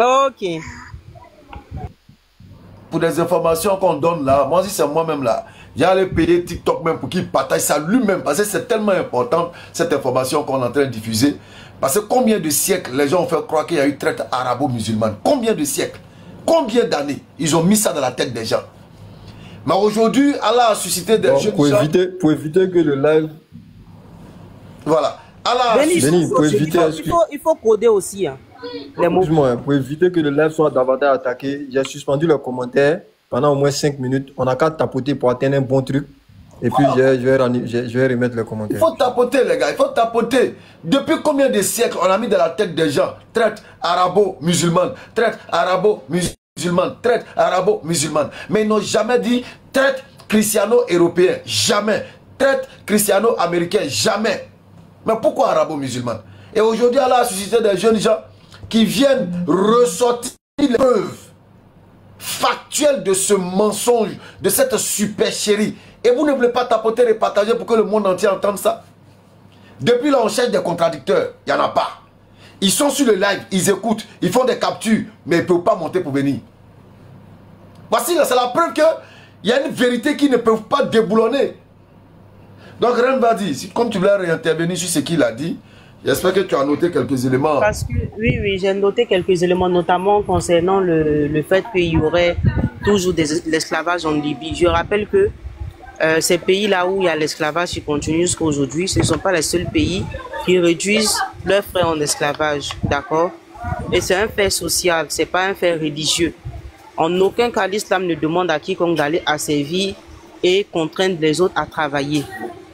Ok. Pour des informations qu'on donne là, moi si c'est moi-même là, j'allais payer TikTok même pour qu'il partage ça lui-même, parce que c'est tellement important cette information qu'on est en train de diffuser. Parce que combien de siècles les gens ont fait croire qu'il y a eu traite arabo-musulmane? Combien de siècles? Combien d'années ils ont mis ça dans la tête des gens? Mais aujourd'hui, Allah a suscité des jeunes pour gens... Pour éviter que le live... Voilà. Allah a suscité... Pour éviter... Il faut coder aussi. Hein, les mots. Pour éviter que le live soit davantage attaqué, j'ai suspendu les commentaires pendant au moins 5 minutes. On n'a qu'à tapoter pour atteindre un bon truc. Et puis, je vais remettre les commentaires. Il faut tapoter, les gars. Il faut tapoter. Depuis combien de siècles on a mis dans la tête des gens traite arabo-musulmane, traite arabo-musulmane, traite arabo-musulmane. Mais ils n'ont jamais dit traite christiano-européen. Jamais. Traite christiano-américain. Jamais. Mais pourquoi arabo-musulmane? Et aujourd'hui, Allah a suscité des jeunes gens qui viennent ressortir les preuves factuelles de ce mensonge, de cette supercherie. Et vous ne voulez pas tapoter et partager pour que le monde entier entende ça? Depuis là, on cherche des contradicteurs. Il n'y en a pas. Ils sont sur le live, ils écoutent, ils font des captures, mais ils ne peuvent pas monter pour venir. Voici, c'est la preuve qu'il y a une vérité qu'ils ne peuvent pas déboulonner. Donc, Ren va dire, comme tu voulais réintervenir sur ce qu'il a dit, j'espère que tu as noté quelques éléments. Parce que, oui, j'ai noté quelques éléments, notamment concernant le fait qu'il y aurait toujours de l'esclavage en Libye. Je rappelle que ces pays-là où il y a l'esclavage qui continue jusqu'à aujourd'hui, ce ne sont pas les seuls pays qui réduisent leurs frères en esclavage, d'accord? Et c'est un fait social, ce n'est pas un fait religieux. En aucun cas, l'islam ne demande à quiconque d'aller asservir et contraindre les autres à travailler.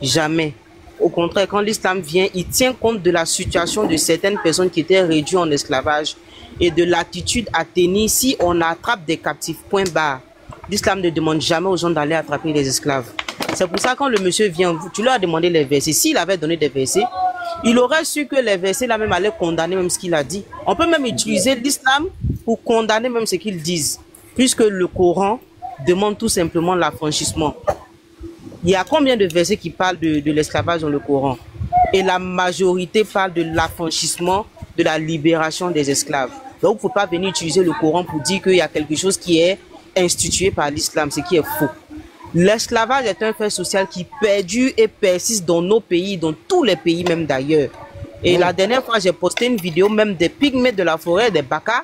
Jamais. Au contraire, quand l'islam vient, il tient compte de la situation de certaines personnes qui étaient réduites en esclavage et de l'attitude à tenir si on attrape des captifs. Point barre. L'islam ne demande jamais aux gens d'aller attraper les esclaves. C'est pour ça que quand le monsieur vient, tu lui as demandé les versets. S'il avait donné des versets, il aurait su que les versets là même allaient condamner même ce qu'il a dit. On peut même utiliser l'islam pour condamner même ce qu'ils disent. Puisque le Coran demande tout simplement l'affranchissement. Il y a combien de versets qui parlent de l'esclavage dans le Coran? Et la majorité parle de l'affranchissement, de la libération des esclaves. Donc il ne faut pas venir utiliser le Coran pour dire qu'il y a quelque chose qui est institué par l'islam, ce qui est faux. L'esclavage est un fait social qui perdure et persiste dans nos pays, dans tous les pays même d'ailleurs. Et la dernière fois, j'ai posté une vidéo même des pygmées de la forêt, des Baka,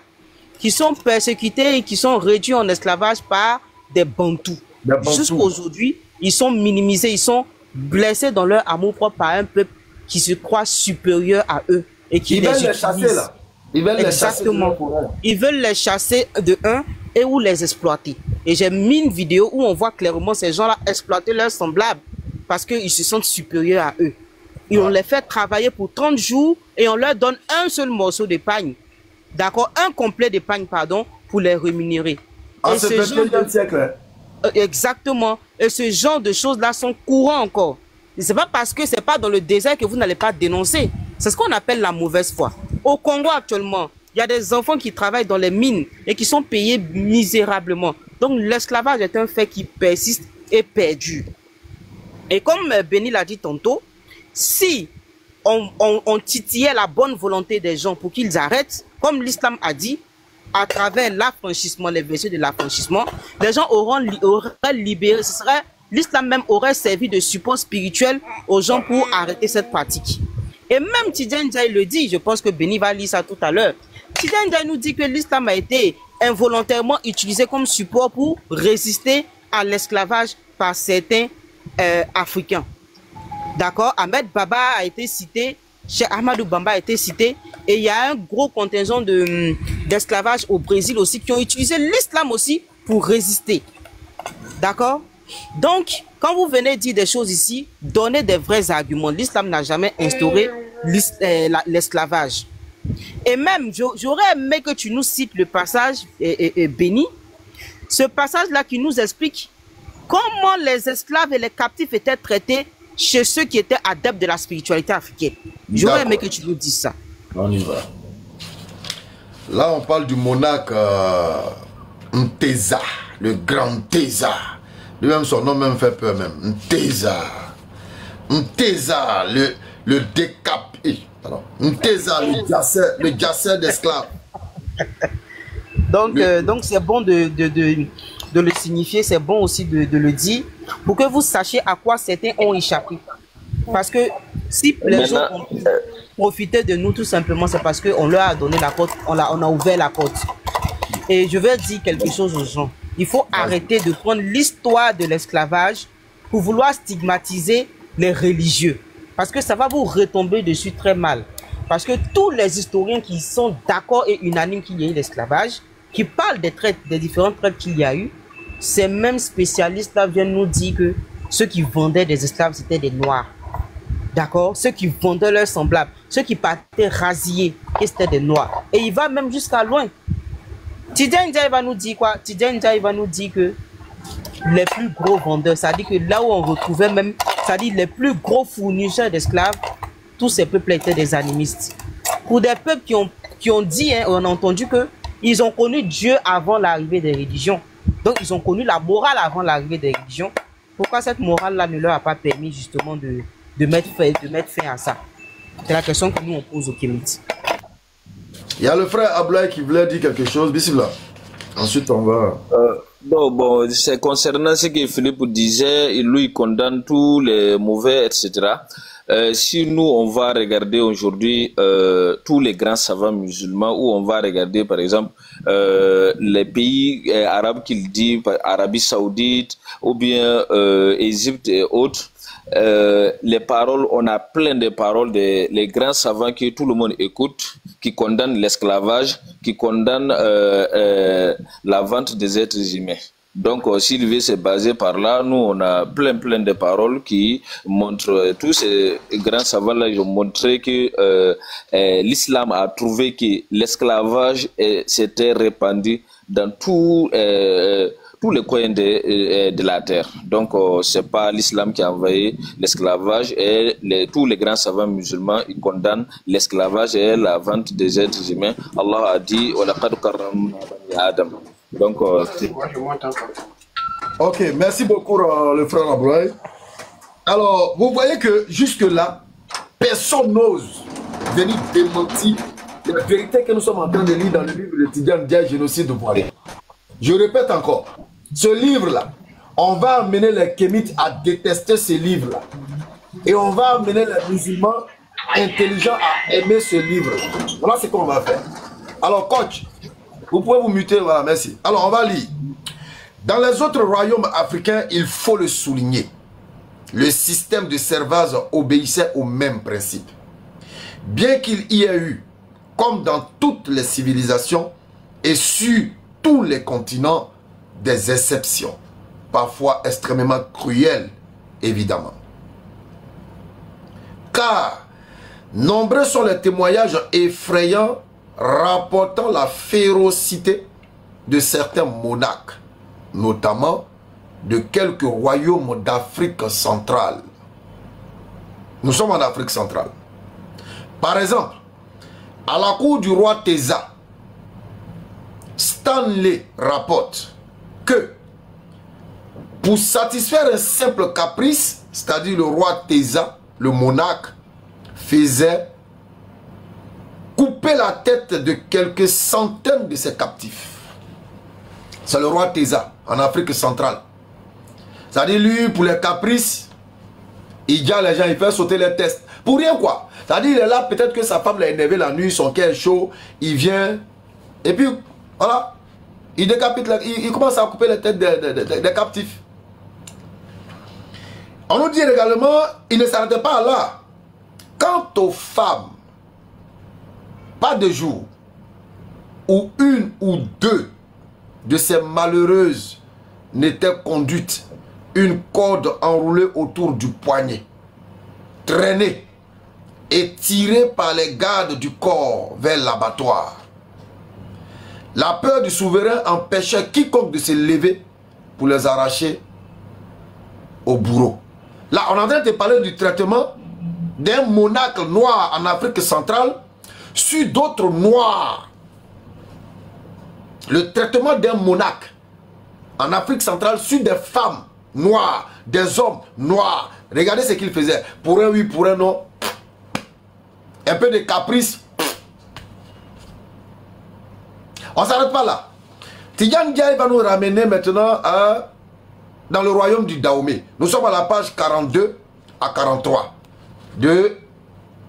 qui sont persécutés et qui sont réduits en esclavage par des Bantous. Jusqu'à aujourd'hui, ils sont minimisés, ils sont blessés dans leur amour propre par un peuple qui se croit supérieur à eux et qui les utilise. Chasser, là. Ils veulent exactement. Les chasser. Ils veulent les chasser de un et ou les exploiter. Et j'ai mis une vidéo où on voit clairement ces gens-là exploiter leurs semblables parce qu'ils se sentent supérieurs à eux. Et on les fait travailler pour 30 jours et on leur donne un seul morceau de pagne. D'accord, un complet de pagne, pardon, pour les rémunérer. Ah, c'est le 21e siècle. Exactement. Et ce genre de choses-là sont courants encore. Ce n'est pas parce que ce n'est pas dans le désert que vous n'allez pas dénoncer. C'est ce qu'on appelle la mauvaise foi. Au Congo actuellement, il y a des enfants qui travaillent dans les mines et qui sont payés misérablement. Donc l'esclavage est un fait qui persiste et perdure. Et comme Benny l'a dit tantôt, si on titillait la bonne volonté des gens pour qu'ils arrêtent, comme l'islam a dit, à travers l'affranchissement, les versets de l'affranchissement, les gens auraient libéré, l'islam même aurait servi de support spirituel aux gens pour arrêter cette pratique. Et même Tidjane Ndiaye le dit, je pense que Benny va lire ça tout à l'heure. Tidjane Ndiaye nous dit que l'islam a été involontairement utilisé comme support pour résister à l'esclavage par certains Africains. D'accord, Ahmed Baba a été cité, Cheikh Ahmadou Bamba a été cité, et il y a un gros contingent d'esclavage au Brésil aussi qui ont utilisé l'islam aussi pour résister. D'accord? Donc, quand vous venez dire des choses ici, donnez des vrais arguments. L'islam n'a jamais instauré l'esclavage. Et même, j'aurais aimé que tu nous cites le passage, Benny, ce passage-là qui nous explique comment les esclaves et les captifs étaient traités chez ceux qui étaient adeptes de la spiritualité africaine. J'aurais aimé que tu nous dises ça. On y va. Là, on parle du monarque Nteza, le grand Nteza. Lui-même, son nom même fait peur même. Nteza. Nteza, le décapé. Nteza, le jasseur d'esclaves. Donc c'est bon de le signifier, c'est bon aussi de le dire, pour que vous sachiez à quoi certains ont échappé. Parce que si les gens ont profité de nous, tout simplement, c'est parce qu'on leur a donné la porte, on a ouvert la porte. Et je vais dire quelque chose aux gens. Il faut arrêter de prendre l'histoire de l'esclavage pour vouloir stigmatiser les religieux. Parce que ça va vous retomber dessus très mal. Parce que tous les historiens qui sont d'accord et unanimes qu'il y a eu l'esclavage, qui parlent des traites, des différentes traites qu'il y a eu, ces mêmes spécialistes-là viennent nous dire que ceux qui vendaient des esclaves, c'était des noirs. D'accord? Ceux qui vendaient leurs semblables, ceux qui partaient rasier, c'était des noirs. Et il va même jusqu'à loin. Tidja Ndia, il va nous dire quoi? Tidja Ndia, il va nous dire que les plus gros vendeurs, c'est-à-dire que là où on retrouvait même, c'est-à-dire les plus gros fournisseurs d'esclaves, tous ces peuples étaient des animistes. Pour des peuples qui ont dit, hein, on a entendu que ils ont connu Dieu avant l'arrivée des religions. Donc ils ont connu la morale avant l'arrivée des religions. Pourquoi cette morale-là ne leur a pas permis justement de mettre fin à ça? C'est la question que nous on pose au Kémit. Il y a le frère Ablaï qui voulait dire quelque chose. Bismillah. Ensuite, on va... Bon, c'est concernant ce que Philippe disait, lui, il condamne tous les mauvais, etc. Si nous, on va regarder aujourd'hui tous les grands savants musulmans, ou on va regarder, par exemple, les pays arabes qu'il dit, Arabie Saoudite, ou bien Égypte et autres, les paroles, on a plein de paroles des les grands savants que tout le monde écoute, qui condamnent l'esclavage, qui condamnent la vente des êtres humains. Donc, s'il veut se baser par là, nous, on a plein de paroles qui montrent, tous ces grands savants-là, ils ont montré que l'islam a trouvé que l'esclavage s'était répandu dans tous les coins de la terre. Donc, c'est pas l'islam qui a envahi l'esclavage, et tous les grands savants musulmans, ils condamnent l'esclavage et la vente des êtres humains. Allah a dit, وَلَقَدْ كَرَّمْنَا بَنِي آدَمَ. Donc, ok, merci beaucoup le frère Ablaï. Alors, vous voyez que jusque-là, personne n'ose venir démentir la vérité que nous sommes en train de lire dans le livre de Tidja Ndia, génocide de Voilé. Je répète encore, ce livre-là, on va amener les Kémites à détester ce livre-là. Et on va amener les musulmans intelligents à aimer ce livre-là. Voilà ce qu'on va faire. Alors, coach, vous pouvez vous muter, voilà, merci. Alors, on va lire. Dans les autres royaumes africains, il faut le souligner, le système de servage obéissait au même principe. Bien qu'il y ait eu, comme dans toutes les civilisations et sur tous les continents, des exceptions, parfois extrêmement cruelles, évidemment. Car nombreux sont les témoignages effrayants rapportant la férocité de certains monarques, notamment de quelques royaumes d'Afrique centrale. Nous sommes en Afrique centrale. Par exemple, à la cour du roi Teza, Stanley rapporte que pour satisfaire un simple caprice, c'est-à-dire le roi Teza, le monarque, faisait couper la tête de quelques centaines de ses captifs. C'est le roi Teza en Afrique centrale. C'est-à-dire lui, pour les caprices, il dit à les gens, il fait sauter les tests. Pour rien quoi. C'est-à-dire il est là, peut-être que sa femme l'a énervé la nuit, son cœur est chaud, il vient, et puis voilà, il décapite, il commence à couper les têtes des captifs. On nous dit également, il ne s'arrêtait pas là. Quant aux femmes, pas de jour où une ou deux de ces malheureuses n'étaient conduites, une corde enroulée autour du poignet, traînée et tirée par les gardes du corps vers l'abattoir. La peur du souverain empêchait quiconque de se lever pour les arracher au bourreau. Là, on est en train de parler du traitement d'un monarque noir en Afrique centrale sur d'autres noirs. Le traitement d'un monarque en Afrique centrale sur des femmes noires, des hommes noirs. Regardez ce qu'il faisait. Pour un oui, pour un non. Un peu de caprice. On ne s'arrête pas là. Tidjane Ndiaye va nous ramener maintenant dans le royaume du Dahomey. Nous sommes à la page 42 à 43 de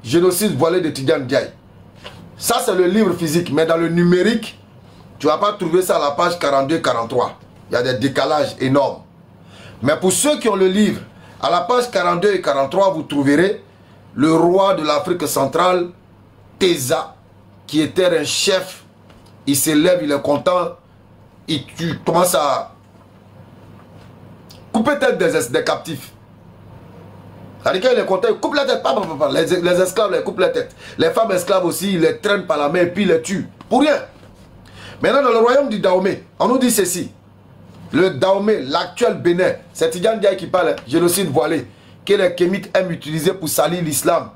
Génocide voilé de Tidjane Ndiaye. Ça, c'est le livre physique, mais dans le numérique, tu ne vas pas trouver ça à la page 42-43. Il y a des décalages énormes. Mais pour ceux qui ont le livre, à la page 42 et 43, vous trouverez le roi de l'Afrique centrale, Teza, qui était un chef. Il s'élève, il est content. Tu commences à couper tête des captifs. C'est-à-dire qu'il est content, il coupe la tête. Les esclaves, les coupent la tête. Les femmes esclaves aussi, ils les traînent par la main et puis ils les tuent. Pour rien. Maintenant, dans le royaume du Dahomey, on nous dit ceci. Le Dahomey, l'actuel Bénin, c'est Tidjane Ndiaye qui parle, génocide voilé, que les Kémites aiment utiliser pour salir l'islam,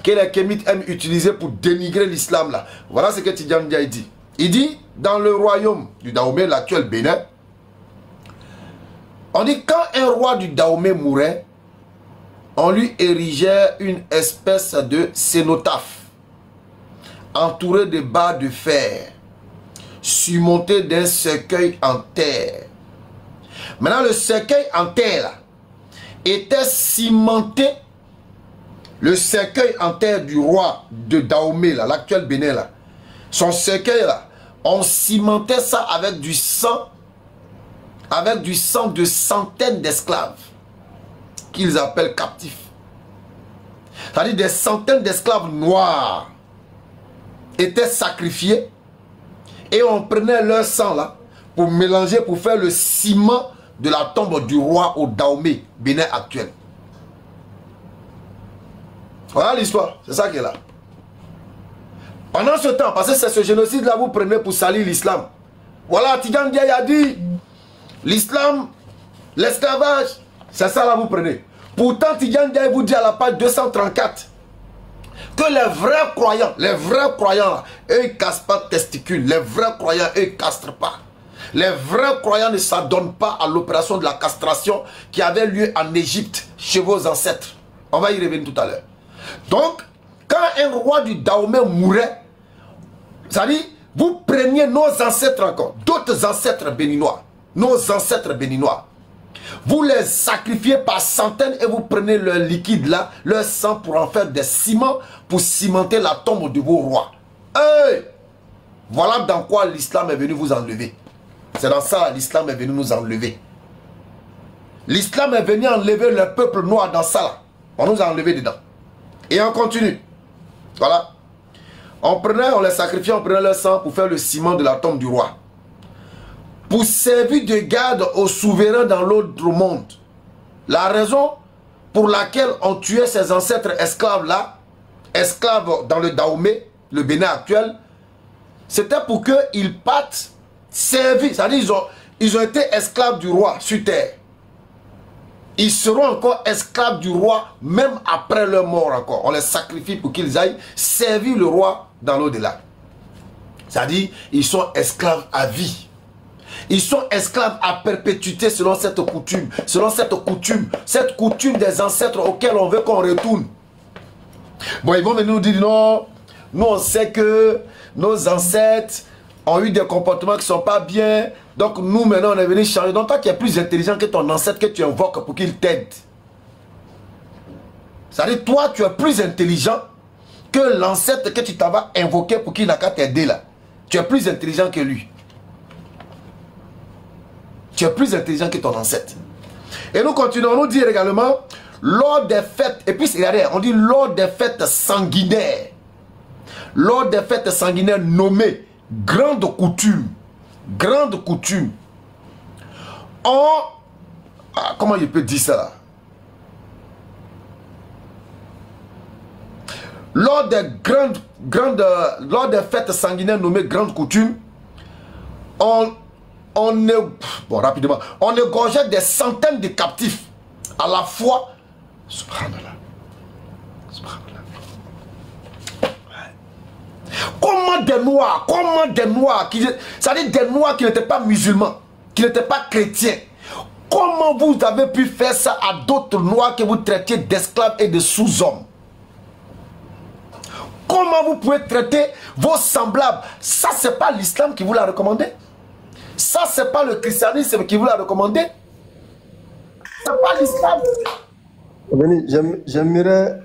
que les Kémites aiment utiliser pour dénigrer l'islam là. Voilà ce que Tidjane Ndiaye dit. Il dit, dans le royaume du Dahomey, l'actuel Bénin, on dit quand un roi du Dahomey mourait, on lui érigeait une espèce de cénotaphe, entouré de barres de fer, surmonté d'un cercueil en terre. Maintenant, le cercueil en terre là, était cimenté. Le cercueil en terre du roi de Dahomey, l'actuel Bénin, là, son cercueil, là, on cimentait ça avec du sang de centaines d'esclaves, qu'ils appellent captifs. C'est-à-dire des centaines d'esclaves noirs étaient sacrifiés et on prenait leur sang là pour mélanger, pour faire le ciment de la tombe du roi au Dahomey, Bénin actuel. Voilà l'histoire, c'est ça qui est là. Pendant ce temps, parce que c'est ce génocide là, vous prenez pour salir l'islam. Voilà, Tidjane Ndiaye a dit, l'islam, l'esclavage, c'est ça là vous prenez. Pourtant, Tidjane Ndiaye vous dit à la page 234 que les vrais croyants, là, eux ils cassent pas de testicules, les vrais croyants, eux ils castrent pas. Les vrais croyants ne s'adonnent pas à l'opération de la castration qui avait lieu en Égypte, chez vos ancêtres. On va y revenir tout à l'heure. Donc, quand un roi du Dahomey mourait, ça dit, vous preniez nos ancêtres encore, d'autres ancêtres béninois, nos ancêtres béninois. Vous les sacrifiez par centaines et vous prenez leur liquide là, leur sang pour en faire des ciments, pour cimenter la tombe de vos rois. Hey! Voilà dans quoi l'islam est venu vous enlever. C'est dans ça l'islam est venu nous enlever. L'islam est venu enlever le peuple noir dans ça là. On nous a enlevé dedans. Et on continue. Voilà. On les sacrifiait, on prenait leur sang pour faire le ciment de la tombe du roi. Pour servir de garde aux souverains dans l'autre monde. La raison pour laquelle on tuait ses ancêtres esclaves là, esclaves dans le Dahomey, le Bénin actuel, c'était pour qu'ils partent servir. C'est-à-dire ils ont été esclaves du roi sur terre. Ils seront encore esclaves du roi même après leur mort encore. On les sacrifie pour qu'ils aillent servir le roi dans l'au-delà. C'est-à-dire ils sont esclaves à vie. Ils sont esclaves à perpétuité selon cette coutume. Cette coutume des ancêtres auxquels on veut qu'on retourne. Bon, ils vont venir nous dire non, nous on sait que nos ancêtres ont eu des comportements qui ne sont pas bien. Donc nous maintenant on est venu changer. Donc toi qui es plus intelligent que ton ancêtre que tu invoques pour qu'il t'aide. C'est-à-dire toi tu es plus intelligent que l'ancêtre que tu t'avais invoqué pour qu'il n'a qu'à t'aider là. Tu es plus intelligent que lui. Tu es plus intelligent que ton ancêtre. Et nous continuons, on nous dit également, lors des fêtes, et puis regardez, on dit lors des fêtes sanguinaires. Lors des fêtes sanguinaires nommées grande coutume. Grande coutume. Comment je peux dire ça là? Lors des fêtes sanguinaires nommées grande coutume, on égorgeait des centaines de captifs à la fois. Subhanallah. Subhanallah. Comment des noirs, c'est-à-dire des noirs qui n'étaient pas musulmans, qui n'étaient pas chrétiens, comment vous avez pu faire ça à d'autres noirs que vous traitiez d'esclaves et de sous-hommes? Comment vous pouvez traiter vos semblables? Ça, c'est pas l'islam qui vous l'a recommandé. Ça, c'est pas le christianisme qui vous l'a recommandé. C'est pas l'islam.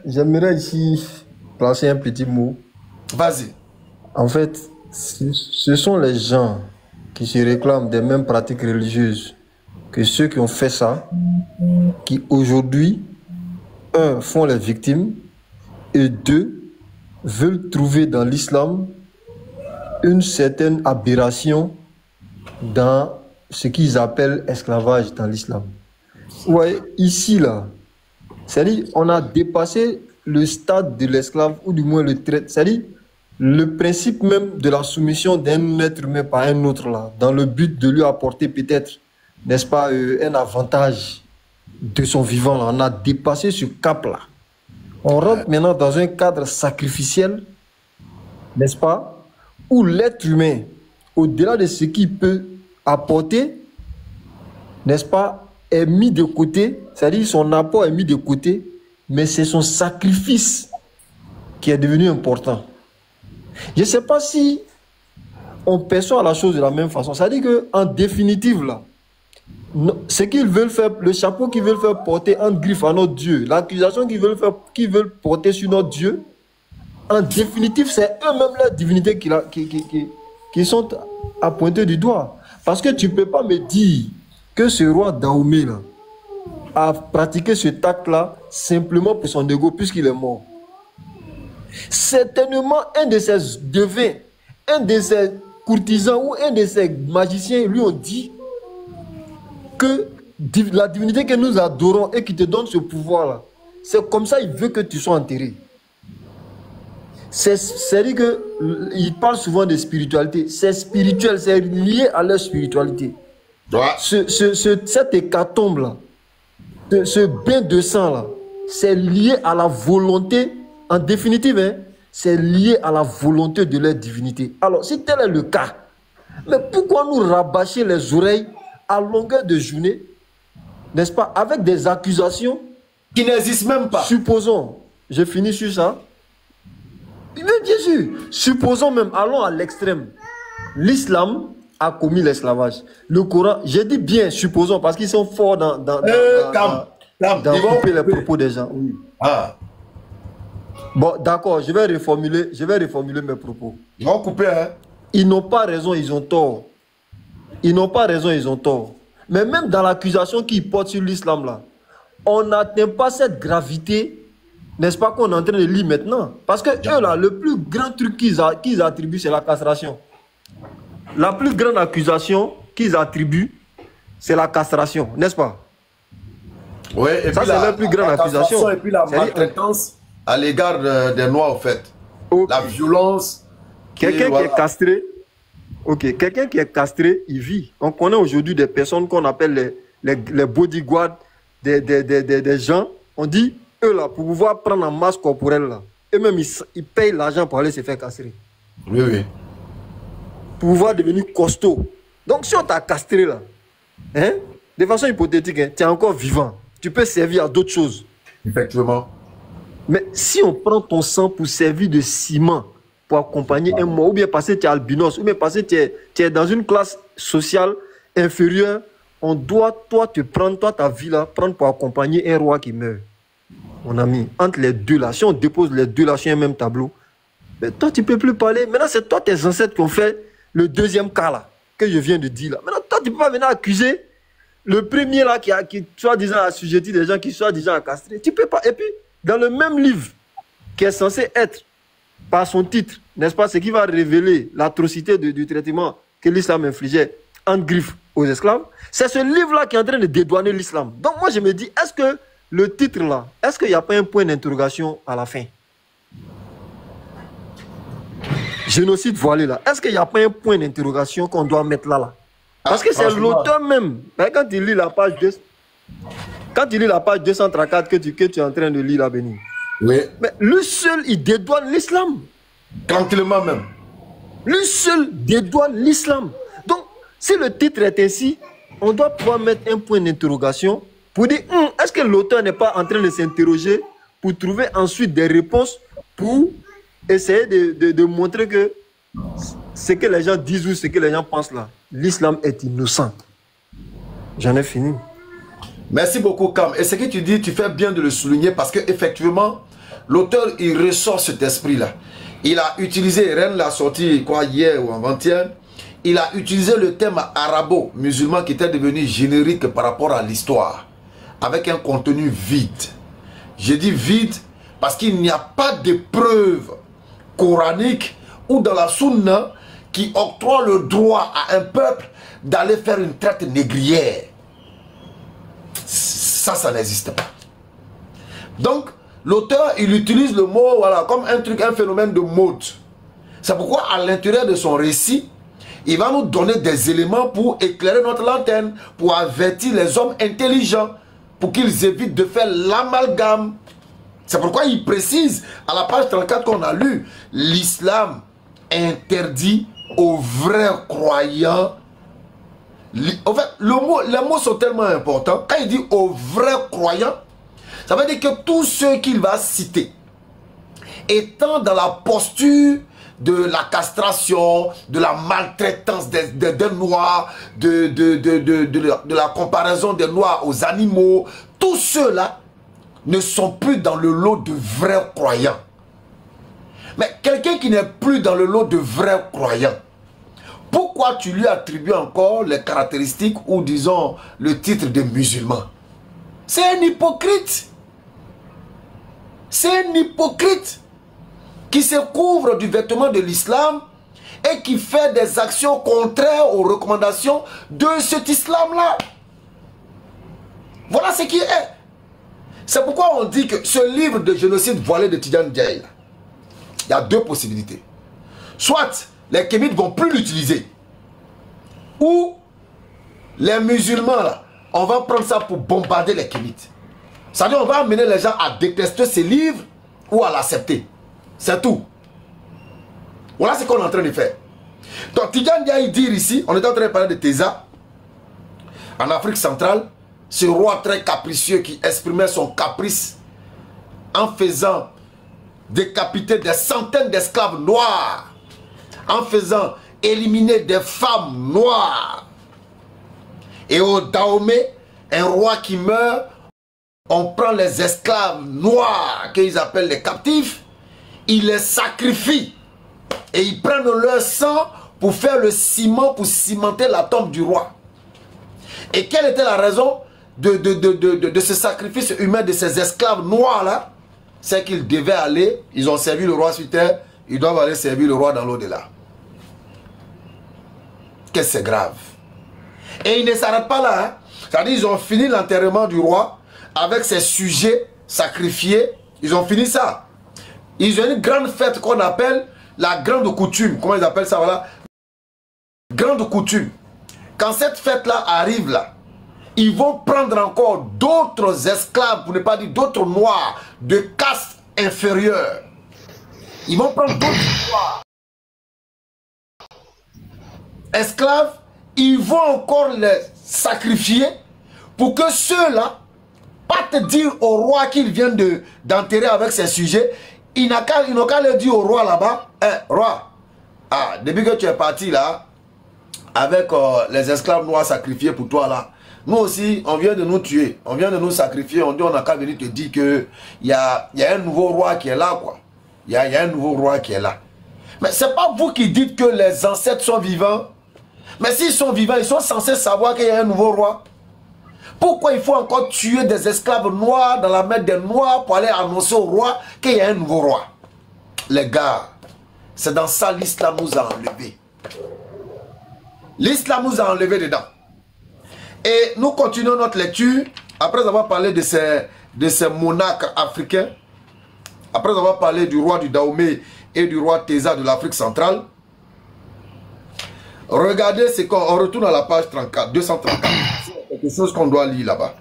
J'aimerais ici placer un petit mot. Vas-y. En fait, ce sont les gens qui se réclament des mêmes pratiques religieuses que ceux qui ont fait ça, qui aujourd'hui, un, font les victimes, et deux, veulent trouver dans l'islam une certaine aberration dans ce qu'ils appellent esclavage dans l'islam. Ouais, ici, là, c'est-à-dire, on a dépassé le stade de l'esclave, ou du moins le trait, c'est-à-dire, le principe même de la soumission d'un être humain par un autre, là, dans le but de lui apporter peut-être, n'est-ce pas, un avantage de son vivant, là. On a dépassé ce cap-là. On rentre maintenant dans un cadre sacrificiel, n'est-ce pas, où l'être humain, au-delà de ce qu'il peut apporter, n'est-ce pas, est mis de côté, c'est-à-dire son apport est mis de côté, mais c'est son sacrifice qui est devenu important. Je ne sais pas si on perçoit la chose de la même façon. C'est-à-dire qu'en définitive, là, ce qu'ils veulent faire, le chapeau qu'ils veulent faire porter en griffe à notre Dieu, l'accusation qu'ils veulent porter sur notre Dieu, en définitive, c'est eux-mêmes la divinité qui sont à pointer du doigt. Parce que tu ne peux pas me dire que ce roi Dahomey là, a pratiqué ce acte-là simplement pour son ego, puisqu'il est mort. Certainement, un de ses devins, un de ses courtisans ou un de ses magiciens lui ont dit que la divinité que nous adorons et qui te donne ce pouvoir-là, c'est comme ça il veut que tu sois enterré. C'est-à-dire qu'il parle souvent de spiritualité. C'est spirituel, c'est lié à leur spiritualité. Ouais. Cette hécatombe-là, ce bain de sang-là, c'est lié à la volonté, en définitive, hein, c'est lié à la volonté de leur divinité. Alors, si tel est le cas, mais pourquoi nous rabâcher les oreilles à longueur de journée, n'est-ce pas, avec des accusations qui n'existent même pas? Supposons, je finis sur ça. Bien sûr, supposons même, allons à l'extrême. L'islam a commis l'esclavage. Le Coran, j'ai dit bien, supposons, parce qu'ils sont forts dans couper les propos des gens. Oui. Ah. Bon, d'accord, je vais reformuler mes propos. Ils vont couper, hein? Ils n'ont pas raison, ils ont tort. Ils n'ont pas raison, ils ont tort. Mais même dans l'accusation qu'ils portent sur l'islam, là, on n'atteint pas cette gravité, n'est-ce pas, qu'on est en train de lire maintenant. Parce que eux, là, le plus grand truc qu'ils attribuent, c'est la castration. La plus grande accusation qu'ils attribuent, c'est la castration, n'est-ce pas? Oui, et ça, c'est la plus grande accusation. Et puis la maltraitance à l'égard des Noirs, en fait. Okay. La violence. Quelqu'un qui est castré, ok, quelqu'un qui est castré, il vit. On connaît aujourd'hui des personnes qu'on appelle les bodyguards des gens. On dit, eux là, pour pouvoir prendre en masse corporelle là, eux-mêmes ils payent l'argent pour aller se faire castrer. Oui, oui. Pour pouvoir devenir costaud. Donc si on t'a castré là, hein, de façon hypothétique, hein, tu es encore vivant. Tu peux servir à d'autres choses. Effectivement. Mais si on prend ton sang pour servir de ciment, pour accompagner un mort, ou bien parce que tu es albinos, ou bien parce que tu es dans une classe sociale inférieure, on doit, toi, te prendre, toi, ta vie là, prendre pour accompagner un roi qui meurt. Mon ami, entre les deux là, si on dépose les deux là sur un même tableau, mais toi, tu ne peux plus parler. Maintenant, c'est toi, tes ancêtres qui ont fait le deuxième cas là, que je viens de dire là. Maintenant, toi, tu ne peux pas venir accuser le premier là qui soi-disant assujetti des gens qui soi-disant castrés. Tu ne peux pas. Et puis, dans le même livre qui est censé être, par son titre, n'est-ce pas, ce qui va révéler l'atrocité du traitement que l'islam infligeait en griffe aux esclaves, c'est ce livre-là qui est en train de dédouaner l'islam. Donc moi je me dis, est-ce que le titre-là, est-ce qu'il n'y a pas un point d'interrogation à la fin? Génocide voilé là, est-ce qu'il n'y a pas un point d'interrogation qu'on doit mettre là? Parce que c'est l'auteur même. Mais quand il lit la page 234 que tu es en train de lire là, Béni. Oui. Mais lui seul, il dédouane l'islam. Tranquillement même. Lui seul dédouane l'islam. Donc, si le titre est ainsi, on doit pouvoir mettre un point d'interrogation pour dire, est-ce que l'auteur n'est pas en train de s'interroger pour trouver ensuite des réponses pour essayer de montrer que ce que les gens disent ou ce que les gens pensent là, l'islam est innocent. J'en ai fini. Merci beaucoup, Kam. Et ce que tu dis, tu fais bien de le souligner parce qu'effectivement, l'auteur, il ressort cet esprit-là. Il a utilisé, Rennes l'a sorti quoi, hier ou avant-hier, il a utilisé le thème arabo-musulman qui était devenu générique par rapport à l'histoire, avec un contenu vide. J'ai dit vide parce qu'il n'y a pas de preuve coranique ou dans la sunna qui octroie le droit à un peuple d'aller faire une traite négrière. Ça n'existe pas. Donc, l'auteur, il utilise le mot, voilà, comme un truc, un phénomène de mode. C'est pourquoi, à l'intérieur de son récit, il va nous donner des éléments pour éclairer notre lanterne, pour avertir les hommes intelligents, pour qu'ils évitent de faire l'amalgame. C'est pourquoi il précise, à la page 34 qu'on a lu, l'islam interdit aux vrais croyants. En fait, les mots sont tellement importants. Quand il dit aux vrais croyants, ça veut dire que tous ceux qu'il va citer, étant dans la posture de la castration, de la maltraitance des Noirs, de la comparaison des Noirs aux animaux, tous ceux-là ne sont plus dans le lot de vrais croyants. Mais quelqu'un qui n'est plus dans le lot de vrais croyants, pourquoi tu lui attribues encore les caractéristiques ou disons le titre de musulman? C'est un hypocrite. C'est un hypocrite qui se couvre du vêtement de l'islam et qui fait des actions contraires aux recommandations de cet islam-là. Voilà ce qui est. C'est pourquoi on dit que ce livre de génocide voilé de Tidjane Ndiaye, il y a deux possibilités. Soit les kémites vont plus l'utiliser, ou les musulmans, là, on va prendre ça pour bombarder les kémites. C'est-à-dire on va amener les gens à détester ces livres ou à l'accepter. C'est tout. Voilà ce qu'on est en train de faire. Donc Tidjane Ndiaye dit ici, on est en train de parler de Teza, en Afrique centrale, ce roi très capricieux qui exprimait son caprice en faisant décapiter des centaines d'esclaves noirs, en faisant éliminer des femmes noires. Et au Dahomey, un roi qui meurt, on prend les esclaves noirs qu'ils appellent les captifs, ils les sacrifient et ils prennent leur sang pour faire le ciment, pour cimenter la tombe du roi. Et quelle était la raison de ce sacrifice humain de ces esclaves noirs là? C'est qu'ils devaient aller, ils ont servi le roi sur terre, ils doivent aller servir le roi dans l'au-delà. Qu'est-ce que c'est grave. Et ils ne s'arrêtent pas là. Hein. C'est-à-dire ils ont fini l'enterrement du roi avec ses sujets sacrifiés. Ils ont fini ça. Ils ont une grande fête qu'on appelle la grande coutume. Comment ils appellent ça, voilà? Grande coutume. Quand cette fête-là arrive là, ils vont prendre encore d'autres esclaves, pour ne pas dire d'autres noirs, de caste inférieure. Ils vont prendre d'autres noirs. Esclaves, ils vont encore les sacrifier pour que ceux-là, pas te dire au roi qu'ils viennent d'enterrer avec ses sujets, ils n'ont qu'à le dire au roi là-bas, roi, depuis que tu es parti là, avec les esclaves noirs sacrifiés pour toi là, nous aussi, on vient de nous tuer, on vient de nous sacrifier, on dit on n'a qu'à venir te dire qu'il y a un nouveau roi qui est là, quoi. Il y a un nouveau roi qui est là. Mais c'est pas vous qui dites que les ancêtres sont vivants. Mais s'ils sont vivants, ils sont censés savoir qu'il y a un nouveau roi. Pourquoi il faut encore tuer des esclaves noirs dans la mer des Noirs pour aller annoncer au roi qu'il y a un nouveau roi? Les gars, c'est dans ça l'islam nous a enlevés. L'islam nous a enlevés dedans. Et nous continuons notre lecture, après avoir parlé de ces monarques africains, après avoir parlé du roi du Dahomey et du roi Teza de l'Afrique centrale. Regardez ce qu'on retourne à la page 34, 234. C'est quelque chose qu'on doit lire là-bas.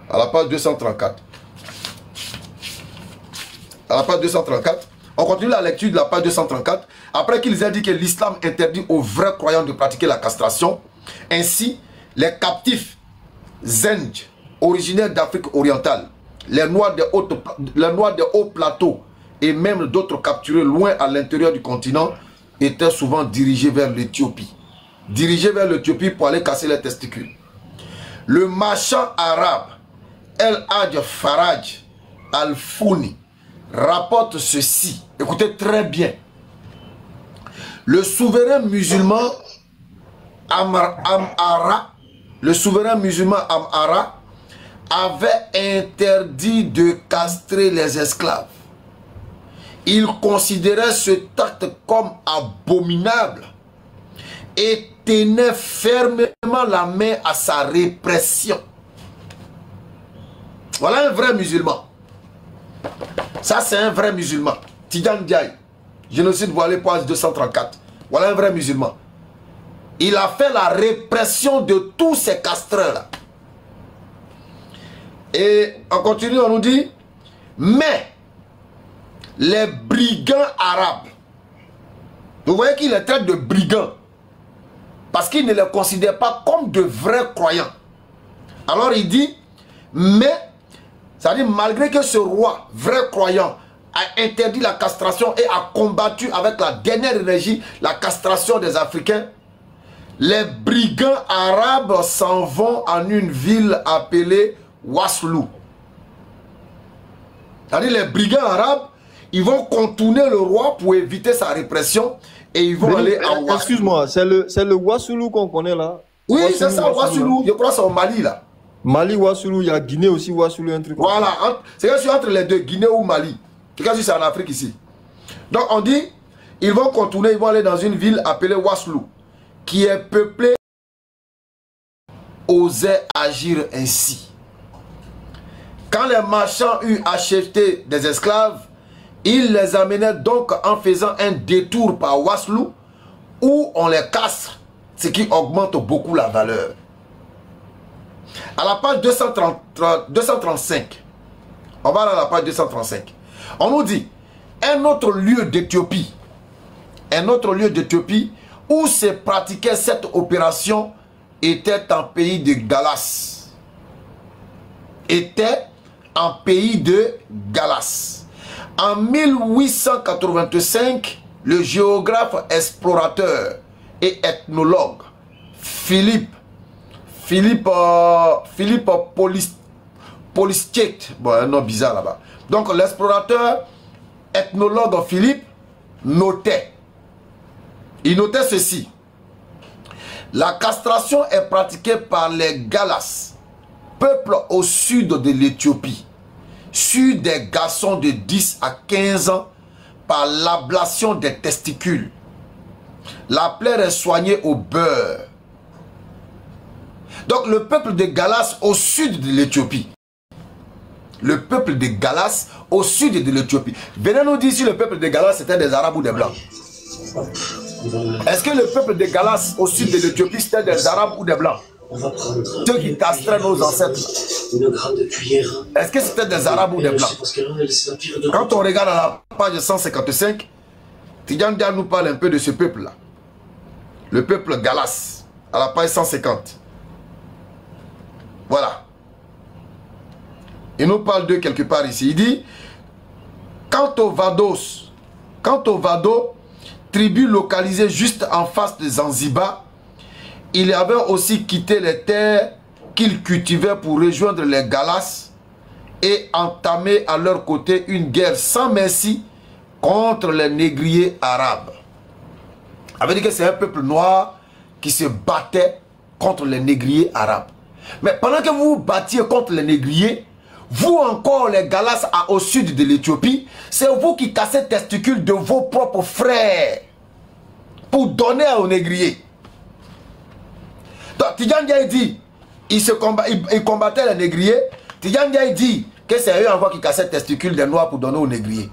À la page 234. À la page 234. On continue la lecture de la page 234. Après qu'ils aient dit que l'islam interdit aux vrais croyants de pratiquer la castration, ainsi les captifs Zenj, originaires d'Afrique orientale, les noirs des hauts plateaux et même d'autres capturés loin à l'intérieur du continent étaient souvent dirigés vers l'Éthiopie. Dirigés vers l'Éthiopie pour aller casser les testicules. Le marchand arabe El-Hadj Faraj Al-Founi rapporte ceci. Écoutez très bien. Le souverain musulman Amhara avait interdit de castrer les esclaves. Il considérait cet acte comme abominable et tenait fermement la main à sa répression. Voilà un vrai musulman. Ça, c'est un vrai musulman. Tidjane Ndiaye, génocide voilé, page 234. Voilà un vrai musulman. Il a fait la répression de tous ces castreurs-là. Et on continue, on nous dit, mais les brigands arabes, vous voyez qu'il les traite de brigands, parce qu'il ne les considère pas comme de vrais croyants. Alors il dit, mais, ça dit malgré que ce roi, vrai croyant, a interdit la castration et a combattu avec la dernière énergie la castration des Africains, les brigands arabes s'en vont en une ville appelée Waslou. C'est-à-dire les brigands arabes, ils vont contourner le roi pour éviter sa répression et ils vont aller à Waslou. Excuse-moi, c'est le Wasoulou qu'on connaît là? Oui, c'est ça, Wasoulou. Je crois que c'est au Mali là. Mali, Wasoulou, il y a Guinée aussi, Wasoulou, un truc. Voilà, c'est entre les deux, Guinée ou Mali. C'est en Afrique ici. Donc on dit, ils vont contourner, ils vont aller dans une ville appelée Waslou, qui est peuplée, osait agir ainsi. Quand les marchands eurent acheté des esclaves, ils les amenaient donc en faisant un détour par Waslou, où on les casse, ce qui augmente beaucoup la valeur. À la page 235, on va à la page 235, on nous dit, un autre lieu d'Éthiopie où se pratiquait cette opération était en pays de Galas. En 1885, le géographe explorateur et ethnologue Philippe Polistchek, bon, un nom bizarre là-bas. Donc l'explorateur ethnologue Philippe notait. Il notait ceci. La castration est pratiquée par les Galas, peuple au sud de l'Éthiopie, sur des garçons de 10 à 15 ans par l'ablation des testicules. La plaie est soignée au beurre. Donc le peuple de Galas au sud de l'Éthiopie. Le peuple de Galas au sud de l'Éthiopie. Venez nous dire si le peuple de Galas c'était des Arabes ou des Blancs. Est-ce que le peuple de Galas au sud de l'Éthiopie c'était des Arabes ou des Blancs? Ceux qui castraient nos ancêtres. Est-ce que c'était des Arabes ou des Blancs? Quand on regarde à la page 155, Tidjane Ndiaye nous parle un peu de ce peuple-là. Le peuple Galas, à la page 150. Voilà. Il nous parle de quelque part ici. Il dit, quant au Vado, tribu localisée juste en face de Zanzibar, il avait aussi quitté les terres qu'il cultivait pour rejoindre les Galas et entamer à leur côté une guerre sans merci contre les négriers arabes. Ça veut dire que c'est un peuple noir qui se battait contre les négriers arabes. Mais pendant que vous vous battiez contre les négriers, vous encore les Galas au sud de l'Éthiopie, c'est vous qui cassez les testicules de vos propres frères pour donner aux négriers. Donc Tidjane Ndiaye dit, il combattait les négriers. Tidjane Ndiaye dit que c'est eux encore qui cassaient les testicules des noirs pour donner aux négriers.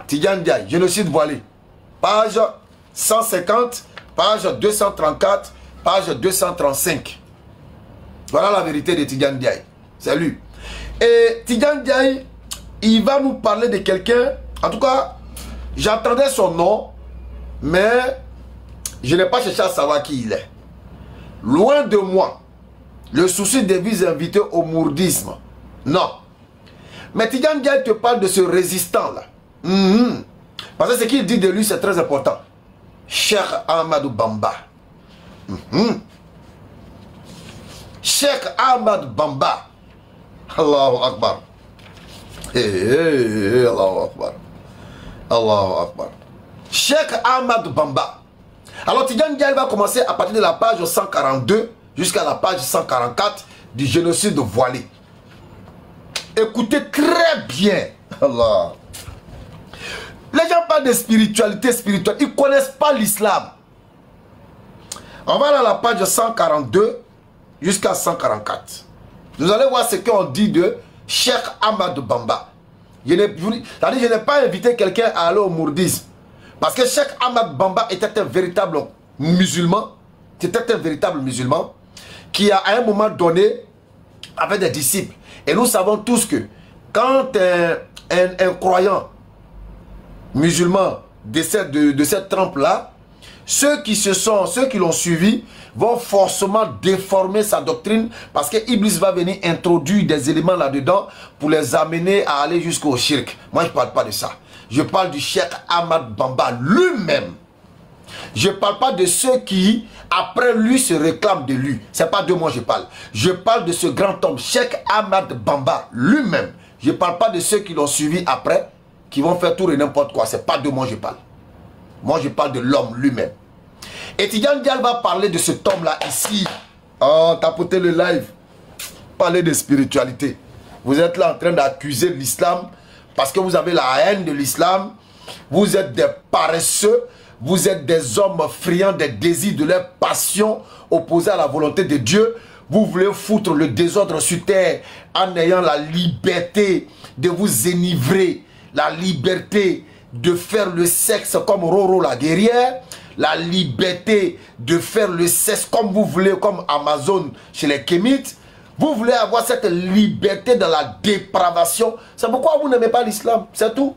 Tidjane Ndiaye, génocide voilé. Page 150, page 234, page 235. Voilà la vérité de Tidjane Ndiaye. C'est lui. Et Tidjane Ndiaye, il va nous parler de quelqu'un. En tout cas, j'entendais son nom, mais je n'ai pas cherché à savoir qui il est. Loin de moi, le souci de vous inviter au mourdisme. Non. Mais Tidjane Ndiaye te parle de ce résistant-là. Parce que ce qu'il dit de lui, c'est très important. Cheikh Ahmadou Bamba. Cheikh Ahmadou Bamba. Allahu Akbar. Allahu Akbar. Allahu Akbar. Cheikh Ahmadou Bamba. Alors Tidjane Ndiaye va commencer à partir de la page 142 jusqu'à la page 144 du génocide voilé. Écoutez très bien. Allah. Les gens parlent de spiritualité spirituelle. Ils ne connaissent pas l'islam. On va à la page 142 jusqu'à 144. Vous allez voir ce qu'on dit de Cheikh Ahmadou Bamba. Je n'ai pas invité quelqu'un à aller au mouridisme. Parce que Cheikh Ahmadou Bamba était un véritable musulman. C'était un véritable musulman qui à un moment donné avait des disciples. Et nous savons tous que quand un croyant musulman décède de cette trempe-là, ceux qui l'ont suivi vont forcément déformer sa doctrine parce que Iblis va venir introduire des éléments là-dedans pour les amener à aller jusqu'au shirk. Moi, je ne parle pas de ça. Je parle du Cheikh Ahmadou Bamba lui-même. Je ne parle pas de ceux qui, après lui, se réclament de lui. Ce n'est pas de moi que je parle. Je parle de ce grand homme, Cheikh Ahmadou Bamba lui-même. Je ne parle pas de ceux qui l'ont suivi après, qui vont faire tout et n'importe quoi. Ce n'est pas de moi que je parle. Moi, je parle de l'homme lui-même. Et Tidjane Ndiaye va parler de cet homme-là ici. Oh, tapotez le live. Parler de spiritualité. Vous êtes là en train d'accuser l'islam parce que vous avez la haine de l'islam. Vous êtes des paresseux. Vous êtes des hommes friands des désirs, de leur passion opposés à la volonté de Dieu. Vous voulez foutre le désordre sur terre en ayant la liberté de vous enivrer, la liberté de faire le sexe comme Roro la guerrière, la liberté de faire le sexe comme vous voulez, comme Amazon chez les Kémites. Vous voulez avoir cette liberté dans la dépravation. C'est pourquoi vous n'aimez pas l'islam, c'est tout.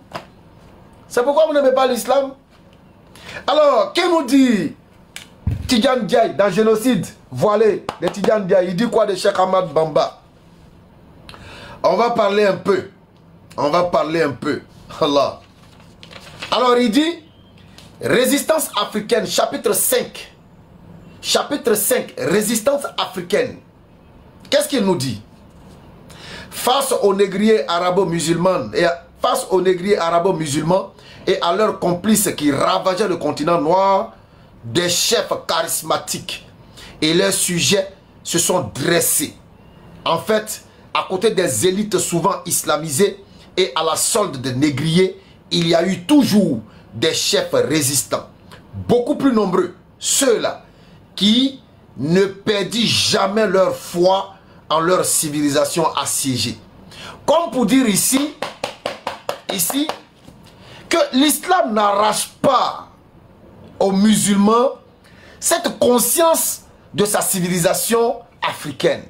C'est pourquoi vous n'aimez pas l'islam. Alors, qu'est-ce nous dit Tidjane Ndiaye dans Génocide voilé de Tidjane Ndiaye? Il dit quoi de Cheikh Ahmadou Bamba? On va parler un peu. On va parler un peu. Allah. Alors, il dit Résistance africaine, chapitre 5. Chapitre 5, Résistance africaine. Qu'est-ce qu'il nous dit? Face aux négriers arabo-musulmans et à leurs complices qui ravageaient le continent noir, des chefs charismatiques et leurs sujets se sont dressés. En fait, à côté des élites souvent islamisées et à la solde des négriers, il y a eu toujours des chefs résistants. Beaucoup plus nombreux, ceux-là qui ne perdit jamais leur foi en leur civilisation assiégée. Comme pour dire ici que l'islam n'arrache pas aux musulmans cette conscience de sa civilisation africaine.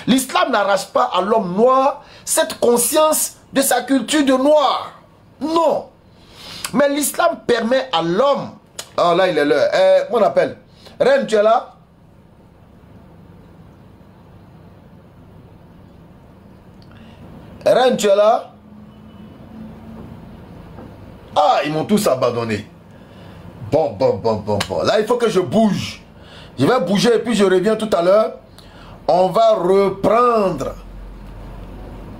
L'islam n'arrache pas à l'homme noir cette conscience de sa culture de noir. Non. Mais l'islam permet à l'homme... Oh là, il est l'heure. Comment on appelle? Reine, tu es là? Reine, tu es là? Ah, ils m'ont tous abandonné. Bon. Là, il faut que je bouge. Je vais bouger et puis je reviens tout à l'heure. On va reprendre.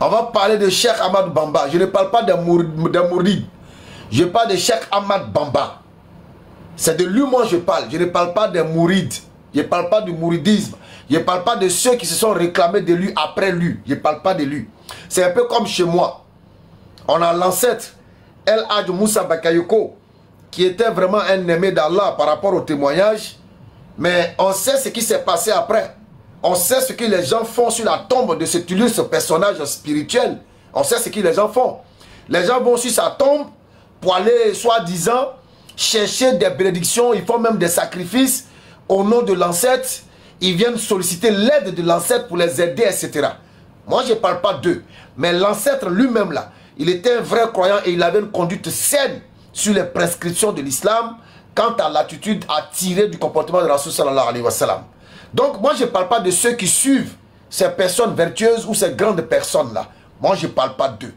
On va parler de Cheikh Ahmadou Bamba. Je ne parle pas des mourides. Je parle de Cheikh Ahmadou Bamba. C'est de lui moi je parle. Je ne parle pas des mourides. Je ne parle pas du mouridisme. Je ne parle pas de ceux qui se sont réclamés de lui après lui. Je ne parle pas de lui. C'est un peu comme chez moi. On a l'ancêtre El Hadj Moussa Bakayoko qui était vraiment un aimé d'Allah par rapport au témoignage. Mais on sait ce qui s'est passé après. On sait ce que les gens font sur la tombe de cet illustre personnage spirituel. On sait ce que les gens font. Les gens vont sur sa tombe pour aller, soi-disant, chercher des bénédictions. Ils font même des sacrifices au nom de l'ancêtre. Ils viennent solliciter l'aide de l'ancêtre pour les aider, etc. Moi, je ne parle pas d'eux. Mais l'ancêtre lui-même, là, il était un vrai croyant et il avait une conduite saine sur les prescriptions de l'islam quant à l'attitude à tirer du comportement de Rasoul sallallahu alayhi wa sallam. Donc, moi, je ne parle pas de ceux qui suivent ces personnes vertueuses ou ces grandes personnes-là. Moi, je ne parle pas d'eux.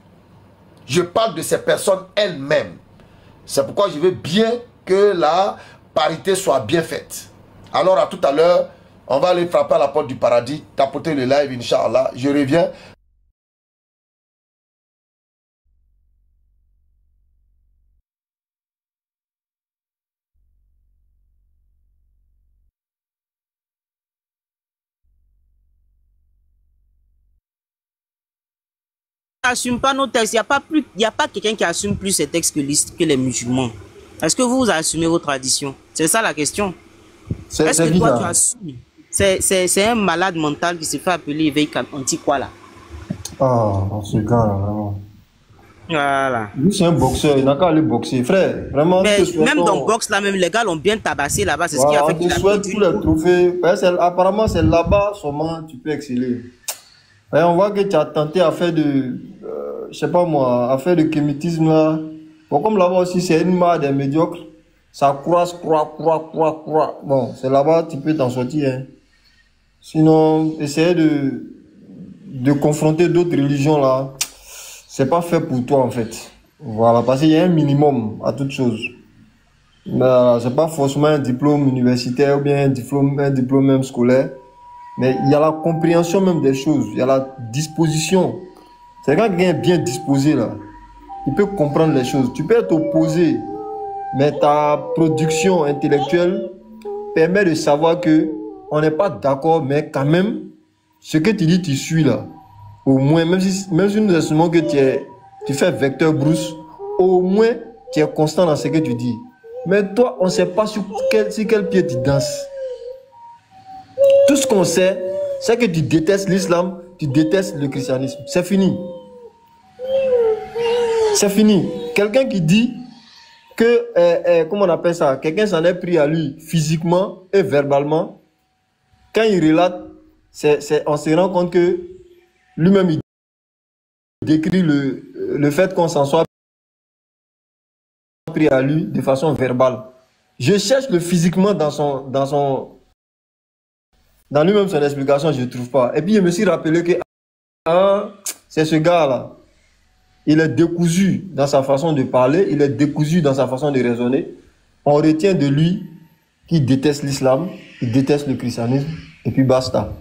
Je parle de ces personnes elles-mêmes. C'est pourquoi je veux bien que là, parité soit bien faite. Alors à tout à l'heure, on va aller frapper à la porte du paradis, tapoter le live, Inch'Allah. Je reviens. Assume pas nos textes. Il n'y a pas quelqu'un qui assume plus ces textes que les musulmans. Est-ce que vous assumez vos traditions? C'est ça la question. Est-ce que toi tu assumes? C'est un malade mental qui se fait appeler éveil anti quoi là? Ah, ce gars là, vraiment. Voilà. Lui, c'est un boxeur, il n'a qu'à aller boxer, frère. Vraiment, mais même dans le box là, même les gars l'ont bien tabassé là-bas. C'est ce qui a fait qu'il a souhaite tous les trophées. Apparemment, c'est là-bas seulement tu peux exceller. Et on voit que tu as tenté à faire de, je sais pas moi, à faire de kémitisme là. Bon, comme là-bas aussi, c'est une marque des médiocres. Ça croise. Bon, c'est là-bas, tu peux t'en sortir. Hein. Sinon, essayer de confronter d'autres religions là, c'est pas fait pour toi en fait. Voilà, parce qu'il y a un minimum à toute chose. Mais c'est pas forcément un diplôme universitaire ou bien un diplôme même scolaire. Mais il y a la compréhension même des choses, il y a la disposition. C'est quand quelqu'un est bien disposé là, il peut comprendre les choses. Tu peux être opposé, mais ta production intellectuelle permet de savoir que on n'est pas d'accord, mais quand même, ce que tu dis, tu suis là. Au moins, même si nous estimons que tu fais vecteur brousse, au moins, tu es constant dans ce que tu dis. Mais toi, on ne sait pas sur quel pied tu danses. Tout ce qu'on sait, c'est que tu détestes l'islam, tu détestes le christianisme. C'est fini. C'est fini. Quelqu'un qui dit que, comment on appelle ça, quelqu'un s'en est pris à lui physiquement et verbalement, quand il relate, on se rend compte que lui-même, il décrit le fait qu'on s'en soit pris à lui de façon verbale. Je cherche le physiquement dans lui-même son explication, je ne trouve pas. Et puis, je me suis rappelé que c'est ce gars-là. Il est décousu dans sa façon de parler, il est décousu dans sa façon de raisonner. On retient de lui qu'il déteste l'islam, il déteste le christianisme, et puis basta.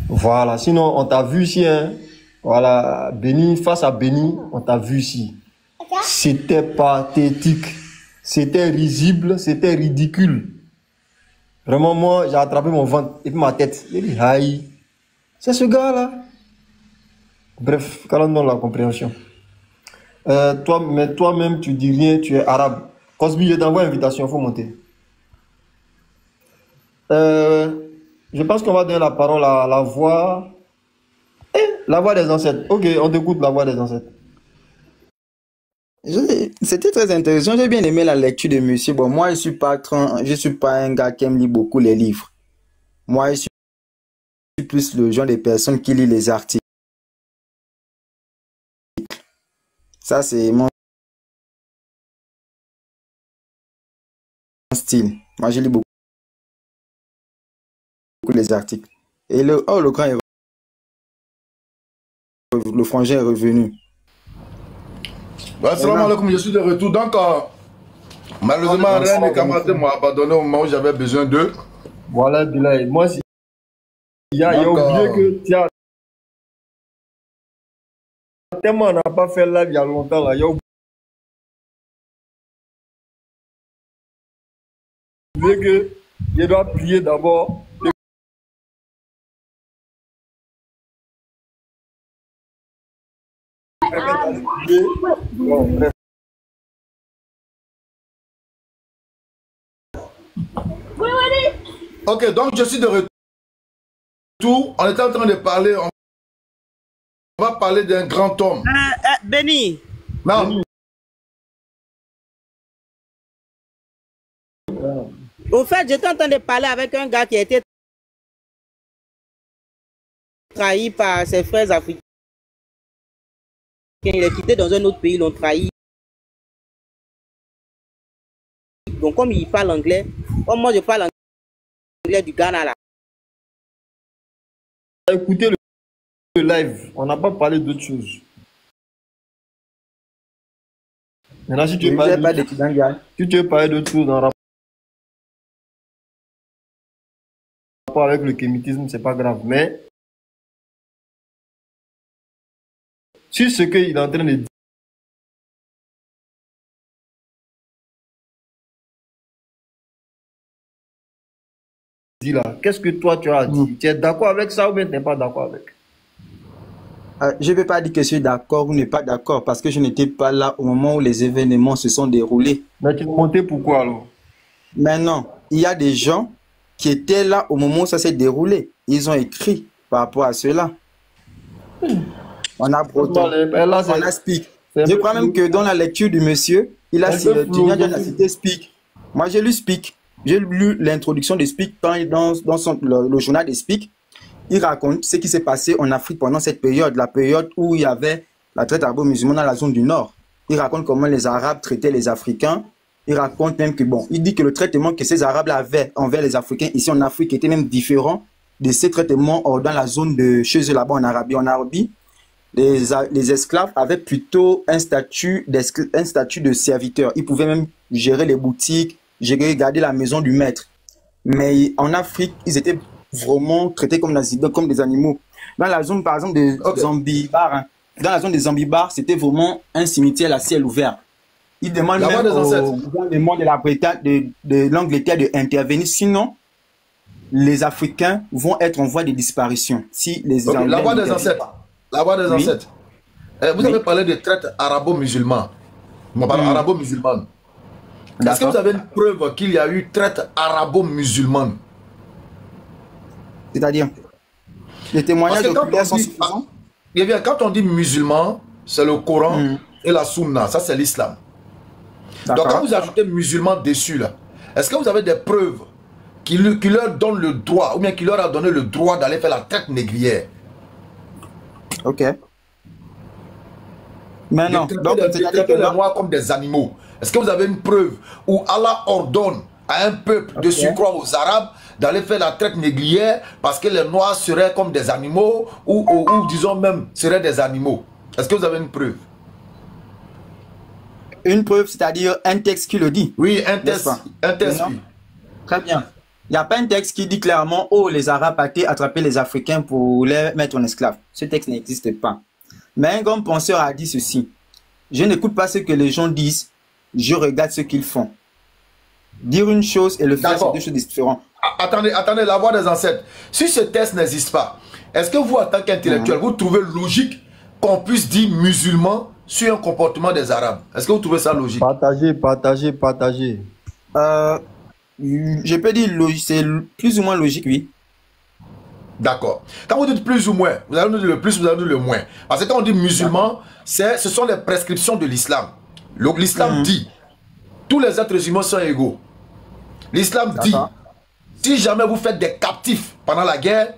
Voilà, sinon on t'a vu ici, hein. Voilà, Béni, face à Béni, on t'a vu ici. C'était pathétique, c'était risible, c'était ridicule. Vraiment, moi, j'ai attrapé mon ventre et puis ma tête. J'ai dit, aïe, c'est ce gars-là. Bref, qu'allons dans la compréhension. Mais toi-même, tu dis rien, tu es arabe. Cosby, je t'envoie une invitation, il faut monter. Je pense qu'on va donner la parole à la voix. La voix des ancêtres. Ok, on t'écoute la voix des ancêtres. C'était très intéressant. J'ai bien aimé la lecture de monsieur. Bon, moi, je suis pas un gars qui aime lire beaucoup les livres. Moi, je suis plus le genre de personne qui lit les articles. Ça, c'est mon style. Moi, je lis beaucoup les articles. Et le grand, le frangin est revenu. Ouais, salam alaikum, je suis de retour. Donc, malheureusement, Reine et camarades m'ont abandonné au moment où j'avais besoin d'eux. Voilà, Bilal. Moi, il y a oublié que tu as. Tellement on n'a pas fait live il y a longtemps là. Il y a oublié que je dois prier d'abord. Bon, bref. Ok, donc je suis de retour. On était en train de parler. On va parler d'un grand homme. Béni. Non. Au fait, j'étais en train de parler avec un gars qui a été trahi par ses frères africains. Il est quitté dans un autre pays, ils l'ont trahi. Donc, comme il parle anglais, comme moi je parle anglais du Ghana là. Écoutez le live, on n'a pas parlé d'autre chose. Maintenant, si tu veux parler d'autre chose, on d'accord avec le kémitisme, c'est pas grave. Mais sur ce qu'il est en train de dire là, qu'est-ce que toi tu as dit? Tu es d'accord avec ça ou bien tu n'es pas d'accord avec? Je ne peux pas dire que je suis d'accord ou n'est pas d'accord parce que je n'étais pas là au moment où les événements se sont déroulés. Mais tu es monté pourquoi alors? Maintenant, il y a des gens qui étaient là au moment où ça s'est déroulé. Ils ont écrit par rapport à cela. On a Breton, on a Speak. Je crois même que dans la lecture du monsieur, il a cité Speak. Moi, j'ai lu Speak. J'ai lu l'introduction de Speak dans le journal de Speak. Il raconte ce qui s'est passé en Afrique pendant cette période, la période où il y avait la traite arabo-musulmane dans la zone du Nord. Il raconte comment les Arabes traitaient les Africains. Il raconte même que, bon, il dit que le traitement que ces Arabes avaient envers les Africains ici en Afrique était même différent de ces traitements dans la zone de chez eux là-bas en Arabie. En Arabie, les esclaves avaient plutôt un statut de serviteur. Ils pouvaient même gérer les boutiques, garder la maison du maître. Mais en Afrique, ils étaient vraiment traités comme des animaux. Dans la zone, par exemple, de Zanzibar, hein, dans la zone des Zanzibar, c'était vraiment un cimetière à ciel ouvert. Ils demandent même au gouvernement de la Bretagne, de l'Angleterre d'intervenir. Sinon, les Africains vont être en voie de disparition. Si les la voie des ancêtres. La voie des ancêtres. Vous avez parlé de traite arabo-musulmane. Arabo-musulmane. Est-ce que vous avez une preuve qu'il y a eu traite arabo-musulmane? C'est-à-dire, les témoignages oculaires sont suffisants. Eh bien, quand on dit musulman, c'est le Coran et la Sunna. Ça, c'est l'islam. Donc, quand vous ajoutez musulman dessus, là, est-ce que vous avez des preuves qui leur donnent le droit, ou bien qui leur a donné le droit d'aller faire la traite négrière? Ok. Mais non, donc traiter les Noirs comme des animaux. Est-ce que vous avez une preuve où Allah ordonne à un peuple de surcroît aux Arabes d'aller faire la traite négrière parce que les Noirs seraient comme des animaux ou disons même seraient des animaux? Est-ce que vous avez une preuve? Une preuve, c'est-à-dire un texte qui le dit? Oui, un texte. Oui. Très bien. Il n'y a pas un texte qui dit clairement, oh, les Arabes partaient attraper les Africains pour les mettre en esclaves. Ce texte n'existe pas. Mais un grand penseur a dit ceci: je n'écoute pas ce que les gens disent, je regarde ce qu'ils font. Dire une chose et le faire, c'est deux choses différentes. Attendez, la voix des ancêtres. Si ce texte n'existe pas, est-ce que vous, en tant qu'intellectuel, vous trouvez logique qu'on puisse dire musulman sur un comportement des Arabes? Est-ce que vous trouvez ça logique? Partagez. Je peux dire c'est plus ou moins logique, oui. D'accord. Quand vous dites plus ou moins, vous allez nous dire le plus, vous allez nous dire le moins. Parce que quand on dit musulman, ce sont les prescriptions de l'islam. L'islam dit, tous les êtres humains sont égaux. L'islam dit, si jamais vous faites des captifs pendant la guerre,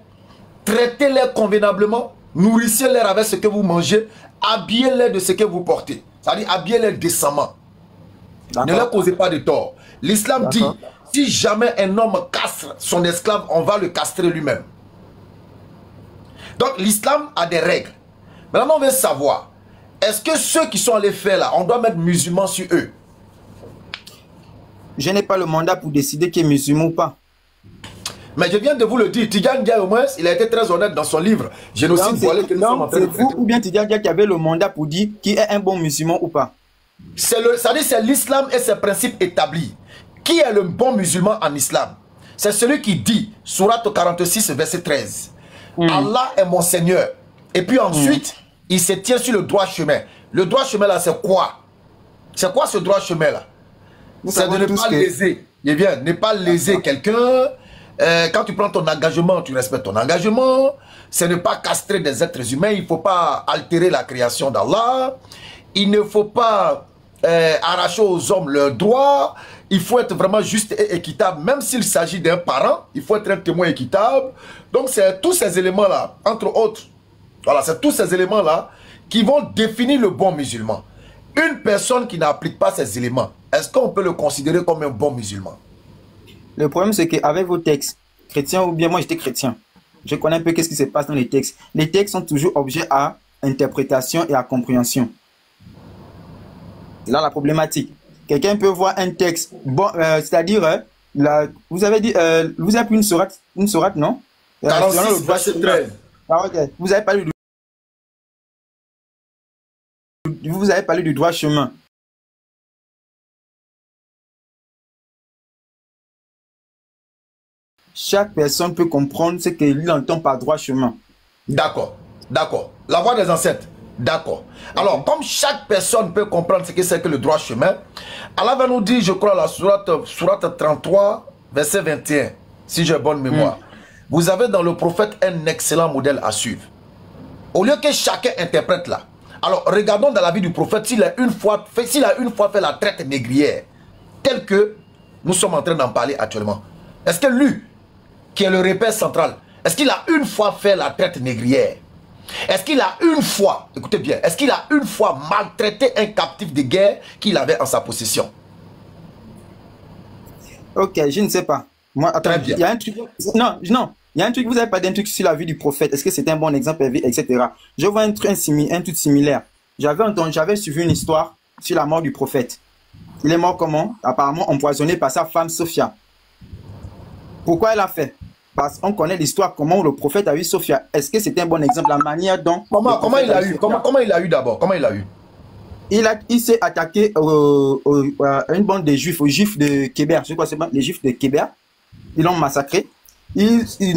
traitez-les convenablement, nourrissez-les avec ce que vous mangez, habillez-les de ce que vous portez. C'est-à-dire habillez-les décemment. Ne leur causez pas de tort. L'islam dit, si jamais un homme castre son esclave, on va le castrer lui-même. Donc l'islam a des règles. Maintenant on veut savoir, est-ce que ceux qui sont allés faire là, on doit mettre musulmans sur eux? Je n'ai pas le mandat pour décider qui est musulman ou pas. Mais je viens de vous le dire, Tidjane Dia au moins, il a été très honnête dans son livre Génocide voilé que nous sommes en train de traiter. C'est vous ou bien Tidjane Dia qui avait le mandat pour dire qui est un bon musulman ou pas? C'est l'islam et ses principes établis. Qui est le bon musulman en islam? C'est celui qui dit, Sourate 46, verset 13. Allah est mon Seigneur. Et puis ensuite, il se tient sur le droit chemin. Le droit chemin là, c'est quoi? C'est quoi ce droit chemin là? C'est de ne pas léser. Eh bien, ne pas léser quelqu'un. Quand tu prends ton engagement, tu respectes ton engagement. C'est ne pas castrer des êtres humains. Il ne faut pas altérer la création d'Allah. Il ne faut pas arracher aux hommes leurs droits. Il faut être vraiment juste et équitable. Même s'il s'agit d'un parent, il faut être un témoin équitable. Donc c'est tous ces éléments-là, entre autres. Voilà, c'est tous ces éléments-là qui vont définir le bon musulman. Une personne qui n'applique pas ces éléments, est-ce qu'on peut le considérer comme un bon musulman? Le problème, c'est qu'avec vos textes, chrétiens ou bien moi j'étais chrétien, je connais un peu qu'est-ce qui se passe dans les textes. Les textes sont toujours objets à interprétation et à compréhension. C'est là la problématique. Quelqu'un peut voir un texte, bon, c'est-à-dire, vous avez dit, vous avez pris une sourate, non? 46, verset 13. Ah, ok. Vous avez parlé du droit chemin. Chaque personne peut comprendre ce qu'il entend par droit chemin. D'accord. La voix des ancêtres. D'accord. Alors, comme chaque personne peut comprendre ce que c'est que le droit chemin, Allah va nous dire, je crois, la sourate 33, verset 21, si j'ai bonne mémoire. Vous avez dans le prophète un excellent modèle à suivre. Au lieu que chacun interprète là. Alors, regardons dans la vie du prophète s'il a une fois fait la traite négrière, telle que nous sommes en train d'en parler actuellement. Est-ce que lui, qui est le repère central, est-ce qu'il a une fois fait la traite négrière? Est-ce qu'il a une fois, écoutez bien, est-ce qu'il a une fois maltraité un captif de guerre qu'il avait en sa possession? Ok, je ne sais pas. Moi, attends, il y a un truc. Non, il y a un truc, vous avez pas d'un truc sur la vie du prophète. Est-ce que c'était un bon exemple, etc. Je vois un truc similaire. J'avais suivi une histoire sur la mort du prophète. Il est mort comment? Apparemment empoisonné par sa femme Sophia. Pourquoi elle a fait? Parce qu'on connaît l'histoire, comment le prophète a eu Sophia. Est-ce que c'était un bon exemple, la manière dont... Comment il a eu? Comment il a eu d'abord? Comment il a eu? Il s'est attaqué à une bande de juifs, aux juifs de Kéber. Je sais quoi, c'est les juifs de Kéber. Ils l'ont massacré.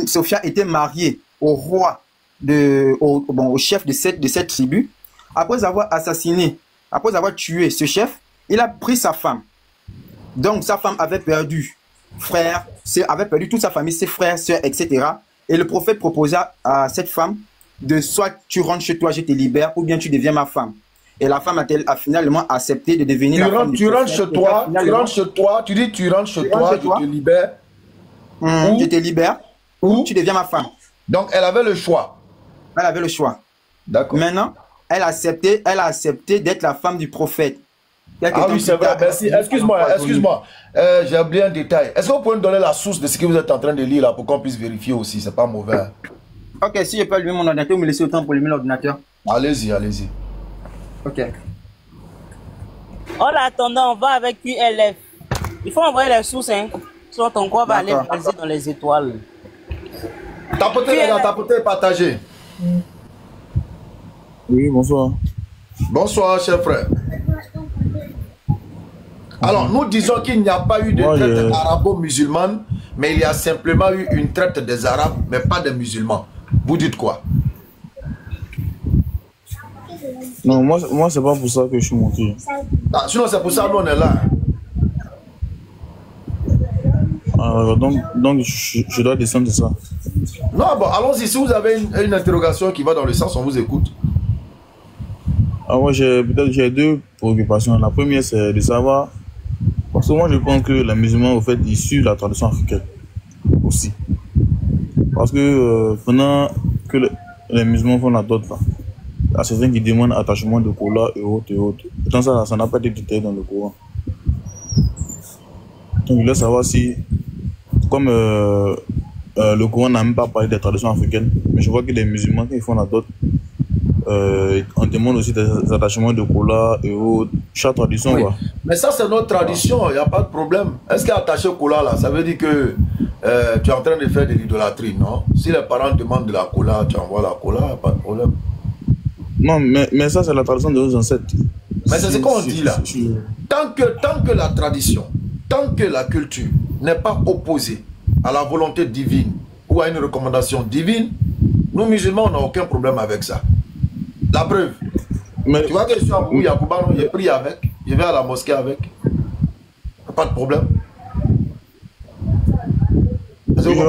Sophia était mariée au roi, au chef de cette tribu. Après avoir tué ce chef, il a pris sa femme. Donc sa femme avait perdu frères, avait perdu toute sa famille, ses frères, sœurs, etc. Et le prophète proposa à cette femme de soit tu rentres chez toi, je te libère, ou bien tu deviens ma femme. Et la femme a finalement accepté de devenir la femme. Tu rentres chez toi, tu dis tu rentres chez toi, je te libère. Je te libère, ou tu deviens ma femme. Donc elle avait le choix. Elle avait le choix. D'accord. Maintenant, elle a accepté d'être la femme du prophète. Ah oui, c'est vrai, merci. Excuse-moi. J'ai oublié un détail. Est-ce que vous pouvez me donner la source de ce que vous êtes en train de lire là pour qu'on puisse vérifier aussi? C'est pas mauvais. Ok, si je peux allumer mon ordinateur, vous me laissez autant pour allumer l'ordinateur. Allez-y. Ok. En attendant, on va avec QLF. Il faut envoyer les sources, hein. Sinon ton corps va aller passer dans les étoiles. Tapotez, partagez. Oui, bonsoir. Bonsoir, cher frère. Alors, nous disons qu'il n'y a pas eu de traite arabo-musulmane, mais il y a simplement eu une traite des Arabes, mais pas des musulmans. Vous dites quoi? Non, moi c'est pas pour ça que je suis monté. Ah, sinon, c'est pour ça qu'on est là. Donc je dois descendre de ça. Non, bon, allons-y. Si vous avez une interrogation qui va dans le sens, on vous écoute. Ah, moi, j'ai deux préoccupations. La première, c'est de savoir. Parce que moi, je pense que les musulmans, au fait, ils suivent la tradition africaine aussi. Parce que pendant que les musulmans font la dot, là, il y a certains qui demandent attachement de Kola et autres. Pourtant, ça n'a pas été détaillé dans le Coran. Donc, je voulais savoir si, comme le Coran n'a même pas parlé des traditions africaines, mais je vois que les musulmans, quand ils font la dot, on demande aussi des attachements de Kola et autres. Chaque tradition, oui. Quoi. Mais ça, c'est notre tradition, il n'y a pas de problème. Est-ce qu'attacher Kola, là, ça veut dire que tu es en train de faire de l'idolâtrie, non? Si les parents demandent de la Kola, tu envoies la Kola, pas de problème. Non, mais ça, c'est la tradition de nos ancêtres. Mais c'est ce qu'on dit là. Tant que la tradition, tant que la culture n'est pas opposée à la volonté divine ou à une recommandation divine, nous musulmans, on n'a aucun problème avec ça. La preuve. Mais tu vois que je suis à Yacouba, j'ai pris avec, je vais à la mosquée avec. Pas de problème.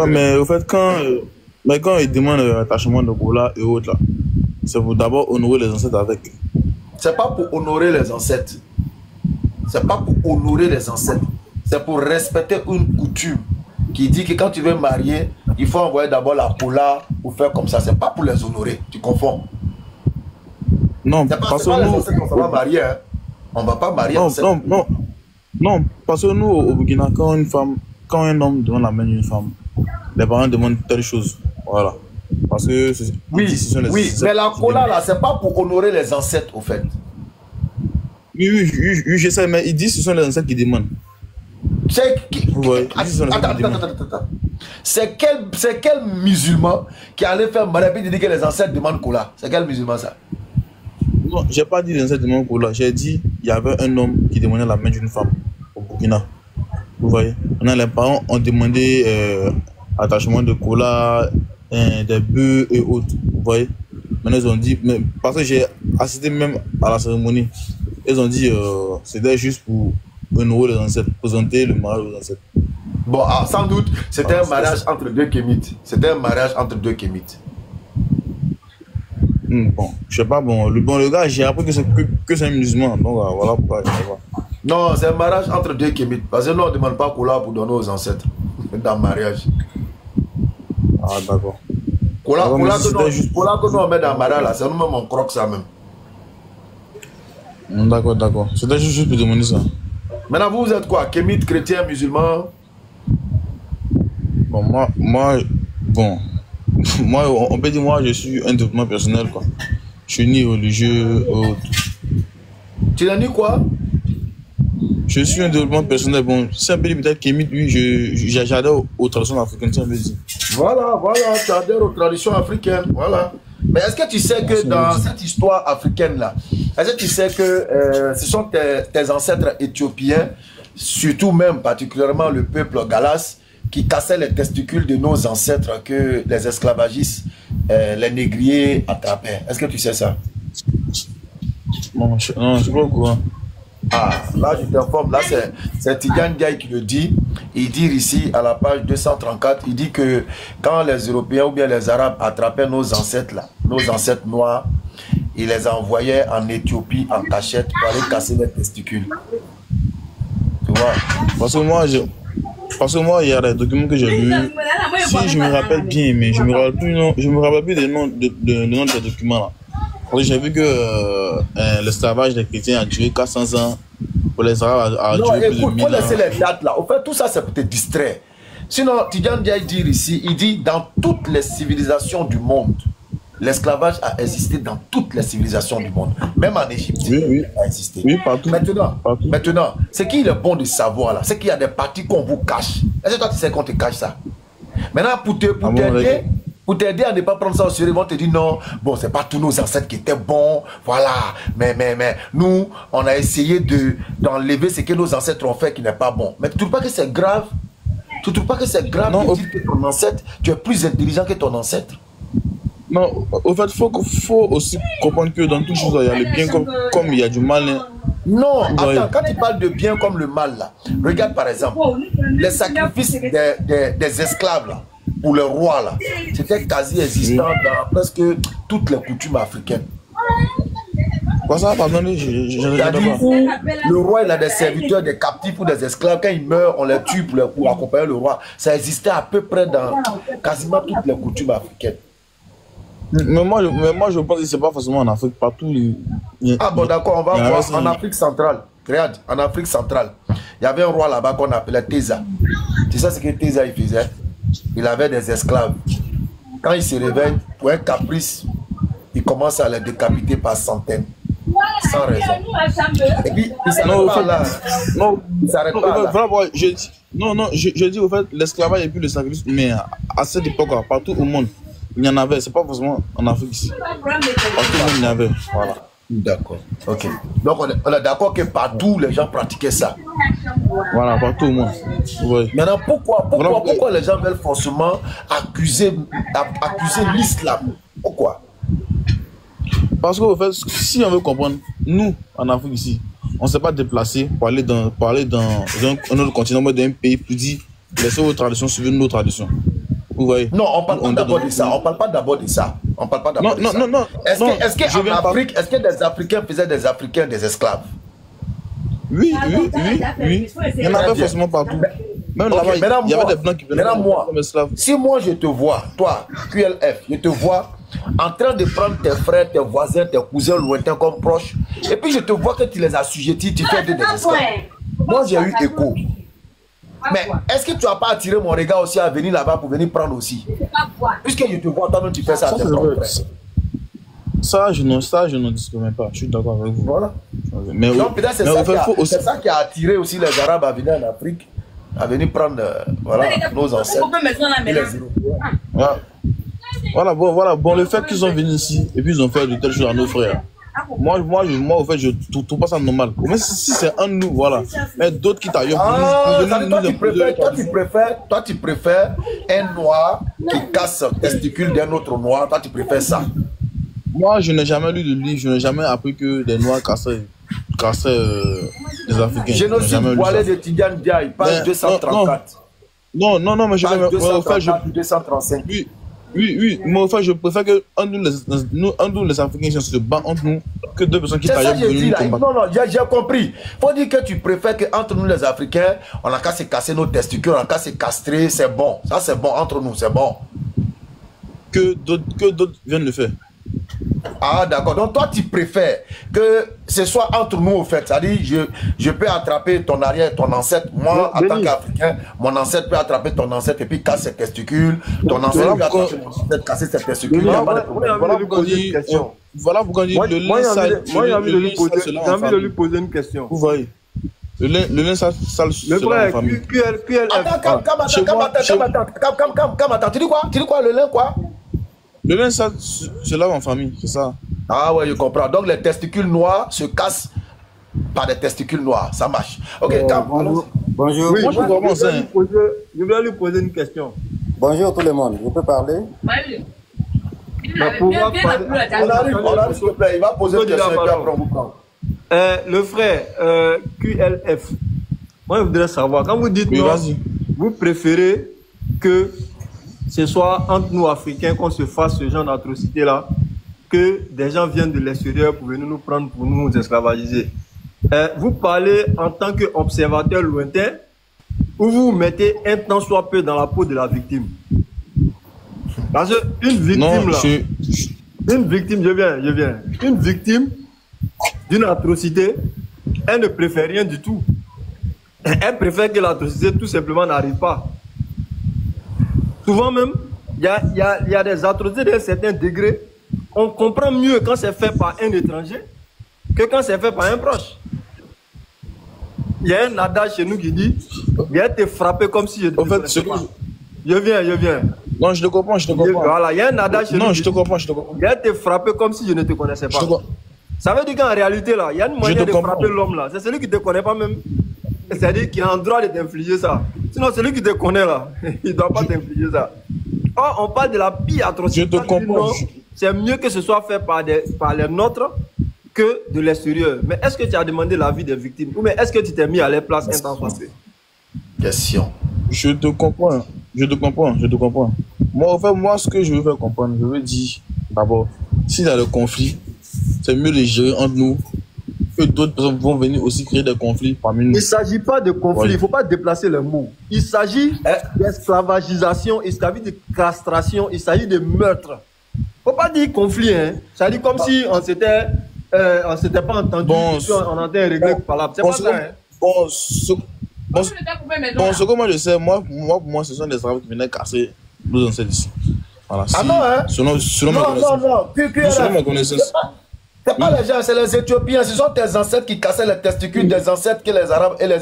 Mais au fait, quand ils demandent l'attachement de Kola et autres, là, c'est pour d'abord honorer les ancêtres avec. C'est pas pour honorer les ancêtres. C'est pas pour honorer les ancêtres. C'est pour respecter une coutume qui dit que quand tu veux marier, il faut envoyer d'abord la Kola ou faire comme ça. C'est pas pour les honorer. Tu confonds. Non, parce que nous, on va marier. Hein. On va pas marier. Non, parce que nous, au Burkina, quand un homme demande la main d'une femme, les parents demandent telle chose. Voilà. Parce que oui, mais la Kola, là, c'est pas pour honorer les ancêtres, au fait. Oui, je sais, mais ils disent que ce sont les ancêtres qui demandent. Attends. C'est quel musulman qui allait faire mariage et dit que les ancêtres demandent Kola? C'est quel musulman ça? Non, j'ai pas dit les ancêtres demandent Kola. J'ai dit il y avait un homme qui demandait la main d'une femme au Burkina. Vous voyez? Les parents ont demandé attachement de Kola, des bœufs et autres. Vous voyez? Maintenant ils ont dit, mais, parce que j'ai assisté même à la cérémonie, ils ont dit c'était juste pour honorer les ancêtres, présenter le mariage aux ancêtres. Bon, sans doute, c'était un mariage entre deux kémites. C'était un mariage entre deux kémites. Bon, je sais pas, le gars, j'ai appris que c'est un musulman, donc voilà pourquoi je sais pas. Non, c'est un mariage entre deux kémites. Parce que nous, on ne demande pas Kola pour donner aux ancêtres dans le mariage. Ah, d'accord. Kola que nous on met dans le mariage, là, c'est nous-mêmes on croque ça même. D'accord. C'était juste pour demander ça. Maintenant, vous êtes quoi? Kémite, chrétien, musulman? Bon, moi, on peut dire, moi, je suis un développement personnel, quoi. Je suis ni religieux. Tu l'as ni quoi? Je suis un développement personnel. Bon, c'est un peu limité kémite, lui, j'adore aux traditions africaines, ça veut dire. Voilà, tu adhères aux traditions africaines, voilà. Mais est-ce que tu sais que dans cette histoire africaine-là, est-ce que tu sais que ce sont tes ancêtres éthiopiens, surtout même particulièrement le peuple Galas, qui cassaient les testicules de nos ancêtres que les esclavagistes, les négriers attrapaient? Est-ce que tu sais ça? Non, je suis pas au courant. Ah, là je t'informe, là c'est Tidjane Ndiaye qui le dit. Il dit ici à la page 234, il dit que quand les Européens ou bien les Arabes attrapaient nos ancêtres là, nos ancêtres noirs, ils les envoyaient en Éthiopie en cachette pour aller casser les testicules. Tu vois? Parce que moi, il y a des documents que j'ai lus. Si je me rappelle bien, mais je me rappelle plus des noms des documents là. J'ai vu que l'esclavage des chrétiens a duré 400 ans. Pour les Arabes a duré plus de 1000 ans. Il faut laisser les dates là. Au fait, tout ça, c'est pour te distraire. Sinon, Tidjane Ndiaye dit ici, il dit dans toutes les civilisations du monde, l'esclavage a existé dans toutes les civilisations du monde. Même en Égypte, il a existé. Oui, partout. Maintenant, ce qu'il est bon de savoir là, c'est qu'il y a des parties qu'on vous cache. Est-ce que toi, tu sais qu'on te cache ça? Maintenant, pour t'aider à ne pas prendre ça au sérieux, ils vont te dire non, bon, c'est pas tous nos ancêtres qui étaient bons, voilà, mais nous, on a essayé d'enlever ce que nos ancêtres ont fait qui n'est pas bon. Mais tu ne trouves pas que c'est grave? Tu ne trouves pas que c'est grave de dire que ton ancêtre, tu es plus intelligent que ton ancêtre? Non, au fait, il faut aussi comprendre que dans toutes choses, il y a le bien comme il y a du mal. Hein. Non, attends, quand tu parles de bien comme le mal, là, regarde par exemple, les sacrifices des esclaves, là, pour le roi, là, c'était quasi existant dans presque toutes les coutumes africaines. Quoi ça, pardon, le roi, il a des serviteurs, des captifs ou des esclaves. Quand ils meurent, on les tue pour accompagner le roi. Ça existait à peu près dans quasiment toutes les coutumes africaines. Mais moi, je pense que c'est pas forcément en Afrique, partout. Ah bon, d'accord, on va voir en Afrique centrale. Regarde, en Afrique centrale, il y avait un roi là-bas qu'on appelait Teza. Tu sais ce que Teza il faisait? Il avait des esclaves. Quand il se réveille, pour un caprice, il commence à les décapiter par centaines. Sans raison. Et puis, il s'arrête pas là. Non, il s'arrête pas là. Voilà, je dis au fait, l'esclavage et puis le sacrifice, mais à cette époque, partout au monde, il y en avait. C'est pas forcément en Afrique ici. Partout au monde, il y en avait. Voilà. D'accord. Ok. Donc, on est d'accord que partout, les gens pratiquaient ça. Voilà, partout au monde. Oui. Maintenant, pourquoi les gens veulent forcément accuser l'islam? Pourquoi? Parce qu'au fait, si on veut comprendre, nous, en Afrique ici, on ne s'est pas déplacé pour aller dans un autre continent, mais d'un pays pour dire laissez vos traditions suivre nos traditions. Vous voyez? Non, on ne parle pas d'abord de ça. On parle pas d'abord de ça. On parle pas d'abord de ça. Non. Est-ce qu'en Afrique, est-ce que des Africains faisaient des Africains des esclaves? Oui. Il y en avait forcément partout. Même là-bas, il y avait des blancs qui venaient comme esclaves. Si moi je te vois, toi, QLF, je te vois en train de prendre tes frères, tes voisins, tes cousins lointains comme proches, et puis je te vois que tu les assujettis, tu fais des esclaves. Moi j'ai eu écho. Mais est-ce que tu n'as pas attiré mon regard aussi à venir là-bas pour venir prendre aussi? Puisque je te vois, toi-même tu fais ça à tes propres frères. Ça, je ne discute même pas. Je suis d'accord avec vous. Voilà. Mais donc peut-être c'est ça qui a attiré aussi les Arabes à venir en Afrique à venir prendre voilà, nos ancêtres. Voilà, bon, le fait qu'ils sont venus ici et puis ils ont fait de telles choses à nos frères. Moi, au fait, je trouve pas ça normal. Mais si c'est un de nous, voilà. Mais d'autres qui t'ailleurs. Toi, tu préfères un noir qui casse le testicule d'un autre noir. Toi, tu préfères ça. Moi, je n'ai jamais lu de livre. Je n'ai jamais appris que des noirs cassaient les Africains. Génocide voilé de Tidiane Diaye, page 234. Non, mais je page 234, 235. Oui, mais enfin, je préfère que un de nous, les Africains, se battent entre nous que deux personnes qui taillent pour nous combattre. Non, j'ai compris. Faut dire que tu préfères qu'entre nous, les Africains, on n'a qu'à se casser nos testicules, on n'a qu'à se castrer, c'est bon. Ça, c'est bon entre nous, c'est bon. Que d'autres viennent le faire. Ah, d'accord. Donc, toi, tu préfères que ce soit entre nous, au fait. C'est-à-dire, je peux attraper ton arrière, ton ancêtre. Moi, en tant qu'Africain, mon ancêtre peut attraper ton ancêtre et puis casser ses testicules. Ton ancêtre peut attraper mon ancêtre, casser ses testicules. Voilà pourquoi j'ai le lien sale. Moi, j'ai envie de lui poser une question. Vous voyez, le lien sale, le frère, QLF. Attends, attends. Tu dis quoi, le lien, quoi? Le lin, ça, c'est là en famille, c'est ça. Ah ouais, je comprends. Donc les testicules noirs se cassent par des testicules noirs. Ça marche. Ok, bonjour. Oui, moi, je voulais lui poser une question. Bonjour tout le monde, je peux parler? On arrive, s'il te plaît. Il va poser une question et puis après on vous prend. Le frère, QLF, moi je voudrais savoir, quand vous dites oui, non, vous préférez que ce soit entre nous Africains qu'on se fasse ce genre d'atrocité-là, que des gens viennent de l'extérieur pour venir nous prendre, pour nous esclavagiser. Vous parlez en tant qu'observateur lointain, ou vous mettez un tant soit peu dans la peau de la victime? Parce qu'une victime, non, là, une victime, je viens, une victime d'une atrocité, elle ne préfère rien du tout. Elle préfère que l'atrocité tout simplement n'arrive pas. Souvent même, il y a des atrocités d'un certain degré. On comprend mieux quand c'est fait par un étranger que quand c'est fait par un proche. Il y a un adage chez nous qui dit « Viens te frapper comme si je te connaissais pas ». Je viens. Non, je te comprends. Voilà, il y a un adage chez nous. Non, je te comprends. Viens te frapper comme si je ne te connaissais pas. Ça veut dire qu'en réalité, là, il y a une manière de frapper l'homme là. C'est celui qui ne te connaît pas même. C'est-à-dire qu'il a le droit de t'infliger ça. Sinon, celui qui te connaît là, il ne doit pas t'infliger ça. Or, on parle de la pire atrocité. Je te comprends. C'est mieux que ce soit fait par les nôtres que de l'extérieur. Mais est-ce que tu as demandé l'avis des victimes? Ou mais est-ce que tu t'es mis à leur place un temps soit fait? Question. Je te comprends. Moi, en fait, ce que je veux faire comprendre, je veux dire, d'abord, s'il y a le conflit, c'est mieux de gérer entre nous. Que d'autres personnes vont venir aussi créer des conflits parmi nous. Il ne s'agit pas de conflit, il ne faut pas déplacer le mot. Il s'agit d'esclavagisation, il s'agit de castration, il s'agit de meurtre. Il ne faut pas dire conflit, hein. Ça dit comme si on s'était pas entendu, on entendait régler par là. C'est pas ça, hein. Ce que moi je sais, pour moi, ce sont des travaux qui venaient casser nos ancêtres ici. Voilà. Non, hein? Selon ma connaissance. C'est pas les gens, c'est les Éthiopiens. Ce sont tes ancêtres qui cassaient les testicules des ancêtres que les Arabes et les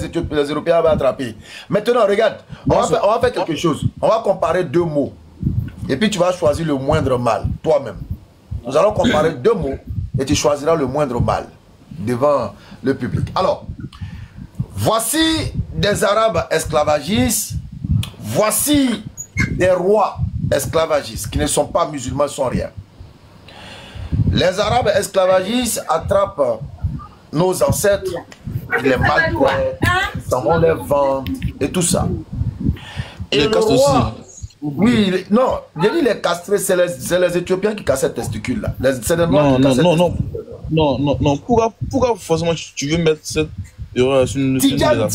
Européens avaient attrapés. Maintenant, regarde, on va faire quelque chose. On va comparer deux mots. Et puis tu vas choisir le moindre mal, toi-même. Nous allons comparer deux mots et tu choisiras le moindre mal devant le public. Alors, voici des Arabes esclavagistes. Voici des rois esclavagistes qui ne sont pas musulmans, sont rien. Les Arabes esclavagistes attrapent nos ancêtres, ils les maltraitent, ils s'en vont les vendre et tout ça. Et le roi, oui, non, j'ai dit les castrés, c'est les Éthiopiens qui cassent ces testicules là. C'est les Noirs qui cassent non. Pourquoi forcément tu veux mettre cette erreur sur une... Tidiane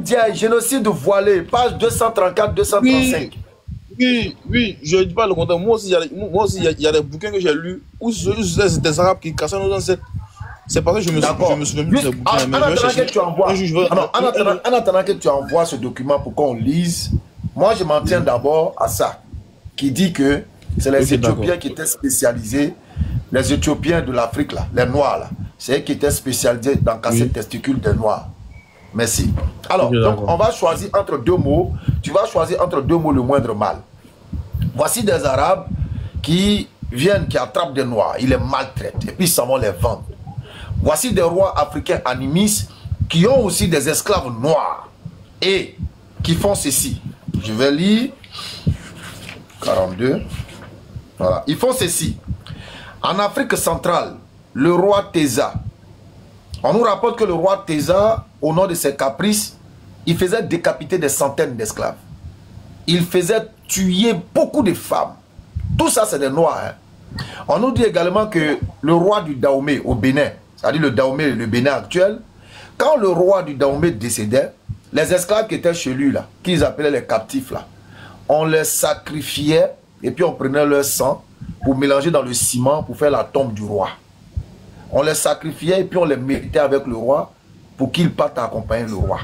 Diaye, génocide voilé, page 234-235. Oui, je ne dis pas le contraire. Moi aussi, il y a des bouquins que j'ai lus où c'est des Arabes qui cassaient nos ancêtres. C'est parce que je me souviens plus de ces bouquins. En attendant que tu envoies ce document pour qu'on lise, moi je m'en tiens d'abord à ça, qui dit que c'est les Éthiopiens qui étaient spécialisés, les Éthiopiens de l'Afrique, là, les Noirs, là, c'est eux qui étaient spécialisés dans casser les testicules des Noirs. Merci. Alors, donc, on va choisir entre deux mots. Tu vas choisir entre deux mots le moindre mal. Voici des Arabes qui viennent, qui attrapent des Noirs, ils les maltraitent et puis ils s'en vont les vendre. Voici des rois africains animistes qui ont aussi des esclaves noirs et qui font ceci. Je vais lire 42. Voilà. Ils font ceci. En Afrique centrale, le roi Teza, on nous rapporte que le roi Teza, au nom de ses caprices, il faisait décapiter des centaines d'esclaves. Il faisait tuer beaucoup de femmes. Tout ça, c'est des Noirs. Hein. On nous dit également que le roi du Dahomey au Bénin, c'est-à-dire le Dahomey, le Bénin actuel, quand le roi du Dahomey décédait, les esclaves qui étaient chez lui, là, qu'ils appelaient les captifs, là, on les sacrifiait et puis on prenait leur sang pour mélanger dans le ciment pour faire la tombe du roi. On les sacrifiait et puis on les mettait avec le roi pour qu'ils partent accompagner le roi.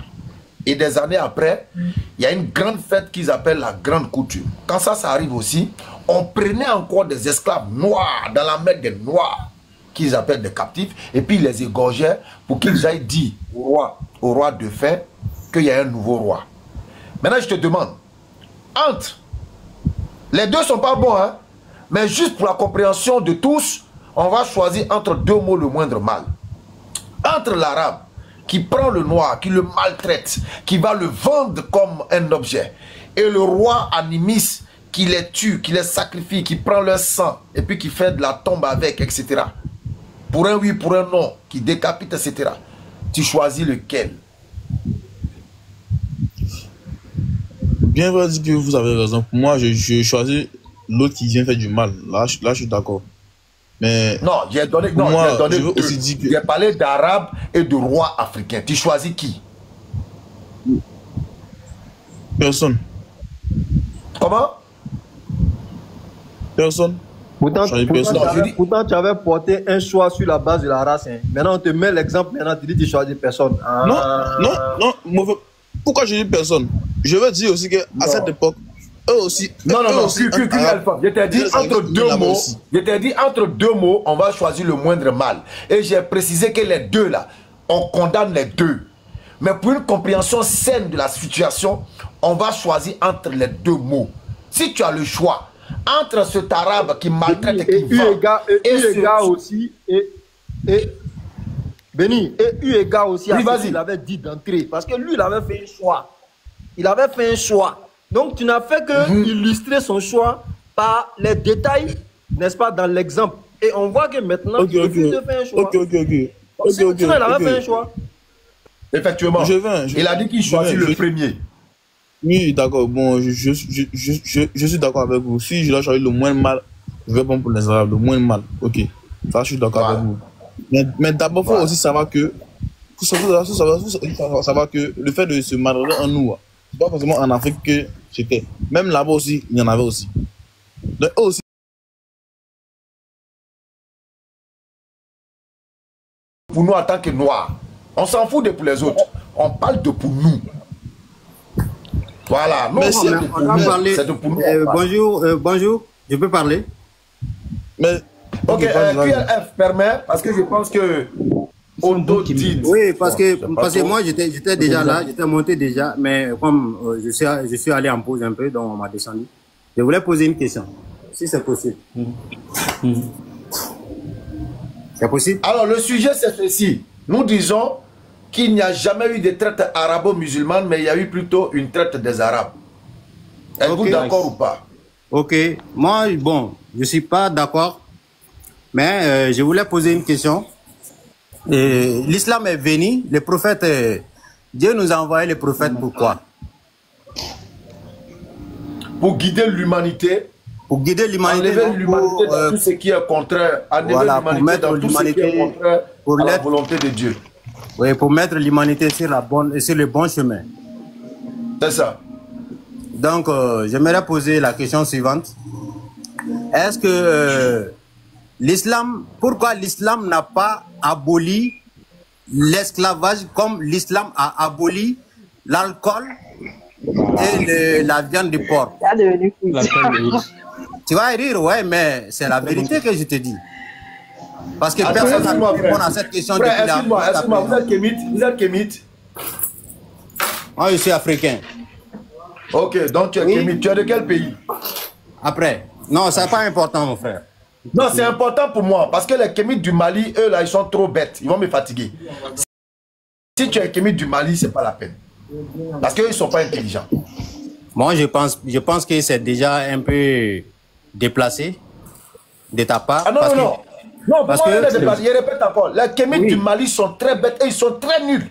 Et des années après, il y a une grande fête qu'ils appellent la grande coutume. Quand ça arrive aussi, on prenait encore des esclaves noirs dans la mer des noirs, qu'ils appellent des captifs, et puis ils les égorgeaient pour qu'ils aillent dire au roi de fait qu'il y a un nouveau roi. Maintenant, je te demande, entre, les deux ne sont pas bons, hein, mais juste pour la compréhension de tous, on va choisir entre deux mots le moindre mal. Entre l'arabe qui prend le noir, qui le maltraite, qui va le vendre comme un objet, et le roi animiste qui les tue, qui les sacrifie, qui prend leur sang, et puis qui fait de la tombe avec, etc. Pour un oui, pour un non, qui décapite, etc. Tu choisis lequel? Bien vrai dire que vous avez raison. Pour moi, je choisis l'autre qui vient faire du mal. Là, je suis d'accord. Mais non, j'ai donné, non, moi, donné je veux aussi dire que... J'ai parlé d'arabe et de roi africain. Tu choisis qui? Personne. Comment? Personne. Pourtant, tu avais porté un choix sur la base de la race. Hein. Maintenant, on te met l'exemple, maintenant tu dis que tu choisis personne. Ah. Non, mauvais. Pourquoi je dis personne? Je veux dire aussi qu'à cette époque, eux aussi. Je t'ai dit entre deux mots. Je t'ai dit entre deux mots, on va choisir le moindre mal. Et j'ai précisé que les deux là, on condamne les deux. Mais pour une compréhension saine de la situation, on va choisir entre les deux mots. Si tu as le choix entre cet arabe qui maltraite et qui vend, Béni, et eu égard aussi à ce qu'il avait dit d'entrée. Parce que lui, il avait fait un choix. Il avait fait un choix. Donc, tu n'as fait que illustrer son choix par les détails, n'est-ce pas, dans l'exemple. Et on voit que maintenant, il refuse de faire un choix. Sinon, il avait fait un choix. Effectivement. Il a dit qu'il choisit le premier. Oui, d'accord. Bon, je suis d'accord avec vous. Si je dois choisir le moins mal, je vais prendre pour les Arabes, le moins mal. Ok. Ça, je suis d'accord avec vous. Mais d'abord, il faut aussi savoir que le fait de se marier en nous, c'est pas forcément en Afrique que c'était. Même là-bas aussi, il y en avait aussi. Donc, eux aussi. Pour nous en tant que Noirs, on s'en fout de pour les autres. On parle de pour nous. Voilà. Non, c'est de pour nous. Bonjour, je peux parler? Mais, ok, QLF permet, parce que je pense que... Oui, parce que moi j'étais déjà là, j'étais monté déjà, mais comme je suis allé en pause un peu, donc on m'a descendu. Je voulais poser une question, si c'est possible. C'est possible? Alors le sujet c'est ceci. Nous disons qu'il n'y a jamais eu de traite arabo-musulmane, mais il y a eu plutôt une traite des Arabes. Êtes-vous d'accord ou pas? Ok, moi, bon, je ne suis pas d'accord, mais je voulais poser une question. L'islam est venu, les prophètes, Dieu nous a envoyé les prophètes pourquoi? Pour guider l'humanité. Pour guider l'humanité. Enlever l'humanité dans tout ce qui est contraire. Enlever l'humanité dans tout ce qui est contraire à la volonté de Dieu. Oui, pour mettre l'humanité sur le bon chemin. C'est ça. Donc, j'aimerais poser la question suivante. Est-ce que l'islam, pourquoi l'islam n'a pas aboli l'esclavage comme l'islam a aboli l'alcool et la viande de porc? Tu vas rire, ouais, mais c'est la vérité que je te dis. Parce que personne n'a pu répondre à cette question. Excuse-moi, vous êtes kémite? Moi, je suis africain. Ok, donc tu es Kémy. Tu es de quel pays? Après. Non, c'est pas important, mon frère. Non, c'est important pour moi. Parce que les Kémites du Mali, eux, là, ils sont trop bêtes. Ils vont me fatiguer. Si tu es Kémite du Mali, c'est pas la peine. Parce qu'eux, ils sont pas intelligents. Moi, je pense que c'est déjà un peu déplacé de ta part. Ah non, parce non, non. Non, pour parce moi, que, je répète encore. Les Kémites du Mali sont très bêtes et ils sont très nuls.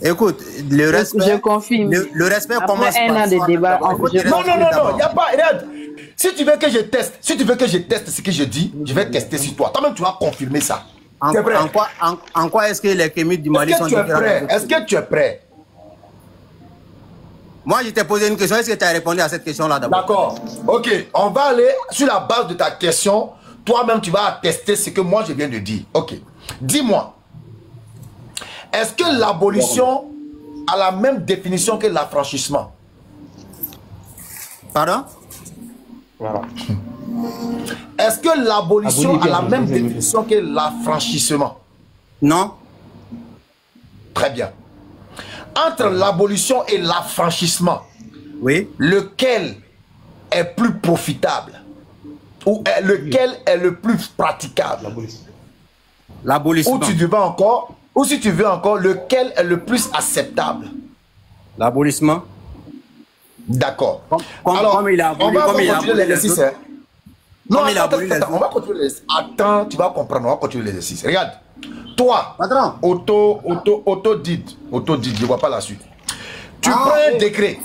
écoute, le respect, je confirme. le respect Après commence un an de débat, Non, non, il n'y a pas. Regarde. Si tu veux que je teste, ce que je dis, je vais tester sur toi. Toi-même, tu vas confirmer ça. En quoi est-ce que les Kémites du Mali sont différents? Est-ce que tu es prêt? Moi, je t'ai posé une question. Est-ce que tu as répondu à cette question-là d'abord? D'accord. Ok, on va aller sur la base de ta question. Toi-même, tu vas attester ce que moi, je viens de dire. Ok. Dis-moi, est-ce que l'abolition a la même définition que l'affranchissement? Pardon? Est-ce que l'abolition a la même définition que l'affranchissement? Non. Très bien. Entre l'abolition et l'affranchissement, oui, lequel est plus profitable? Ou lequel est le plus praticable? L'abolissement. Ou si tu veux encore, lequel est le plus acceptable? L'abolissement. D'accord. Alors, comme il a aboli, on va continuer l'exercice. Non, on va continuer l'exercice. Attends, tu vas comprendre, on va continuer l'exercice. Regarde. Toi, autodidacte, je ne vois pas la suite. Tu prends un décret.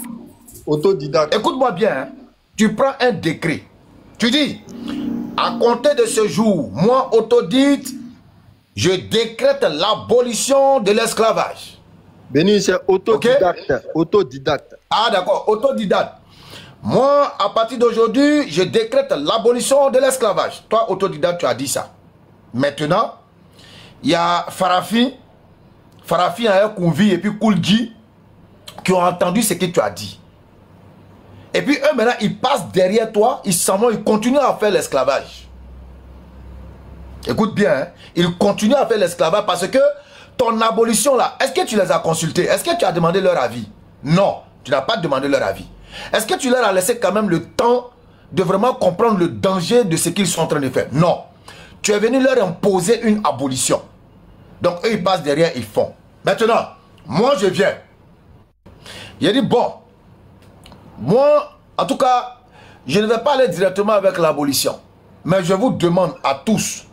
Autodidacte. Écoute-moi bien. Hein. Tu prends un décret. Tu dis, à compter de ce jour, moi, autodidacte, je décrète l'abolition de l'esclavage. Béni, c'est autodidacte. Okay? Autodidacte. Ah, d'accord, autodidacte. Moi, à partir d'aujourd'hui, je décrète l'abolition de l'esclavage. Toi, autodidacte, tu as dit ça. Maintenant, il y a Farafi, Ayakounvi et puis Koulji qui ont entendu ce que tu as dit. Et puis eux, maintenant, ils passent derrière toi, ils continuent à faire l'esclavage. Écoute bien, hein? Ils continuent à faire l'esclavage parce que ton abolition là, est-ce que tu les as consultés? Est-ce que tu as demandé leur avis? Non, tu n'as pas demandé leur avis. Est-ce que tu leur as laissé quand même le temps de vraiment comprendre le danger de ce qu'ils sont en train de faire? Non. Tu es venu leur imposer une abolition. Donc eux, ils passent derrière, ils font. Maintenant, moi je viens. J'ai dit, bon, moi, en tout cas, je ne vais pas aller directement avec l'abolition. Mais je vous demande à tous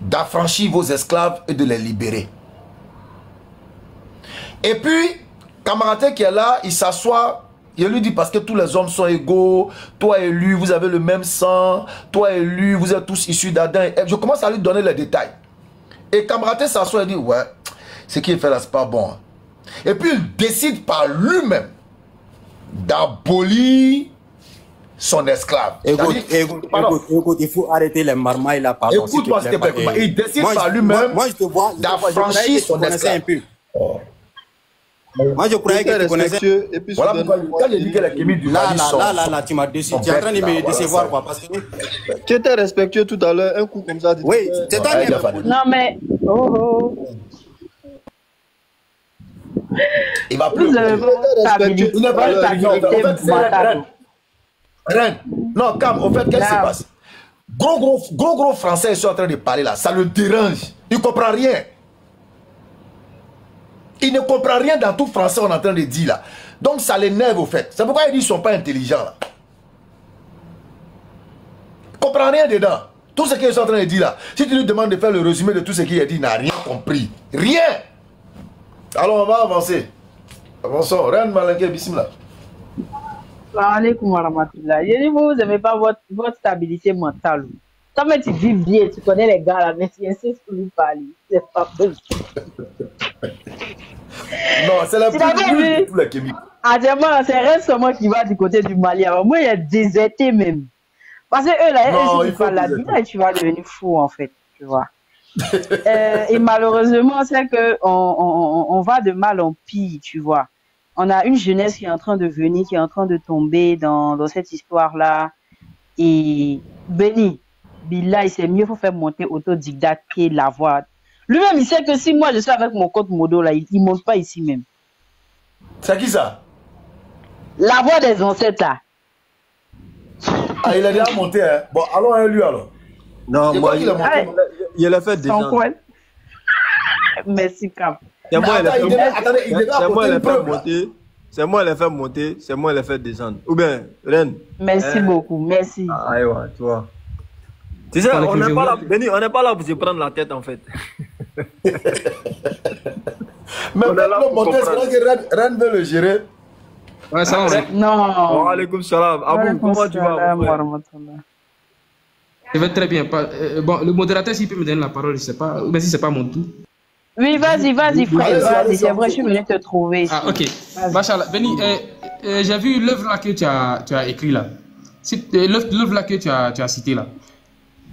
d'affranchir vos esclaves et de les libérer. Et puis, camarade qui est là, il s'assoit, il lui dit parce que tous les hommes sont égaux, toi et lui, vous avez le même sang, toi et lui, vous êtes tous issus d'Adam. Je commence à lui donner les détails. Et camarade s'assoit et dit, ouais, ce qu'il fait là, c'est pas bon. Et puis il décide par lui-même d'abolir son esclave. Écoute, il faut arrêter les marmailles là. Écoute-moi s'il te plaît. Il décide par lui-même d'affranchir son esclave. Moi, je croyais que tu connaissais. Voilà pourquoi, quand j'ai dit que la Kémy du Mali là, tu m'as déçu. Tu es en train de me décevoir, quoi. Parce que... Tu étais respectueux tout à l'heure, un coup comme ça. Oui, c'est toi qui as... Non, mais... Il va plus. Il n'est pas Reine. Non, Cam, au fait, qu'est-ce qui se passe? Gros français, ils sont en train de parler là. Ça le dérange. Il ne comprend rien. Il ne comprend rien dans tout français on est en train de dire là. Donc ça l'énerve au fait. C'est pourquoi il dit qu'ils ne sont pas intelligents là. Il ne comprend rien dedans. Tout ce qu'ils sont en train de dire là. Si tu lui demandes de faire le résumé de tout ce qu'il a dit, il n'a rien compris. Rien. Alors on va avancer. Avançons. Reine Malinké, bismillah. Alaikum wa rahmatullah. Je dis, vous n'aimez pas votre stabilité mentale. Quand même tu vis bien, tu connais les gars là, mais tu insistes pour lui parler. C'est pas possible. Non, c'est la plus nulle de tous les Kémy. C'est récemment qui va du côté du Mali. Alors, moi, il a déserté même. Parce que eux, là, ils parlent là-dedans et tu vas devenir fou, en fait. Tu vois. Et malheureusement, c'est qu'on va de mal en pire, tu vois. On a une jeunesse qui est en train de venir, qui est en train de tomber dans cette histoire-là. Et Béni, Billah, c'est mieux, il faut faire monter autodidacte que l'avoir. Lui-même, il sait que si moi je suis avec mon code modo, là, il ne monte pas ici même. C'est qui ça? La voix des ancêtres, là. Ah, il a déjà monté, hein. Bon, allons à lui alors. Non, moi, il l'a fait déjà. Merci, Cap. C'est moi, il a fait monter. C'est moi, il a fait monter. C'est moi, il a fait descendre. Ou bien, Ren. Merci beaucoup, merci. Ah, ouais, tu vois. Tu sais, on n'est pas là, Benny, on n'est pas là pour se prendre la tête, en fait. Mais on est là pour monter, c'est là que Ren veut le gérer. Ouais, ça va. Non. Wa alaykoum salam. Abou, comment tu vas? Je vais très bien. Bon, le modérateur, s'il peut me donner la parole, je ne sais pas. Mais si ce n'est pas mon tour. Oui, vas-y, frère. Vas-y, c'est vrai, je suis venu te trouver. Ah, ok. Machallah. Benny, j'ai vu l'œuvre là que tu as écrit là. L'œuvre là que tu as cité là.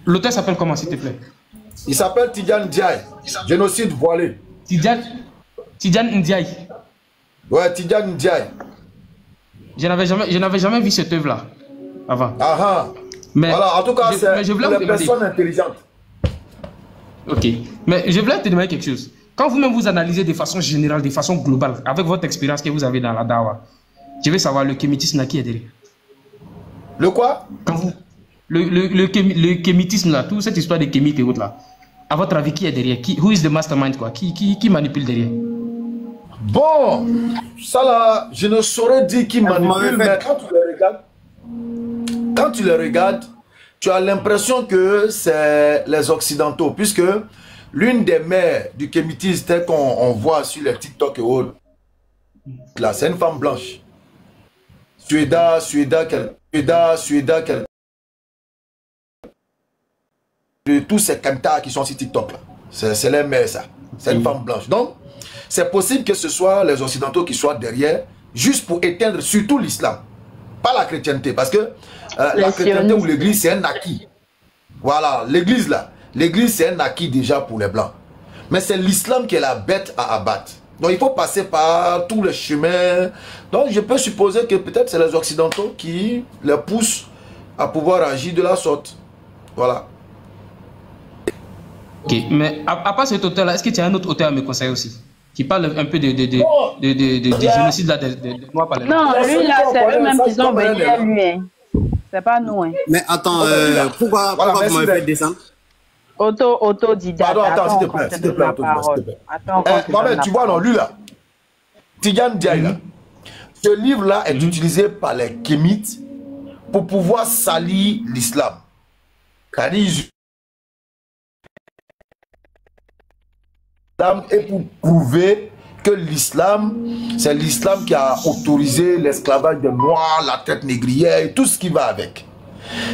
L'auteur s'appelle comment, s'il te plaît? Il s'appelle Tidjane Ndiaye. Génocide voilé. Tidjane Ndiaye. Ouais, Tidjane Ndiaye. Je n'avais jamais vu cette œuvre là avant. Ah ah. Mais voilà, en tout cas, c'est pour les personnes intelligentes. Ok. Mais je voulais te demander quelque chose. Quand vous-même vous analysez de façon générale, de façon globale, avec votre expérience que vous avez dans la Dawa, je veux savoir le kémitisme là qui est derrière. Le quoi? Quand vous... Le kémitisme là, toute cette histoire de kémites et autres là, à votre avis, qui est derrière? Who is the mastermind quoi? Qui manipule derrière? Bon, ça là, je ne saurais dire qui manipule, mais quand tu les regardes, tu as l'impression que c'est les Occidentaux, puisque l'une des mères du kémitisme tel qu'on voit sur les TikTok et autres, là, c'est une femme blanche. Suéda, de tous ces cantards qui sont sur TikTok là. C'est les mères ça. C'est une femme blanche. Donc, c'est possible que ce soit les Occidentaux qui soient derrière, juste pour éteindre surtout l'islam. Pas la chrétienté, parce que la chrétienté ou l'église, c'est un acquis. Voilà, l'église là. L'église, c'est un acquis déjà pour les blancs. Mais c'est l'islam qui est la bête à abattre. Donc, il faut passer par tous les chemins. Donc, je peux supposer que peut-être c'est les Occidentaux qui les poussent à pouvoir agir de la sorte. Voilà. Ok, mais à part cet auteur-là, est-ce que tu as un autre auteur à me conseiller aussi? Qui parle un peu de génocide là, de Noirs palestiniens? Non, lui là, c'est eux-mêmes qui sont venus à lui. C'est pas nous. Hein. Mais attends, pourquoi vous m'avez fait descendre? Autodidacte. Attends, s'il te plaît, s'il te plaît. Attends, tu vois, non, lui là, Tidjane Ndiaye là, ce livre-là est utilisé par les kémites pour pouvoir salir l'islam. Car et pour prouver que l'islam, c'est l'islam qui a autorisé l'esclavage des Noirs, la traite négrière et tout ce qui va avec.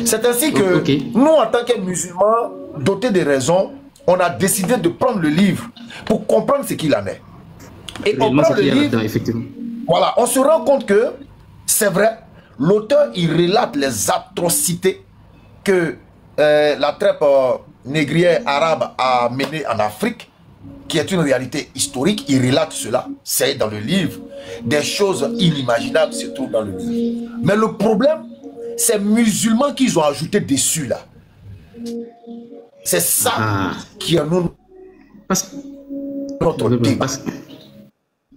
C'est ainsi que nous, en tant que musulmans, dotés de raisons, on a décidé de prendre le livre pour comprendre ce qu'il en est. Et on prend le livre, voilà, on se rend compte que, c'est vrai, l'auteur, il relate les atrocités que la traite négrière arabe a menées en Afrique, qui est une réalité historique. Il relate cela, c'est dans le livre. Des choses inimaginables se trouvent dans le livre. Mais le problème, c'est musulmans qu'ils ont ajouté dessus là. C'est ça qui est notre débat.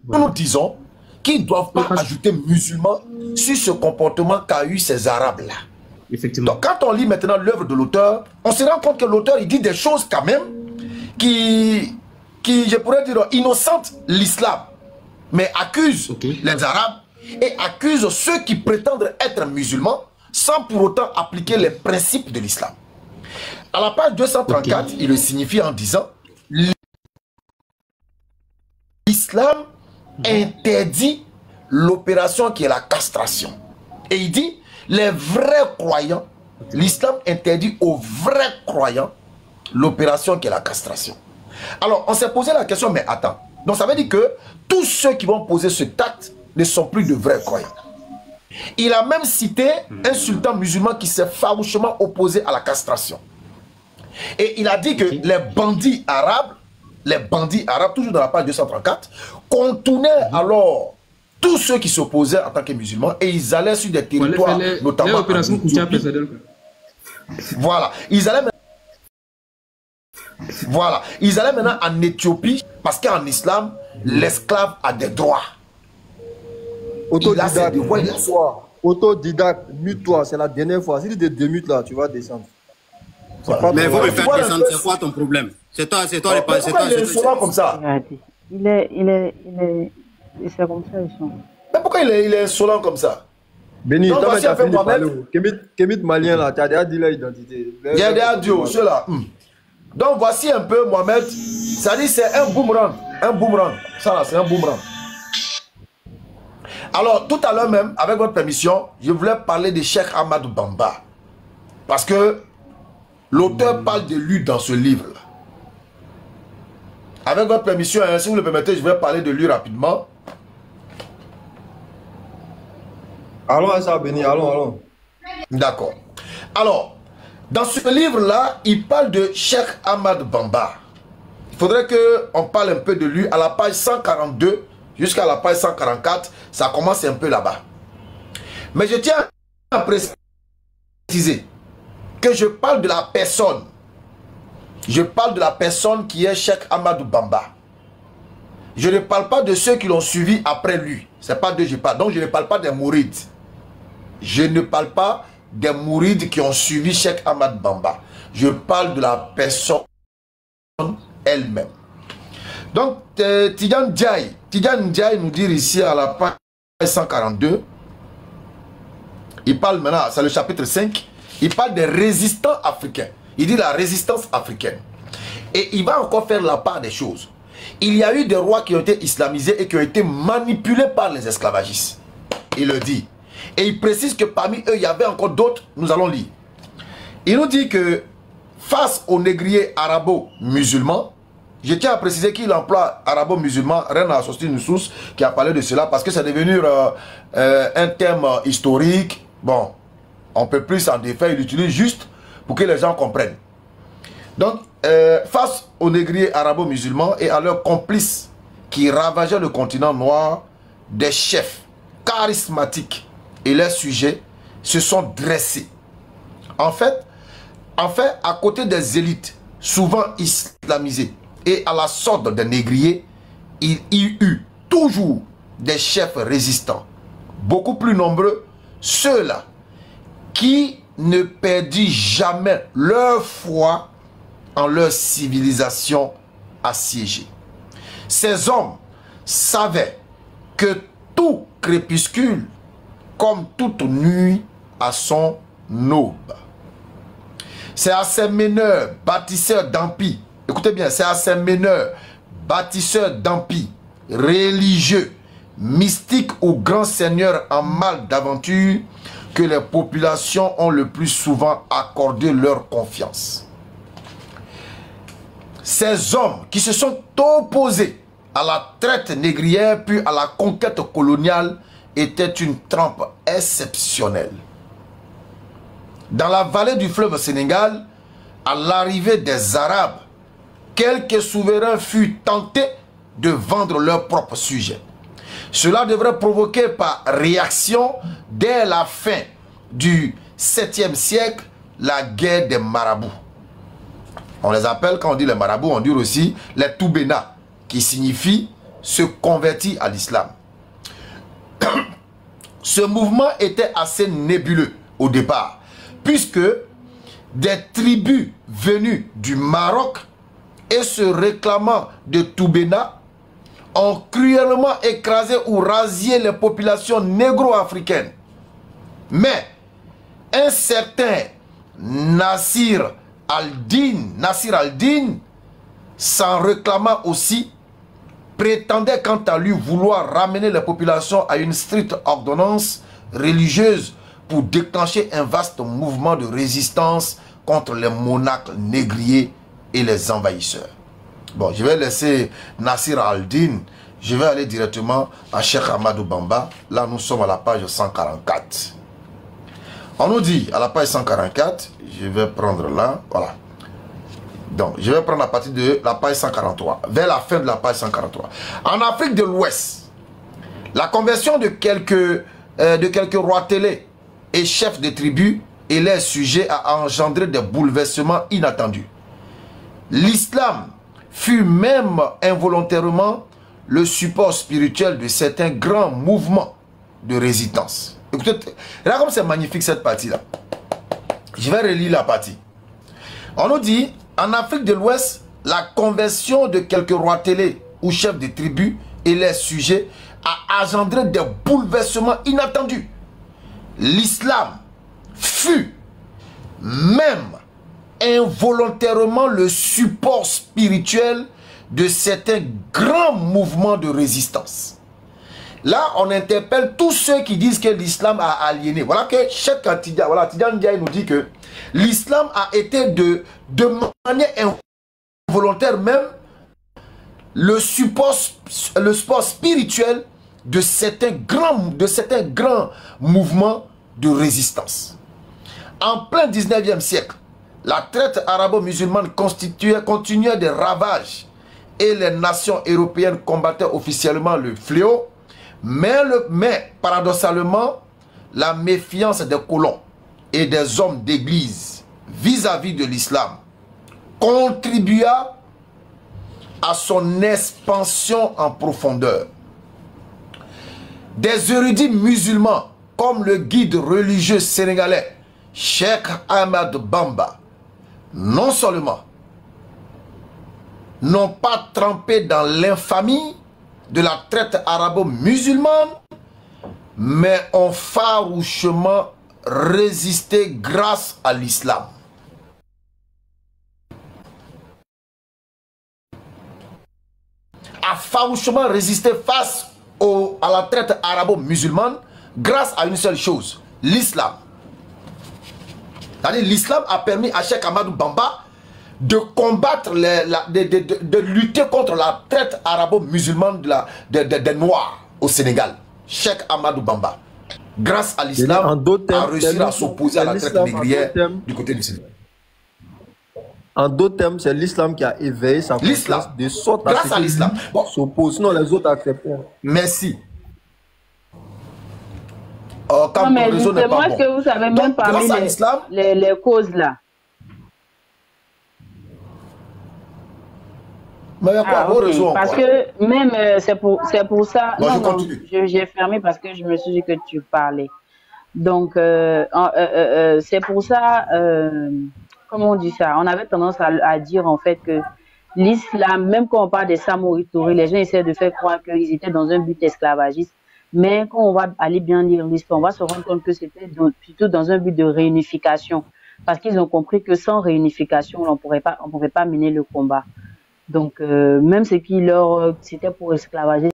Nous disons qu'ils ne doivent pas ajouter musulmans sur ce comportement qu'a eu ces Arabes là. Effectivement. Donc quand on lit maintenant l'œuvre de l'auteur, on se rend compte que l'auteur il dit des choses quand même qui je pourrais dire, innocente l'islam, mais accuse les Arabes et accuse ceux qui prétendent être musulmans sans pour autant appliquer les principes de l'islam. À la page 234, il le signifie en disant l'islam interdit l'opération qui est la castration. Et il dit, les vrais croyants, l'islam interdit aux vrais croyants l'opération qui est la castration. Alors, on s'est posé la question, mais attends. Donc, ça veut dire que tous ceux qui vont poser ce acte ne sont plus de vrais croyants. Il a même cité un sultan musulman qui s'est farouchement opposé à la castration. Et il a dit que les bandits arabes, toujours dans la page 234, contournaient alors tous ceux qui s'opposaient en tant que musulmans et ils allaient sur des territoires, notamment. Les voilà. Ils allaient Voilà. Ils allaient maintenant en Éthiopie parce qu'en islam, l'esclave a des droits. Autodidacte, autodidacte, mute-toi, c'est la dernière fois. Si tu te démutes là, tu vas descendre. Voilà. Mais il faut me faire descendre, c'est quoi ton problème? C'est toi, les pas. Pourquoi il est insolent comme ça? Il est c'est comme ça, ils sont. Mais pourquoi il est insolent comme ça? Béni, toi, tu as fini de parler. Kemit Malien là, tu as déjà dit l'identité. Il y a des adios, ceux-là. Donc voici un peu Mohamed. Ça dit c'est un boomerang. Un boomerang. Ça là, c'est un boomerang. Alors, tout à l'heure même, avec votre permission, je voulais parler de Cheikh Ahmadou Bamba. Parce que l'auteur parle de lui dans ce livre-là. Avec votre permission, hein, si vous le permettez, je vais parler de lui rapidement. Allons à ça, Béni, allons. D'accord. Alors, dans ce livre-là, il parle de Cheikh Ahmadou Bamba. Il faudrait qu'on parle un peu de lui à la page 142 jusqu'à la page 144. Ça commence un peu là-bas. Mais je tiens à préciser que je parle de la personne. Je parle de la personne qui est Cheikh Ahmadou Bamba. Je ne parle pas de ceux qui l'ont suivi après lui. Ce n'est pas d'eux que je parle. Donc je ne parle pas des mourides. Je ne parle pas des mourides qui ont suivi Cheikh Ahmadou Bamba. Je parle de la personne elle-même. Donc Tidjane Ndiaye nous dit ici à la page 142. Il parle maintenant, c'est le chapitre 5. Il parle des résistants africains. Il dit la résistance africaine. Et il va encore faire la part des choses. Il y a eu des rois qui ont été islamisés et qui ont été manipulés par les esclavagistes. Il le dit. Et il précise que parmi eux, il y avait encore d'autres. Nous allons lire. Il nous dit que face aux négriers arabo-musulmans, je tiens à préciser qu'il emploie arabo-musulman. Reine a sorti une source qui a parlé de cela parce que c'est devenu un thème historique. Bon, on ne peut plus s'en défaire. Il l'utilise juste pour que les gens comprennent. Donc, face aux négriers arabo-musulmans et à leurs complices qui ravageaient le continent noir, des chefs charismatiques et leurs sujets se sont dressés. En fait, à côté des élites souvent islamisées et à la sorte des négriers, il y eut toujours des chefs résistants, beaucoup plus nombreux, ceux-là qui ne perdit jamais leur foi en leur civilisation assiégée. Ces hommes savaient que tout crépuscule, comme toute nuit, a son aube. C'est à ces meneurs, bâtisseurs d'empire, écoutez bien, c'est à ces meneurs, bâtisseurs d'empire, religieux, mystiques ou grands seigneurs en mal d'aventure, que les populations ont le plus souvent accordé leur confiance. Ces hommes qui se sont opposés à la traite négrière puis à la conquête coloniale étaient une trempe exceptionnelle. Dans la vallée du fleuve Sénégal, à l'arrivée des Arabes, quelques souverains furent tentés de vendre leurs propres sujets. Cela devrait provoquer par réaction, dès la fin du 7e siècle, la guerre des marabouts. On les appelle, quand on dit les marabouts, on dit aussi les Toubena, qui signifie se convertir à l'islam. Ce mouvement était assez nébuleux au départ, puisque des tribus venues du Maroc et se réclamant de Toubena ont cruellement écrasé ou rasé les populations négro-africaines. Mais un certain Nasir al-Din, s'en réclamant aussi, prétendait quant à lui vouloir ramener les populations à une stricte ordonnance religieuse pour déclencher un vaste mouvement de résistance contre les monarques négriers et les envahisseurs. Bon, je vais laisser Nasir al-Din. Je vais aller directement à Cheikh Ahmadou Bamba. Là, nous sommes à la page 144. On nous dit, à la page 144, je vais prendre là, voilà. Donc, je vais prendre à partir de la page 143, vers la fin de la page 143. En Afrique de l'Ouest, la conversion de quelques rois télés et chefs de tribus et leurs sujets a engendré des bouleversements inattendus. L'islam fut même involontairement le support spirituel de certains grands mouvements de résistance. Écoutez, regarde comme c'est magnifique cette partie-là. Je vais relire la partie. On nous dit, en Afrique de l'Ouest, la conversion de quelques rois télés ou chefs de tribus et les sujets a engendré des bouleversements inattendus. L'islam fut même involontairement le support spirituel de certains grands mouvements de résistance. Là, on interpelle tous ceux qui disent que l'islam a aliéné. Voilà que Cheikh Tidiane, voilà, Tidiane Ndiaye nous dit que l'islam a été de manière involontaire même le support spirituel de certains grands mouvements de résistance. En plein 19e siècle, la traite arabo-musulmane continuait des ravages et les nations européennes combattaient officiellement le fléau, mais paradoxalement, la méfiance des colons et des hommes d'église vis-à-vis de l'islam contribua à son expansion en profondeur. Des érudits musulmans comme le guide religieux sénégalais Cheikh Ahmad Bamba non seulement n'ont pas trempé dans l'infamie de la traite arabo-musulmane, mais ont farouchement résisté grâce à l'islam. A farouchement résisté face à la traite arabo-musulmane grâce à une seule chose, l'islam. L'islam a permis à Cheikh Ahmadou Bamba de combattre, de lutter contre la traite arabo-musulmane des Noirs au Sénégal. Cheikh Ahmadou Bamba, grâce à l'islam, a réussi à s'opposer à la traite négrière du côté du Sénégal. En d'autres termes, c'est l'islam qui a éveillé sa conscience de sorte à grâce à l'islam. Bon. S'oppose, sinon les autres acceptent. Merci. Non, mais justement, est-ce que vous savez même parmi les causes là? Mais okay. Parce que même c'est pour ça. Non, j'ai fermé parce que je me suis dit que tu parlais. Donc c'est pour ça. Comment on dit ça? On avait tendance à dire en fait que l'islam, même quand on parle des Samori Touré, les gens essaient de faire croire qu'ils étaient dans un but esclavagiste. Mais quand on va aller bien lire l'histoire, on va se rendre compte que c'était plutôt dans un but de réunification. Parce qu'ils ont compris que sans réunification, on pouvait pas mener le combat. Donc, même ce qui c'était pour esclavager,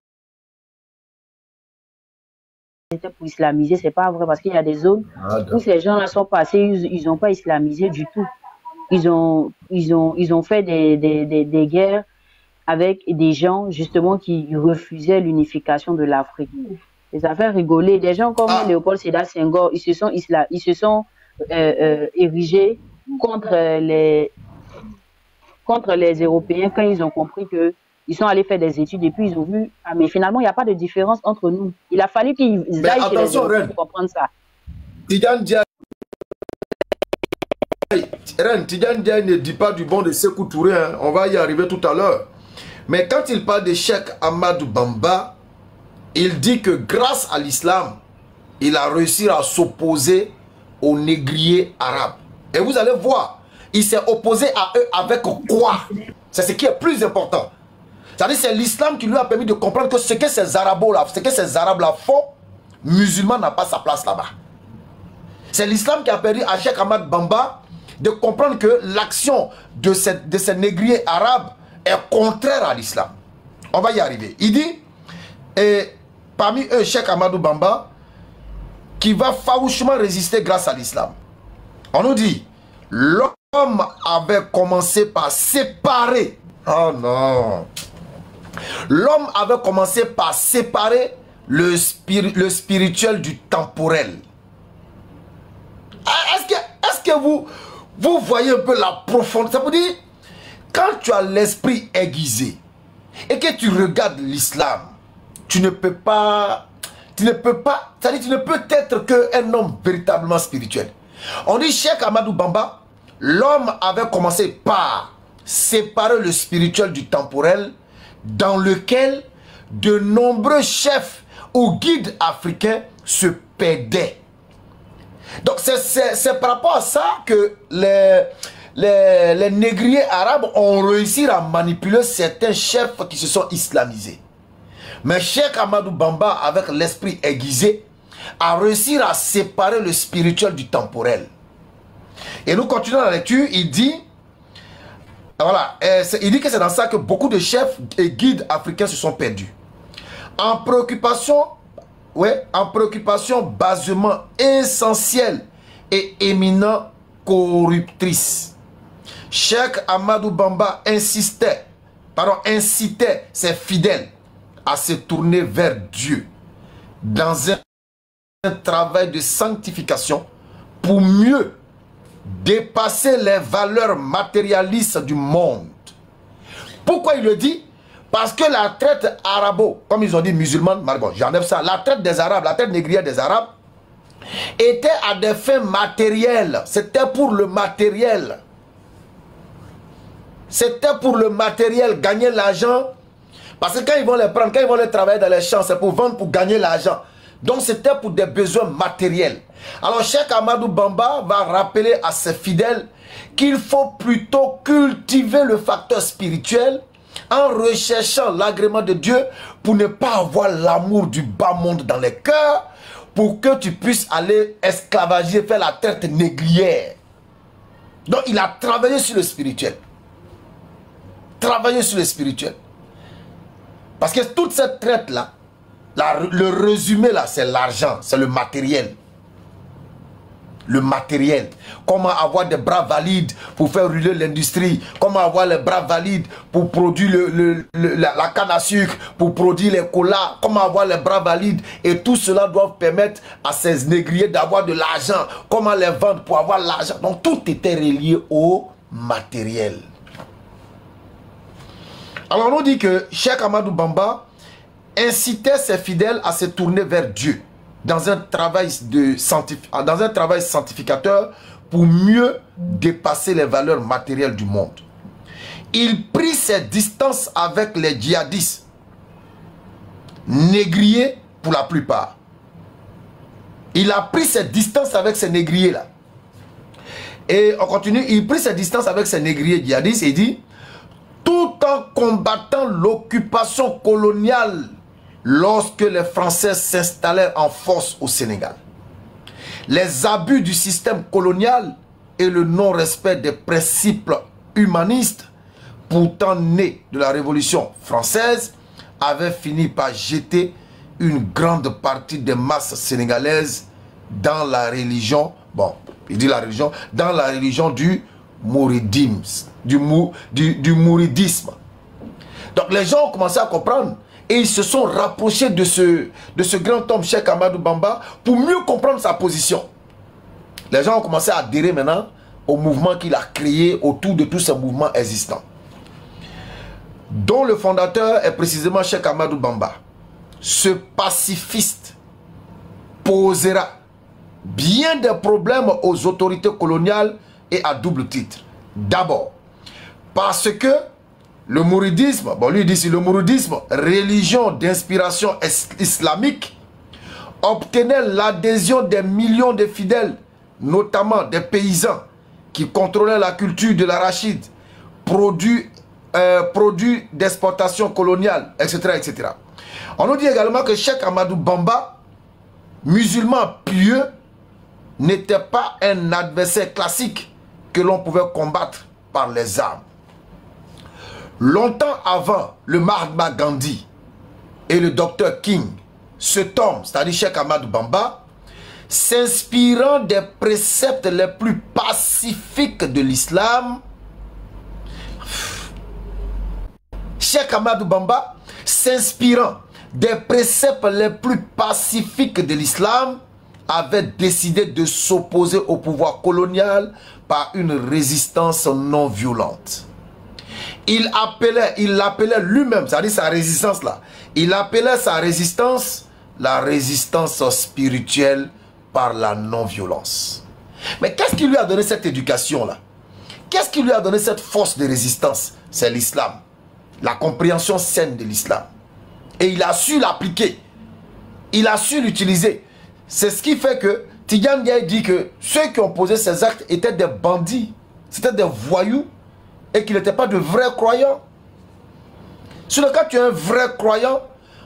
c'était pour islamiser, c'est pas vrai. Parce qu'il y a des zones où ces gens-là sont passés, ils n'ont pas islamisé du tout. Ils ont fait des guerres avec des gens justement qui refusaient l'unification de l'Afrique. Ça fait rigoler. Des gens comme Léopold Sédar Senghor, ils se sont érigés contre les Européens quand ils ont compris que ils sont allés faire des études et puis ils ont vu mais finalement il n'y a pas de différence entre nous. Il a fallu qu'ils aillent chez les Européens pour comprendre ça. Tidiane Ndiaye ne dit pas du bon de Sékou Touré, hein. On va y arriver tout à l'heure. Mais quand il parle de Cheikh Ahmadou Bamba, il dit que grâce à l'islam, il a réussi à s'opposer aux négriers arabes. Et vous allez voir, il s'est opposé à eux avec quoi? C'est ce qui est plus important. C'est-à-dire c'est l'islam qui lui a permis de comprendre que ce que ces Arabes-là font, musulman n'a pas sa place là-bas. C'est l'islam qui a permis à Cheikh Ahmad Bamba de comprendre que l'action de ces négriers arabes est contraire à l'islam. On va y arriver. Il dit, et parmi eux, Cheikh Ahmadou Bamba, qui va farouchement résister grâce à l'islam. On nous dit, l'homme avait commencé par séparer. Oh non. L'homme avait commencé par séparer le spirituel du temporel. Est-ce que vous voyez un peu la profondeur? Ça veut dire, quand tu as l'esprit aiguisé et que tu regardes l'islam, tu ne peux pas, c'est-à-dire tu ne peux être qu'un homme véritablement spirituel. On dit Cheikh Ahmadou Bamba, l'homme avait commencé par séparer le spirituel du temporel, dans lequel de nombreux chefs ou guides africains se perdaient. Donc c'est par rapport à ça que les négriers arabes ont réussi à manipuler certains chefs qui se sont islamisés. Mais Cheikh Ahmadou Bamba, avec l'esprit aiguisé, a réussi à séparer le spirituel du temporel. Et nous continuons la lecture, il dit, voilà, il dit que c'est dans ça que beaucoup de chefs et guides africains se sont perdus. En préoccupation basement essentielle et éminent corruptrice, Cheikh Ahmadou Bamba incitait ses fidèles à se tourner vers Dieu dans un travail de sanctification pour mieux dépasser les valeurs matérialistes du monde. Pourquoi il le dit? Parce que la traite arabo, comme ils ont dit musulmane, bon, j'enlève ça, la traite des Arabes, la traite négrière des Arabes, était à des fins matérielles. C'était pour le matériel. C'était pour le matériel, gagner l'argent. Parce que quand ils vont les prendre, quand ils vont les travailler dans les champs, c'est pour vendre, pour gagner l'argent. Donc c'était pour des besoins matériels. Alors Cheikh Ahmadou Bamba va rappeler à ses fidèles qu'il faut plutôt cultiver le facteur spirituel en recherchant l'agrément de Dieu pour ne pas avoir l'amour du bas monde dans les cœurs, pour que tu puisses aller esclavager, faire la traite négrière. Donc il a travaillé sur le spirituel. Travailler sur le spirituel. Parce que toute cette traite-là, le résumé là, c'est l'argent, c'est le matériel. Le matériel. Comment avoir des bras valides pour faire rouler l'industrie. Comment avoir les bras valides pour produire la canne à sucre, pour produire les colas. Comment avoir les bras valides. Et tout cela doit permettre à ces négriers d'avoir de l'argent. Comment les vendre pour avoir l'argent. Donc tout était relié au matériel. Alors on nous dit que Cheikh Ahmadou Bamba incitait ses fidèles à se tourner vers Dieu dans un travail sanctificateur pour mieux dépasser les valeurs matérielles du monde. Il prit ses distances avec les djihadistes, négriers pour la plupart. Il a pris ses distances avec ces négriers-là. Et on continue, il prit ses distances avec ces négriers djihadistes et dit, tout en combattant l'occupation coloniale lorsque les Français s'installèrent en force au Sénégal. Les abus du système colonial et le non-respect des principes humanistes, pourtant nés de la Révolution française, avaient fini par jeter une grande partie des masses sénégalaises dans la religion, bon, il dit la religion, dans la religion du mouridisme. Du mouridisme. Donc les gens ont commencé à comprendre et ils se sont rapprochés de ce grand homme Cheikh Ahmadou Bamba pour mieux comprendre sa position. Les gens ont commencé à adhérer maintenant au mouvement qu'il a créé autour de tous ces mouvements existants, dont le fondateur est précisément Cheikh Ahmadou Bamba. Ce pacifiste posera bien des problèmes aux autorités coloniales et à double titre. D'abord, parce que le mouridisme, bon lui dit si le mouridisme, religion d'inspiration islamique, obtenait l'adhésion des millions de fidèles, notamment des paysans qui contrôlaient la culture de l'arachide, produit d'exportation coloniale, etc., etc. On nous dit également que Cheikh Ahmadou Bamba, musulman pieux, n'était pas un adversaire classique que l'on pouvait combattre par les armes. Longtemps avant le Mahatma Gandhi et le Dr King, cet homme, c'est-à-dire Cheikh Ahmadou Bamba, s'inspirant des préceptes les plus pacifiques de l'islam, Cheikh Ahmadou Bamba, s'inspirant des préceptes les plus pacifiques de l'islam, avait décidé de s'opposer au pouvoir colonial par une résistance non violente. Il l'appelait lui-même, c'est-à-dire sa résistance là, il appelait sa résistance la résistance spirituelle par la non-violence. Mais qu'est-ce qui lui a donné cette éducation là? Qu'est-ce qui lui a donné cette force de résistance? C'est l'islam. La compréhension saine de l'islam. Et il a su l'appliquer. Il a su l'utiliser. C'est ce qui fait que Tidjane Ndiaye dit que ceux qui ont posé ces actes étaient des bandits. C'était des voyous. Et qu'ils n'étaient pas de vrais croyants. Sur le cas tu es un vrai croyant,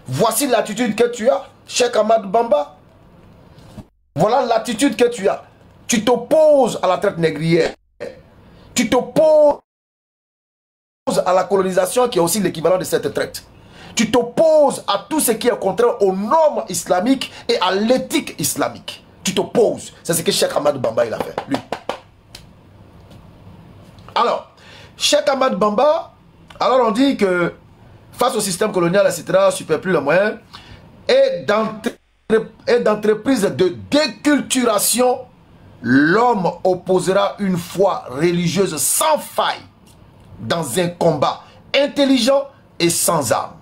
voici l'attitude que tu as, Cheikh Ahmad Bamba. Voilà l'attitude que tu as. Tu t'opposes à la traite négrière. Tu t'opposes à la colonisation qui est aussi l'équivalent de cette traite. Tu t'opposes à tout ce qui est contraire aux normes islamiques et à l'éthique islamique. Tu t'opposes. C'est ce que Cheikh Ahmad Bamba il a fait, lui. Alors, Cheikh Ahmad Bamba, alors on dit que face au système colonial, etc., super plus les moyens, et d'entreprise de déculturation, l'homme opposera une foi religieuse sans faille dans un combat intelligent et sans armes.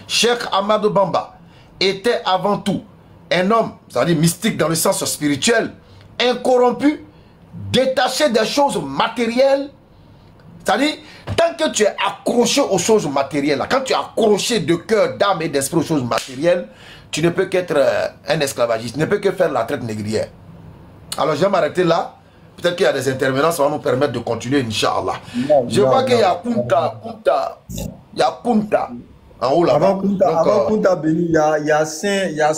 Cheikh Ahmadou Bamba était avant tout un homme, c'est-à-dire mystique dans le sens spirituel, incorrompu, détaché des choses matérielles. C'est-à-dire, tant que tu es accroché aux choses matérielles, quand tu es accroché de cœur, d'âme et d'esprit aux choses matérielles, tu ne peux qu'être un esclavagiste, tu ne peux que faire la traite négrière. Alors, je vais m'arrêter là. Peut-être qu'il y a des intervenants, ça va nous permettre de continuer, Inch'Allah. Je vois qu'il y a Kunta, il y a Kunta, en haut là-bas. Avant Kunta Béni, il y a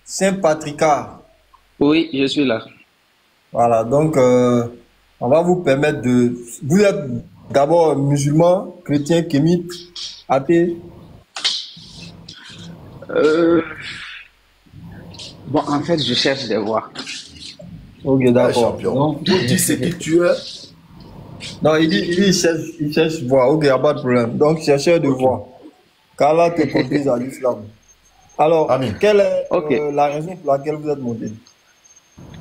Saint-Patricard. Oui, je suis là. Voilà, donc on va vous permettre de... Vous êtes d'abord musulman, chrétien, kémite, athée? Bon, en fait, je cherche des voix. Ok, d'accord. Donc, tu dis ce que tu es. Non, il cherche voix. Ok, il n'y a pas de problème. Donc, chercheur de voix. Qu'Allah te conduise à l'islam. Alors, quelle est la raison pour laquelle vous êtes monté?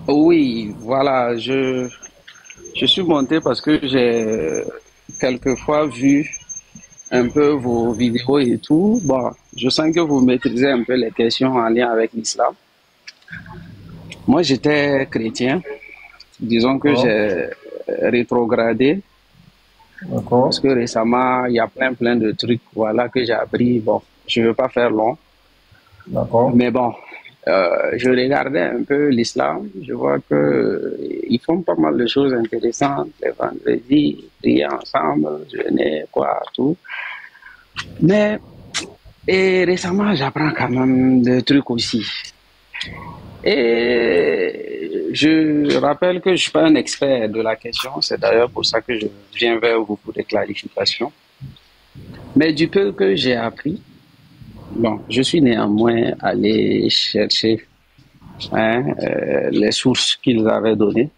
Oui, voilà, je suis monté parce que j'ai quelquefois vu un peu vos vidéos et tout. Bon, je sens que vous maîtrisez un peu les questions en lien avec l'islam. Moi, j'étais chrétien. Disons que j'ai rétrogradé. Parce que récemment, il y a plein de trucs voilà, que j'ai appris. Bon, je ne veux pas faire long. Mais bon, je regardais un peu l'islam. Je vois qu'ils font pas mal de choses intéressantes. Les vendredis, prier ensemble, jeûner, quoi, tout. Mais et récemment, j'apprends quand même des trucs aussi. Et je rappelle que je ne suis pas un expert de la question. C'est d'ailleurs pour ça que je viens vers vous pour des clarifications. Mais du peu que j'ai appris, bon, je suis néanmoins allé chercher les sources qu'ils avaient données.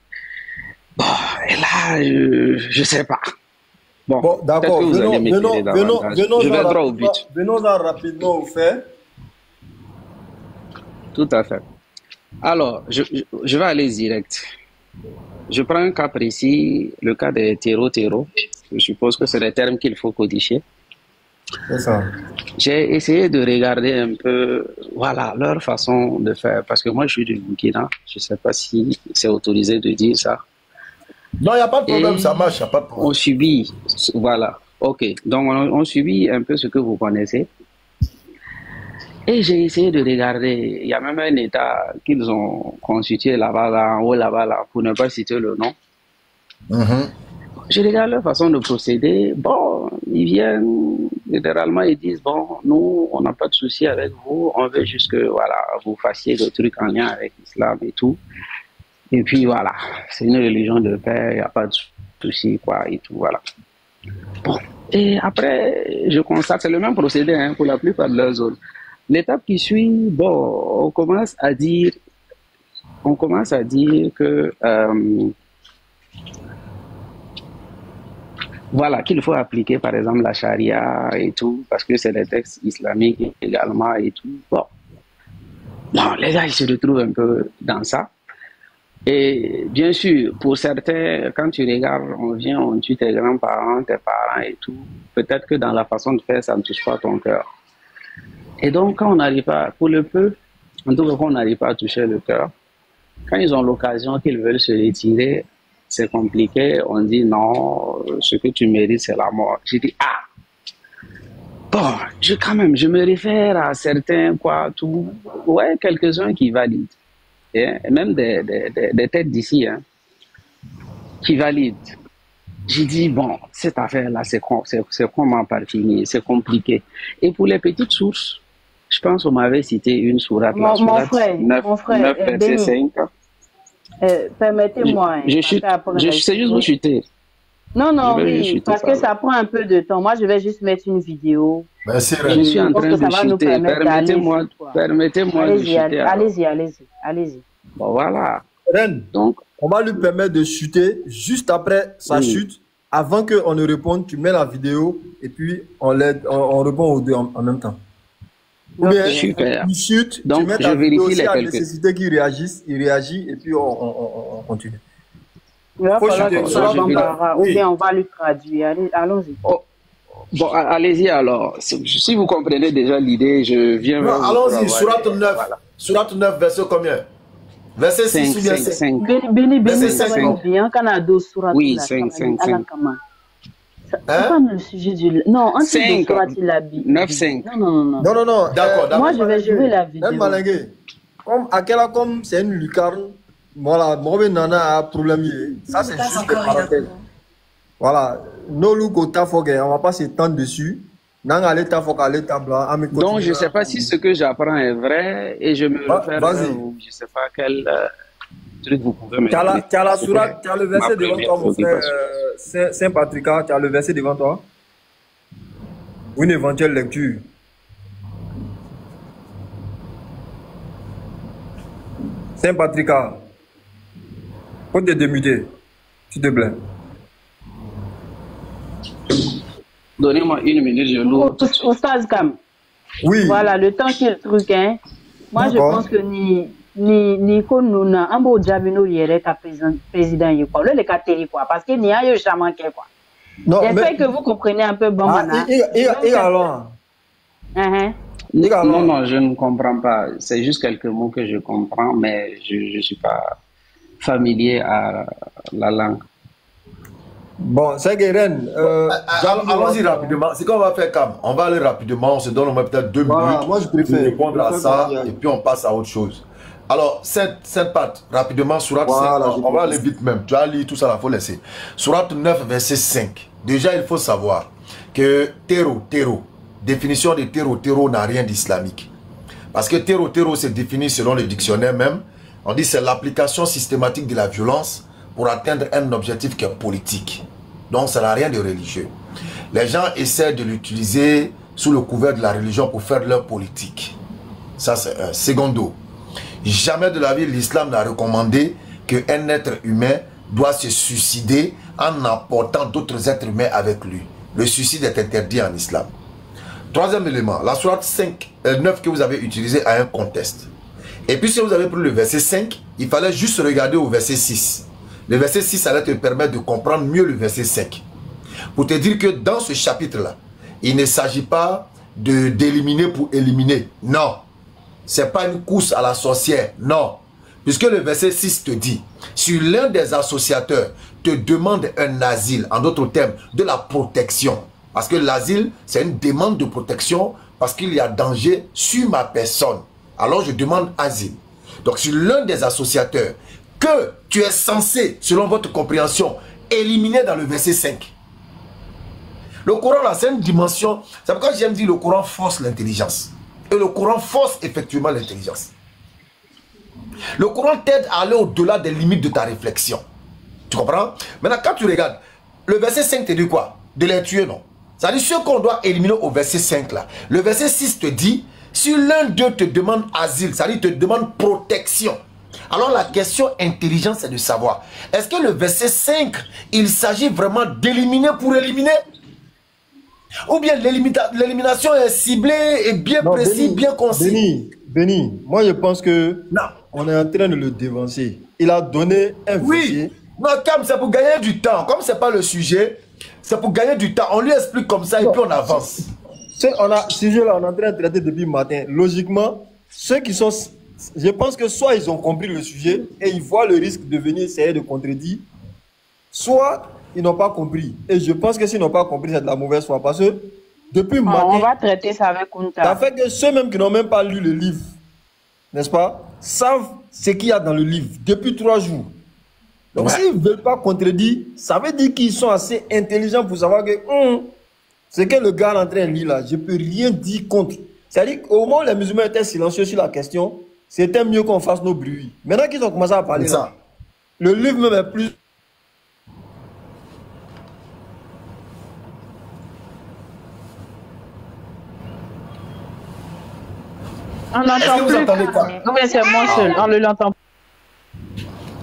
Bon, et là, je ne sais pas. Bon, d'accord. Je vais droit au but. Venons-en rapidement au fait. Tout à fait. Alors, je vais aller direct. Je prends un cas précis, le cas des terreaux. Je suppose que c'est des termes qu'il faut codifier. C'est ça. J'ai essayé de regarder un peu, voilà, leur façon de faire. Parce que moi, je suis du Burkina. Je ne sais pas si c'est autorisé de dire ça. Non, il n'y a pas de problème, ça marche, il n'y a pas de problème. On subit, voilà. Ok, donc on subit un peu ce que vous connaissez. Et j'ai essayé de regarder, il y a même un État qu'ils ont constitué là-bas, en haut là-bas, là, pour ne pas citer le nom. Je regarde leur façon de procéder. Bon, ils viennent, généralement, ils disent, bon, nous, on n'a pas de souci avec vous, on veut juste que, voilà, vous fassiez des trucs en lien avec l'islam et tout. Et puis, voilà, c'est une religion de paix, il n'y a pas de souci, quoi, et tout, voilà. Bon, et après, je constate, c'est le même procédé pour la plupart de leurs zones. L'étape qui suit, bon, on commence à dire que voilà, qu'il faut appliquer par exemple la charia et tout, parce que c'est des textes islamiques également et tout. Bon, les gars, ils se retrouvent un peu dans ça. Et bien sûr, pour certains, quand tu regardes, on tue tes grands-parents, tes parents et tout, peut-être que dans la façon de faire, ça ne touche pas ton cœur. Et donc, quand on n'arrive pas, pour le peu, en tout cas, quand on n'arrive pas à toucher le cœur, quand ils ont l'occasion qu'ils veulent se retirer, c'est compliqué. On dit non, ce que tu mérites, c'est la mort. J'ai dit, bon, quand même, je me réfère à certains, quelques-uns qui valident. Et même des têtes d'ici, hein, qui valident. J'ai dit, bon, cette affaire-là, c'est comment par finir, c'est compliqué. Et pour les petites sources, je pense qu'on m'avait cité une sourate. Mon frère, 9, verset 5. Permettez-moi. C'est juste vous chuter. Non, oui, parce que ça prend un peu de temps. Moi, je vais juste mettre une vidéo. Je suis en train de chuter. Permettez-moi de chuter. Allez-y. Bon, voilà. Ren, donc, on va lui permettre de chuter juste après sa chute. Avant qu'on ne réponde, tu mets la vidéo et puis on répond aux deux en même temps. Ou bien, il chute, donc, tu mets ta vidéo aussi à nécessité qu'il réagisse, il réagit et puis on continue. Il va falloir qu'on soit Bambara, ou bien on va lui traduire. Allons-y. Bon, allez-y alors. Si vous comprenez déjà l'idée, je viens... Non, allons-y, Sourate 9, verset combien? Verset 6 ou bien 5? Béni, bien, Canada, Sourate. Oui, 5. C'est pas le sujet du... Non, en 5, 9-5. Non. D'accord. Moi, je vais jouer la vidéo. Même Malingue, comme c'est une lucarne, voilà, moi, Nana a problème. Ça, c'est juste des parenthèses. Voilà. Nos loups on va pas s'étendre dessus. Donc, je ne sais pas si ce que j'apprends est vrai et je me réfère à vous. Je ne sais pas quel truc vous pouvez me dire. Tu as la sourate, tu as le verset devant toi, mon frère Saint-Patrick, tu as le verset devant toi. Ou une éventuelle lecture. Saint-Patrick, faut te démuter, s'il te plaît. Donnez-moi une minute, je l'ouvre. Oustaz Kam. Oui. Voilà, le temps qu'il truc, hein. Moi, je pense que ni Konuna, Ambo Djabino, il est président, quoi. Le catégorique, quoi. Parce qu'il n'y a eu jamais quoi. J'espère que vous comprenez un peu bon, Non, je ne comprends pas. C'est juste quelques mots que je comprends, mais je ne suis pas familier à la langue. Bon, c'est Guéren. Allons-y rapidement. C'est qu'on va faire, Cam. On va aller rapidement. On se donne au moins peut-être 2 minutes moi, je préfère pour répondre à ça. Et puis on passe à autre chose. Alors, Sainte-Pat, rapidement, Sourate 5. On va aller vite même. Tu as lu tout ça, il faut laisser. Sourate 9, verset 5. Déjà, il faut savoir que terreau, définition de terreau n'a rien d'islamique. Parce que terreau c'est défini selon le dictionnaire même. On dit c'est l'application systématique de la violence pour atteindre un objectif qui est politique. Donc ça n'a rien de religieux. Les gens essaient de l'utiliser sous le couvert de la religion pour faire leur politique. Ça c'est un. Secondo, jamais de la vie l'islam n'a recommandé qu'un être humain doit se suicider en apportant d'autres êtres humains avec lui. Le suicide est interdit en islam. Troisième élément, la sourate 9 que vous avez utilisé a un contexte. Et puis si vous avez pris le verset 5, il fallait juste regarder au verset 6. Le verset 6 allait te permettre de comprendre mieux le verset 5. Pour te dire que dans ce chapitre-là, il ne s'agit pas d'éliminer pour éliminer. Non. Ce n'est pas une course à la sorcière. Non. Puisque le verset 6 te dit, si l'un des associateurs te demande un asile, en d'autres termes, de la protection. Parce que l'asile, c'est une demande de protection parce qu'il y a danger sur ma personne. Alors je demande asile. Donc si l'un des associateurs que tu es censé, selon votre compréhension, éliminer dans le verset 5. Le Coran, là, c'est une dimension. C'est pourquoi j'aime dire le Coran force l'intelligence. Et le Coran force effectivement l'intelligence. Le Coran t'aide à aller au-delà des limites de ta réflexion. Tu comprends? Maintenant, quand tu regardes, le verset 5 te dit quoi? De les tuer, non? C'est-à-dire ce qu'on doit éliminer au verset 5 là. Le verset 6 te dit, si l'un d'eux te demande asile, c'est-à-dire te demande protection. Alors la question intelligente, c'est de savoir, est-ce que le verset 5, il s'agit vraiment d'éliminer pour éliminer? Ou bien l'élimination est ciblée et bien précise, bien concis? Béni, moi je pense que on est en train de le dévancer. Il a donné un verset. Non, Cam, c'est pour gagner du temps. Comme ce n'est pas le sujet, c'est pour gagner du temps. On lui explique comme ça et puis on avance. Ce sujet-là, on est en train de traiter depuis le matin. Logiquement, ceux qui sont... Je pense que soit ils ont compris le sujet et ils voient le risque de venir essayer de contredire, soit ils n'ont pas compris. Et je pense que s'ils n'ont pas compris, c'est de la mauvaise foi. Parce que depuis matin, on va traiter ça avec Kunta. Ça fait que ceux-mêmes qui n'ont même pas lu le livre, n'est-ce pas, savent ce qu'il y a dans le livre depuis 3 jours. Donc s'ils ne veulent pas contredire, ça veut dire qu'ils sont assez intelligents pour savoir que ce que le gars est en train de lire là, je ne peux rien dire contre. C'est-à-dire qu'au moment où les musulmans étaient silencieux sur la question, c'était mieux qu'on fasse nos bruits. Maintenant qu'ils ont commencé à parler là, le livre même est plus... On n'entend plus. Non, mais c'est moi seul, on ne l'entend pas.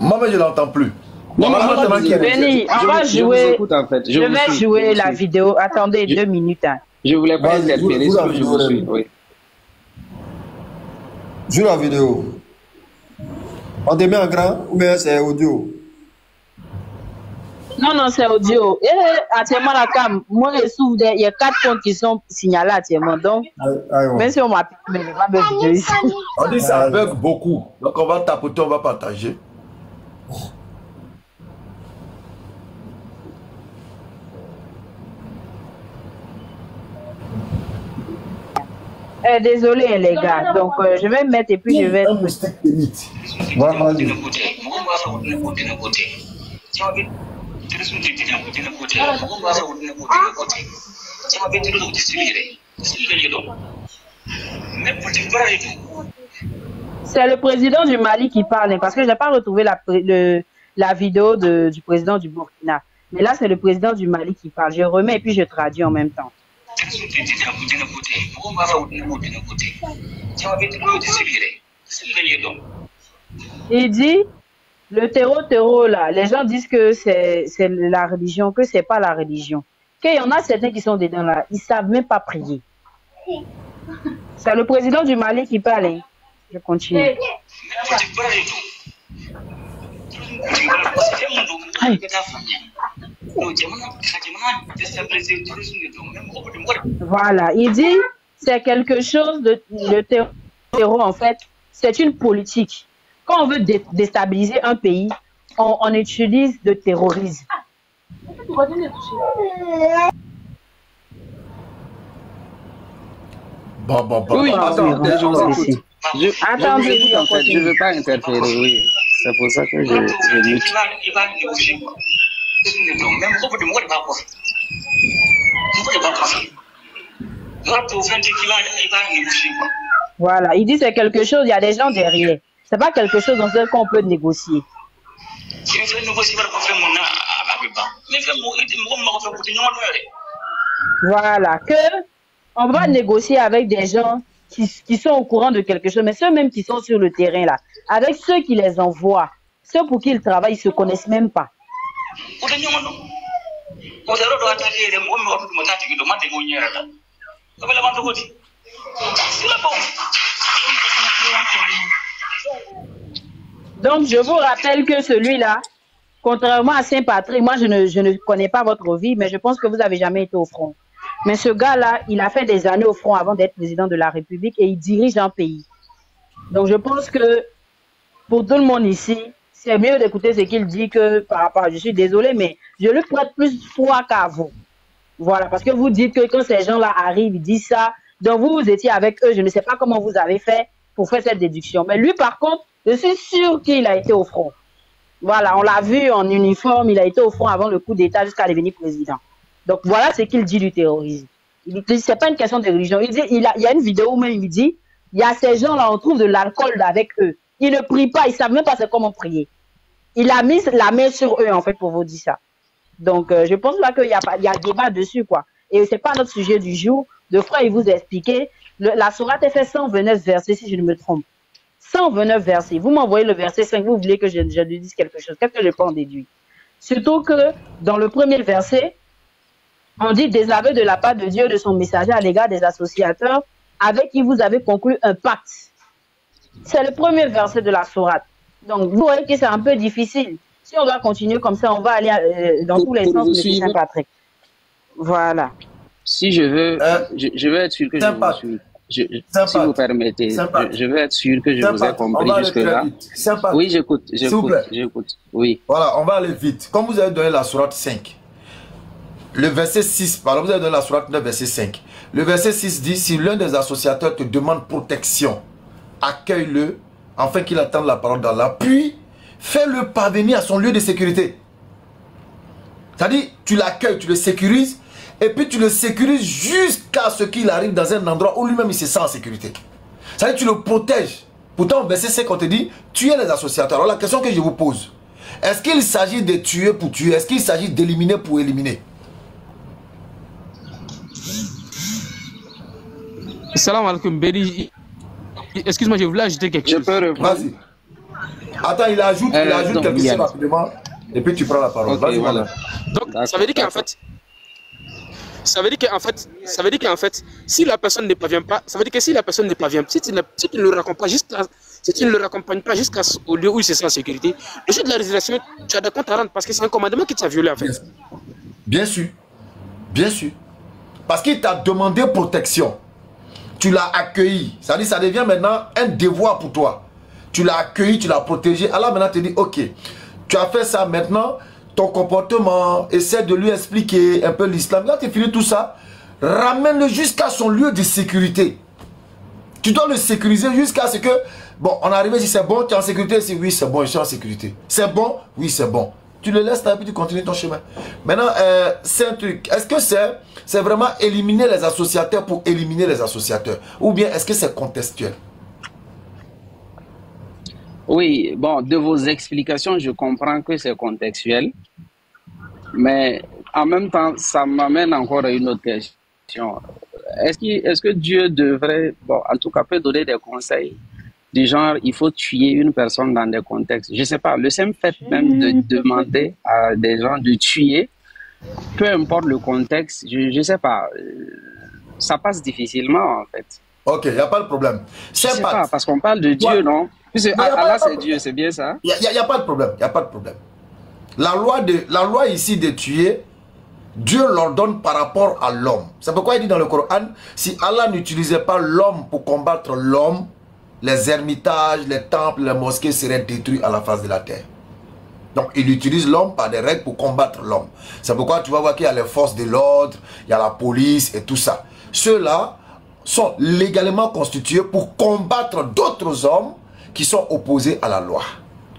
Moi, je ne l'entends plus. Benny, on va jouer. Je vais jouer la vidéo. Attendez 2 minutes. Je voulais pas interférer sur le jeu. Oui. Joue la vidéo. On te met en grand ou bien c'est audio? Non, c'est audio. Et actuellement, la cam, moi, il y a 4 comptes qui sont signalés actuellement. Donc, même si on m'appelle, mais je ne vais pas me vidéo ici. On dit ça bug beaucoup. Donc, on va tapoter, on va partager. Désolé les gars, donc je vais mettre et puis je vais... C'est le président du Mali qui parle, parce que je n'ai pas retrouvé la vidéo du président du Burkina. Mais là, c'est le président du Mali qui parle. Je remets et puis je traduis en même temps. Il dit, le terreau là, les gens disent que c'est la religion, que c'est pas la religion. Qu'il y en a certains qui sont dedans là, ils savent même pas prier. C'est le président du Mali qui parle. Hein. Je continue. Voilà, il dit c'est quelque chose de le terreau en fait, c'est une politique. Quand on veut déstabiliser un pays, on utilise le terrorisme. Oui, attendez, en fait, je ne veux pas interférer, oui. C'est pour ça que je mute. Voilà, il dit c'est quelque chose, il y a des gens derrière. C'est pas quelque chose dans lequel on peut négocier. Voilà, que on va négocier avec des gens qui sont au courant de quelque chose, mais ceux même qui sont sur le terrain là, avec ceux qui les envoient, ceux pour qui ils travaillent, ils ne se connaissent même pas. Donc, je vous rappelle que celui-là, contrairement à Saint-Patrick, moi, je ne connais pas votre vie, mais je pense que vous n'avez jamais été au front. Mais ce gars-là, il a fait des années au front avant d'être président de la République et il dirige un pays. Donc, je pense que pour tout le monde ici, c'est mieux d'écouter ce qu'il dit que par rapport à... Je suis désolé, mais je lui prête plus foi qu'à vous. Voilà, parce que vous dites que quand ces gens-là arrivent, ils disent ça. Donc, vous étiez avec eux. Je ne sais pas comment vous avez fait pour faire cette déduction. Mais lui, par contre, je suis sûr qu'il a été au front. Voilà, on l'a vu en uniforme. Il a été au front avant le coup d'État jusqu'à devenir président. Donc, voilà ce qu'il dit du terrorisme. Il dit, c'est pas une question de religion. Il dit, il y a une vidéo où même il dit, il y a ces gens-là, on trouve de l'alcool avec eux. Ils ne prient pas, ils savent même pas comment prier. Il a mis la main sur eux, en fait, pour vous dire ça. Donc, je pense là qu'il y a débat dessus, quoi. Et c'est pas notre sujet du jour. De frère, il vous a expliqué. La sourate est fait 129 versets, si je ne me trompe. 129 versets. Vous m'envoyez le verset 5, vous voulez que je lui dise quelque chose. Qu'est-ce que je peux en déduire? Surtout que, dans le premier verset, on dit désaveu de la part de Dieu, de son messager à l'égard des associateurs avec qui vous avez conclu un pacte. C'est le premier verset de la sourate. Donc, vous voyez que c'est un peu difficile. Si on doit continuer comme ça, on va aller dans tous les sens de Saint-Patrick. Voilà. Si je veux, je vais être sûr que je vous suis. si vous permettez, je veux être sûr que je vous ai compris jusque-là. Oui, j'écoute. Oui. Voilà, on va aller vite. Comme vous avez donné la sourate 5, le verset 6, pardon, vous avez donné la sourate 9, verset 5. Le verset 6 dit, si l'un des associateurs te demande protection, accueille-le, afin qu'il attende la parole d'Allah, puis fais-le parvenir à son lieu de sécurité. C'est-à-dire, tu l'accueilles, tu le sécurises, et puis tu le sécurises jusqu'à ce qu'il arrive dans un endroit où lui-même il se sent en sécurité. C'est-à-dire, tu le protèges. Pourtant, au verset 5, on te dit, tuez les associateurs. Alors la question que je vous pose, est-ce qu'il s'agit de tuer pour tuer? Est-ce qu'il s'agit d'éliminer pour éliminer? Salam alaikum, Béli. Excuse-moi, je voulais ajouter quelque chose. Vas-y. Attends, il ajoute quelque chose rapidement. Et puis tu prends la parole. Okay, voilà. Donc, ça veut dire qu'en fait, si la personne ne parvient pas, ça veut dire que si la personne ne parvient pas, si tu ne le raccompagnes pas jusqu'au lieu où il se sent en sécurité, le jour de la résurrection, tu as des comptes à rendre parce que c'est un commandement qui t'a violé en fait. Bien sûr. Bien sûr. Parce qu'il t'a demandé protection. Tu l'as accueilli. Ça dit, ça devient maintenant un devoir pour toi. Tu l'as accueilli, tu l'as protégé. Alors maintenant, tu te dis, ok, tu as fait ça maintenant, ton comportement, essaie de lui expliquer un peu l'islam. Quand tu finis tout ça, ramène-le jusqu'à son lieu de sécurité. Tu dois le sécuriser jusqu'à ce que, bon, on arrive si c'est bon, tu es en sécurité. Si oui, c'est bon, je suis en sécurité. C'est bon, oui, c'est bon. Tu le laisses là et puis tu continues ton chemin. Maintenant, c'est un truc. Est-ce que c'est vraiment éliminer les associateurs pour éliminer les associateurs? Ou bien est-ce que c'est contextuel? Oui, bon, de vos explications, je comprends que c'est contextuel. Mais en même temps, ça m'amène encore à une autre question. Est-ce que Dieu devrait, bon, en tout cas, peut donner des conseils du genre, il faut tuer une personne dans des contextes. Je ne sais pas, le simple fait même de demander à des gens de tuer, peu importe le contexte, je ne sais pas, ça passe difficilement en fait. Ok, il n'y a pas de problème. Je ne sais pas, parce qu'on parle de Dieu, non? Puisque Allah c'est Dieu, c'est bien ça? Il n'y a pas de problème, il n'y a pas de problème. La loi ici de tuer, Dieu l'ordonne par rapport à l'homme. C'est pourquoi il dit dans le Coran, si Allah n'utilisait pas l'homme pour combattre l'homme, les ermitages, les temples, les mosquées seraient détruits à la face de la terre. Donc, il utilise l'homme par des règles pour combattre l'homme. C'est pourquoi tu vas voir qu'il y a les forces de l'ordre, il y a la police et tout ça. Ceux-là sont légalement constitués pour combattre d'autres hommes qui sont opposés à la loi.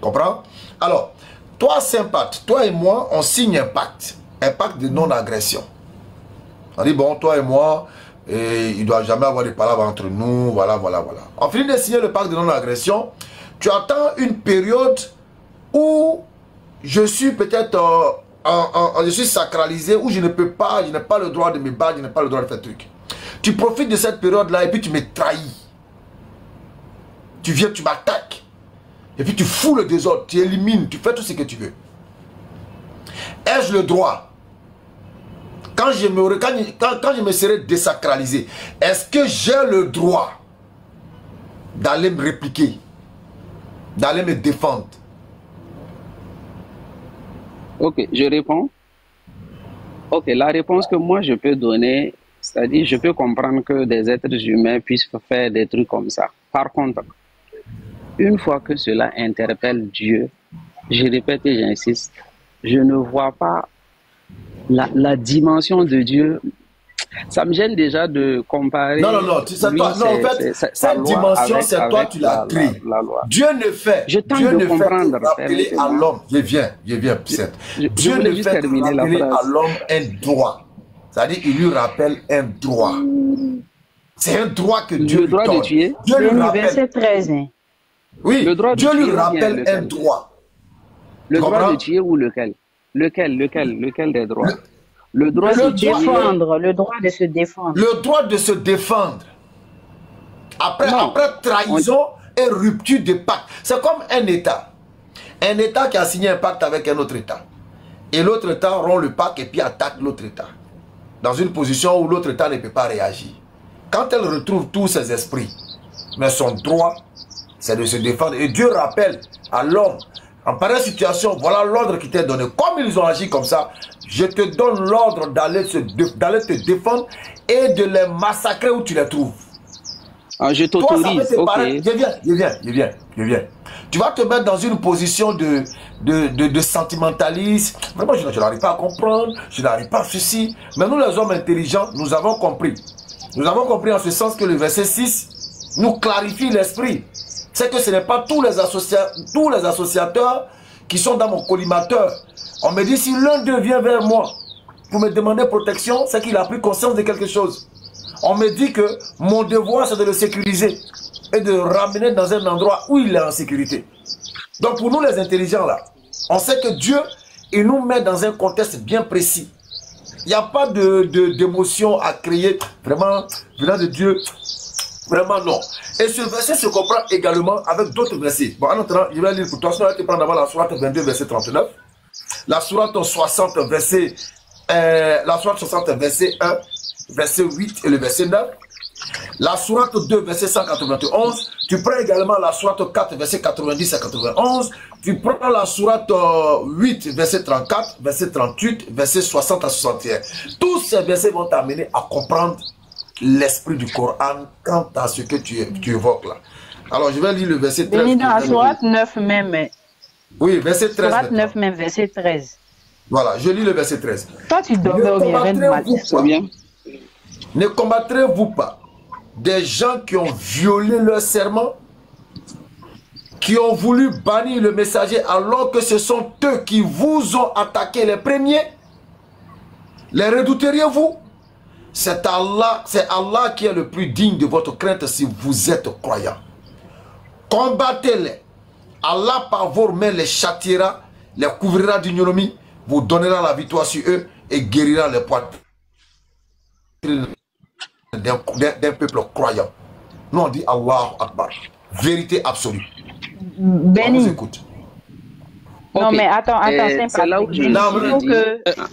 Comprends? Alors, toi, Saint-Pat, toi et moi, on signe un pacte de non-agression. On dit, bon, toi et moi, et il ne doit jamais avoir de palabres entre nous, voilà. En finit de signer le pacte de non-agression, tu attends une période où je suis peut-être, je suis sacralisé, où je n'ai pas le droit de me battre, je n'ai pas le droit de faire truc. Tu profites de cette période-là et puis tu me trahis. Tu viens, tu m'attaques. Et puis tu fous le désordre, tu élimines, tu fais tout ce que tu veux. Ai-je le droit? Quand je me serai désacralisé, est-ce que j'ai le droit d'aller me répliquer, d'aller me défendre? Ok, je réponds. Ok, la réponse que moi je peux donner, c'est-à-dire je peux comprendre que des êtres humains puissent faire des trucs comme ça. Par contre, une fois que cela interpelle Dieu, je répète et j'insiste, je ne vois pas la dimension de Dieu. Ça me gêne déjà de comparer. Non, en fait, cette dimension, c'est toi qui l'as créée. Dieu ne fait. Je tente de comprendre. Rappeler à l'homme. Je viens, Dieu ne fait que rappeler à l'homme un droit. C'est-à-dire, il lui rappelle un droit. C'est un droit que Dieu lui donne. Le droit de tuer. Dieu lui rappelle. Verset 13. Oui, Dieu lui rappelle un droit. Le droit de tuer ou lequel? Lequel des droits? Le droit de défendre, le droit de se défendre. Le droit de se défendre. Après trahison et rupture de pacte. C'est comme un État. Un État qui a signé un pacte avec un autre État. Et l'autre État rompt le pacte et puis attaque l'autre État. Dans une position où l'autre État ne peut pas réagir. Quand elle retrouve tous ses esprits, mais son droit, c'est de se défendre. Et Dieu rappelle à l'homme, en pareille situation, voilà l'ordre qui t'est donné. Comme ils ont agi comme ça, je te donne l'ordre d'aller te défendre et de les massacrer où tu les trouves. je t'autorise, ok. Je viens. Tu vas te mettre dans une position de sentimentaliste. Vraiment, je n'arrive pas à comprendre, je n'arrive pas à ceci. Mais nous, les hommes intelligents, nous avons compris. Nous avons compris en ce sens que le verset 6 nous clarifie l'esprit. C'est que ce n'est pas tous les associateurs qui sont dans mon collimateur. On me dit, si l'un d'eux vient vers moi pour me demander protection, c'est qu'il a pris conscience de quelque chose. On me dit que mon devoir, c'est de le sécuriser et de le ramener dans un endroit où il est en sécurité. Donc pour nous les intelligents là, on sait que Dieu, il nous met dans un contexte bien précis. Il n'y a pas d'émotion à créer, vraiment, venant de Dieu, vraiment non. Et ce verset se comprend également avec d'autres versets. Bon, en attendant, je vais lire pour toi, sinon je vais te prendre d'abord la sourate 22, verset 39, la sourate 60, verset 1, verset 8 et le verset 9, la sourate 2, verset 191, tu prends également la sourate 4, verset 90 à 91, tu prends la sourate 8, verset 34, verset 38, verset 60 à 61. Tous ces versets vont t'amener à comprendre l'esprit du Coran quant à ce que tu évoques là. Alors je vais lire le verset 13. Béni dans la sourate 9 même. Oui, verset 13. Sourate 9 même, verset 13. Voilà, je lis le verset 13. Toi, tu dormais au bien. Ne combattrez-vous pas des gens qui ont violé leur serment, qui ont voulu bannir le messager alors que ce sont eux qui vous ont attaqué les premiers? Les redouteriez-vous? C'est Allah qui est le plus digne de votre crainte si vous êtes croyants. Combattez-les. Allah par vos mains les châtiera, les couvrira d'ignominie, vous donnera la victoire sur eux et guérira les poitrines d'un peuple croyant. Nous on dit Allah Akbar. Vérité absolue. Béni. On vous écoute. Non mais attends, c'est là où je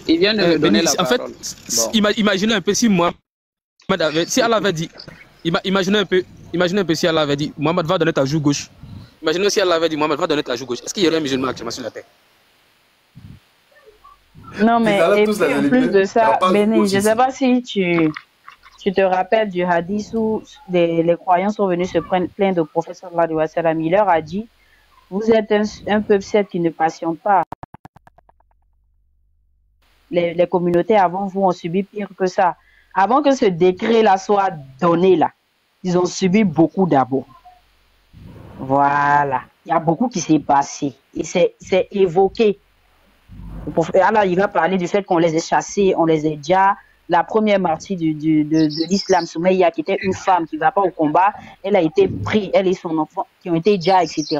il vient de me donner la parole. En fait, imaginez un peu si moi, si Allah avait dit, imaginez un peu si Allah avait dit, Mohamed va donner ta joue gauche. Imaginez si Allah avait dit, Mohamed va donner ta joue gauche. Est-ce qu'il y aurait un musulman actuellement sur la terre? Non mais et puis, en plus de ça, Béni, je ne sais pas si tu te rappelles du hadith où les croyants sont venus se plaindre au prophète sallallahu alayhi wa sallam. Il leur a dit, vous êtes un peuple certes qui ne patiente pas. Les communautés avant vous ont subi pire que ça. Avant que ce décret-là soit donné là, ils ont subi beaucoup d'abord. Voilà. Il y a beaucoup qui s'est passé. Et c'est évoqué. Alors, il va parler du fait qu'on les ait chassés, on les ait déjà. La première martyre de l'islam, Soumaïa, qui était une femme qui ne va pas au combat, elle a été prise, elle et son enfant, qui ont été déjà, etc.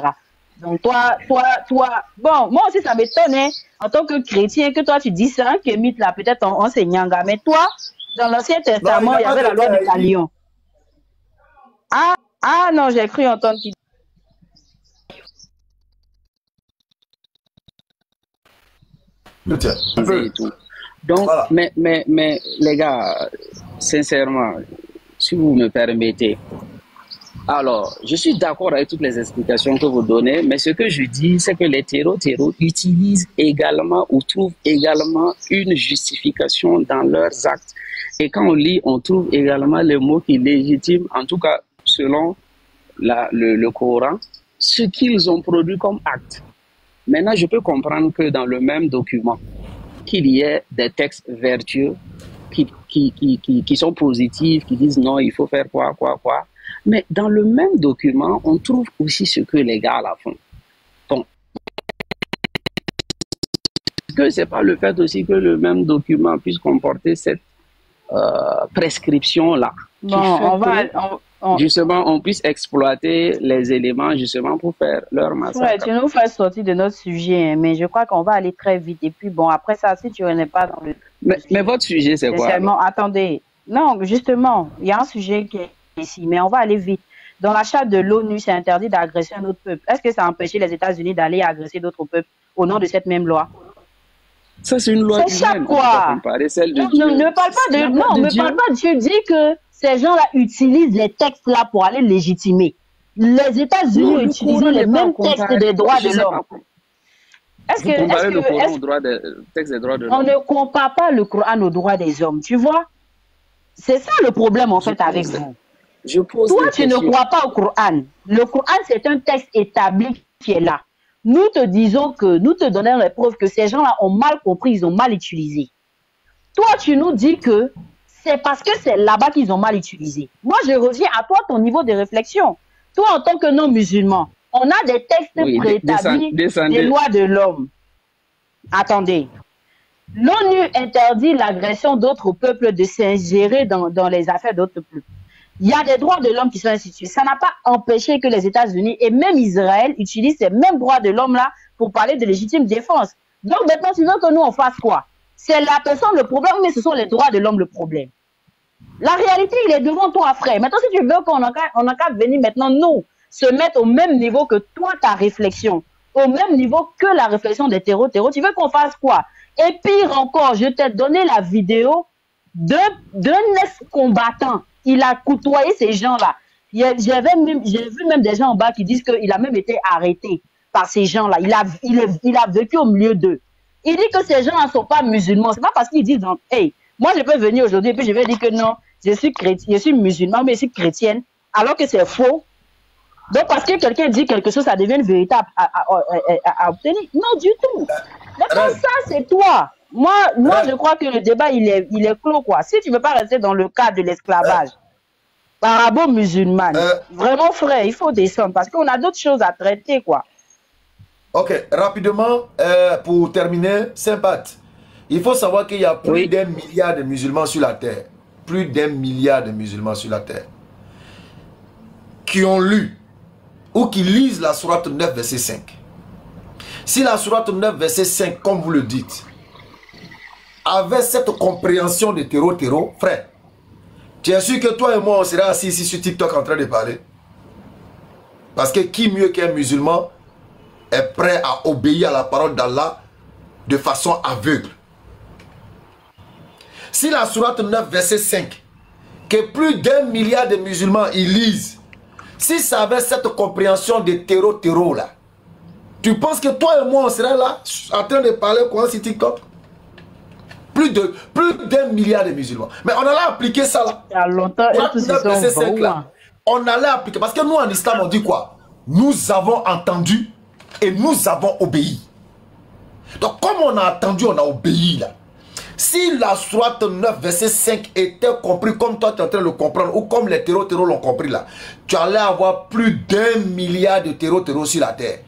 Donc toi, bon, moi aussi ça m'étonne, hein, en tant que chrétien, que toi tu dis ça, que mythe là, peut-être en Seignanga, mais toi, dans l'Ancien Testament, il y avait la loi de Talion. Ah non, j'ai cru entendre qu'il... Donc, voilà. mais les gars, sincèrement, si vous me permettez, alors, je suis d'accord avec toutes les explications que vous donnez, mais ce que je dis, c'est que les terreaux utilisent également ou trouvent également une justification dans leurs actes. Et quand on lit, on trouve également le mot qui légitime, en tout cas selon le Coran, ce qu'ils ont produit comme acte. Maintenant, je peux comprendre que dans le même document, qu'il y ait des textes vertueux qui sont positifs, qui disent non, il faut faire quoi. Mais dans le même document, on trouve aussi ce que les gars là font. Bon. Que c'est pas le fait aussi que le même document puisse comporter cette prescription-là. Bon, justement, on puisse exploiter les éléments justement pour faire leur massacre. Ouais, tu nous fais sortir de notre sujet, hein, mais je crois qu'on va aller très vite. Et puis bon, après ça, si tu n'es pas dans le... Mais votre sujet, c'est quoi? Attendez. Non, justement, il y a un sujet qui est ici, mais on va aller vite. Dans la charte de l'ONU, c'est interdit d'agresser un autre peuple. Est-ce que ça a empêché les États-Unis d'aller agresser d'autres peuples au nom de cette même loi? Ça, c'est une loi humaine. Quoi? Celle de non, Dieu. Ne parle pas de... Non, ne parle pas de Dieu. Dis que ces gens-là utilisent les textes-là pour aller légitimer. Les États-Unis ont utilisé les mêmes textes des droits de l'homme. Est-ce que comparer le Coran au droit des textes des droits de l'homme? On ne compare pas le Coran aux droits des hommes, tu vois? C'est ça le problème en fait avec vous. Toi, tu ne crois pas au Coran. Le Coran, c'est un texte établi qui est là. Nous te disons que, nous te donnons les preuves que ces gens-là ont mal compris, ils ont mal utilisé. Toi, tu nous dis que c'est parce que c'est là-bas qu'ils ont mal utilisé. Moi, je reviens à toi, ton niveau de réflexion. Toi, en tant que non-musulman, on a des textes préétablis des lois de l'homme. Attendez. L'ONU interdit l'agression d'autres peuples de s'ingérer dans les affaires d'autres peuples. Il y a des droits de l'homme qui sont institués. Ça n'a pas empêché que les États-Unis et même Israël utilisent ces mêmes droits de l'homme-là pour parler de légitime défense. Donc maintenant, tu veux que nous, on fasse quoi? C'est la personne le problème, mais ce sont les droits de l'homme le problème. La réalité, il est devant toi, frère. Maintenant, si tu veux qu'on a qu'à venir maintenant, nous, se mettre au même niveau que toi, ta réflexion, au même niveau que la réflexion des terreaux, tu veux qu'on fasse quoi? Et pire encore, je t'ai donné la vidéo d'un ex-combattant. Il a côtoyé ces gens-là. J'ai vu même des gens en bas qui disent qu'il a même été arrêté par ces gens-là. Il a vécu au milieu d'eux. Il dit que ces gens-là ne sont pas musulmans. C'est pas parce qu'ils disent, donc, hey, moi je peux venir aujourd'hui et puis je vais dire que non, je suis musulman, mais je suis chrétienne, alors que c'est faux. Donc parce que quelqu'un dit quelque chose, ça devient véritable à obtenir. Non, du tout. Maintenant, ça, c'est toi. Moi, je crois que le débat, il est clos, quoi. Si tu ne veux pas rester dans le cadre de l'esclavage arabo-musulmane, vraiment, frère, il faut descendre parce qu'on a d'autres choses à traiter, quoi. Ok, rapidement, pour terminer, Sympath, il faut savoir qu'il y a plus d'1 milliard de musulmans sur la terre. Plus d'1 milliard de musulmans sur la terre qui ont lu ou qui lisent la sourate 9, verset 5. Si la sourate 9, verset 5, comme vous le dites, avait cette compréhension de terreau, frère, tu es sûr que toi et moi, on serait assis ici sur TikTok en train de parler? Parce que qui mieux qu'un musulman est prêt à obéir à la parole d'Allah de façon aveugle? Si la sourate 9, verset 5, que plus d'1 milliard de musulmans ils lisent, si ça avait cette compréhension de terreau là, tu penses que toi et moi on serait là en train de parler quoi sur TikTok? Plus d'1 milliard de musulmans. Mais on allait appliquer ça là. Il y a longtemps, on allait appliquer. Parce que nous en islam on dit quoi? Nous avons entendu et nous avons obéi. Donc comme on a entendu, on a obéi là. Si la sourate 9, verset 5 était compris comme toi tu es en train de le comprendre, ou comme les terreaux l'ont compris là, tu allais avoir plus d'1 milliard de terreaux sur la terre.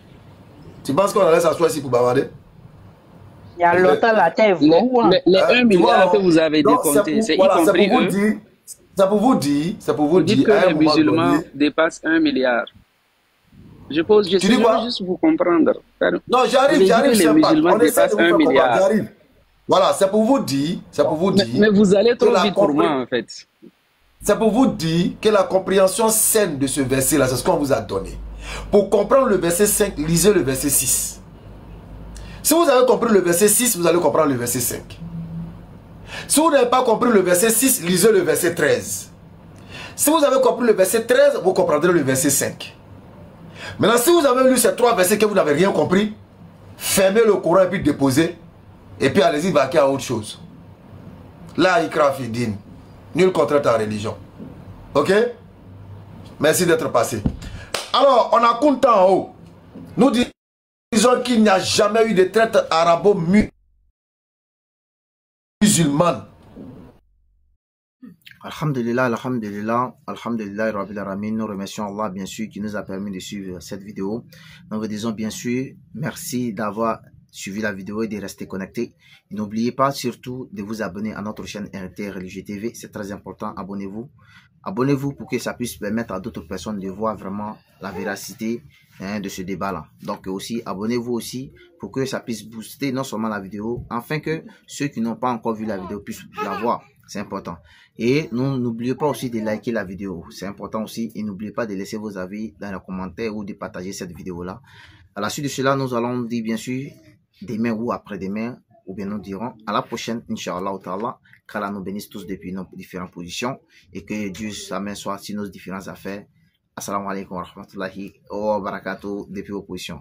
Tu penses qu'on allait s'asseoir ici pour bavarder? Il y a longtemps la terre. Les 1 milliard que vous avez décompté, c'est y compris eux. C'est pour vous dire, vous dites que les musulmans dépassent 1 milliard. Je veux juste vous comprendre. Non, j'arrive, les musulmans dépassent 1 milliard. J'arrive. Voilà, c'est pour vous dire, mais vous allez trop vite pour moi en fait. C'est pour vous dire que la compréhension saine de ce verset là, c'est ce qu'on vous a donné. Pour comprendre le verset 5, lisez le verset 6. Si vous avez compris le verset 6, vous allez comprendre le verset 5. Si vous n'avez pas compris le verset 6, lisez le verset 13. Si vous avez compris le verset 13, vous comprendrez le verset 5. Maintenant, si vous avez lu ces 3 versets que vous n'avez rien compris, fermez le Coran et puis déposez. Et puis allez-y vaquer à autre chose. Là, ikra fi din. Nul contre ta religion. Ok? Merci d'être passé. Alors, on a compté en haut. Nous disons qu'il n'y a jamais eu de traite arabo-musulmane. Alhamdulillah, alhamdulillah, alhamdulillah, rabbil alamin. Nous remercions Allah, bien sûr, qui nous a permis de suivre cette vidéo. Nous vous disons, bien sûr, merci d'avoir suivi la vidéo et de rester connecté. Et n'oubliez pas surtout de vous abonner à notre chaîne RT Religieux TV. C'est très important. Abonnez-vous. Abonnez-vous pour que ça puisse permettre à d'autres personnes de voir vraiment la véracité de ce débat-là. Donc aussi, abonnez-vous aussi pour que ça puisse booster non seulement la vidéo, afin que ceux qui n'ont pas encore vu la vidéo puissent la voir. C'est important. Et n'oubliez pas aussi de liker la vidéo. C'est important aussi. Et n'oubliez pas de laisser vos avis dans les commentaires ou de partager cette vidéo-là. À la suite de cela, nous allons dire bien sûr demain ou après-demain, ou bien nous dirons à la prochaine, Inch'Allah ta'ala, qu'Allah nous bénisse tous depuis nos différentes positions et que Dieu sa main soit sur nos différentes affaires. Assalamu alaikum wa rahmatullahi wa barakatuh depuis vos positions.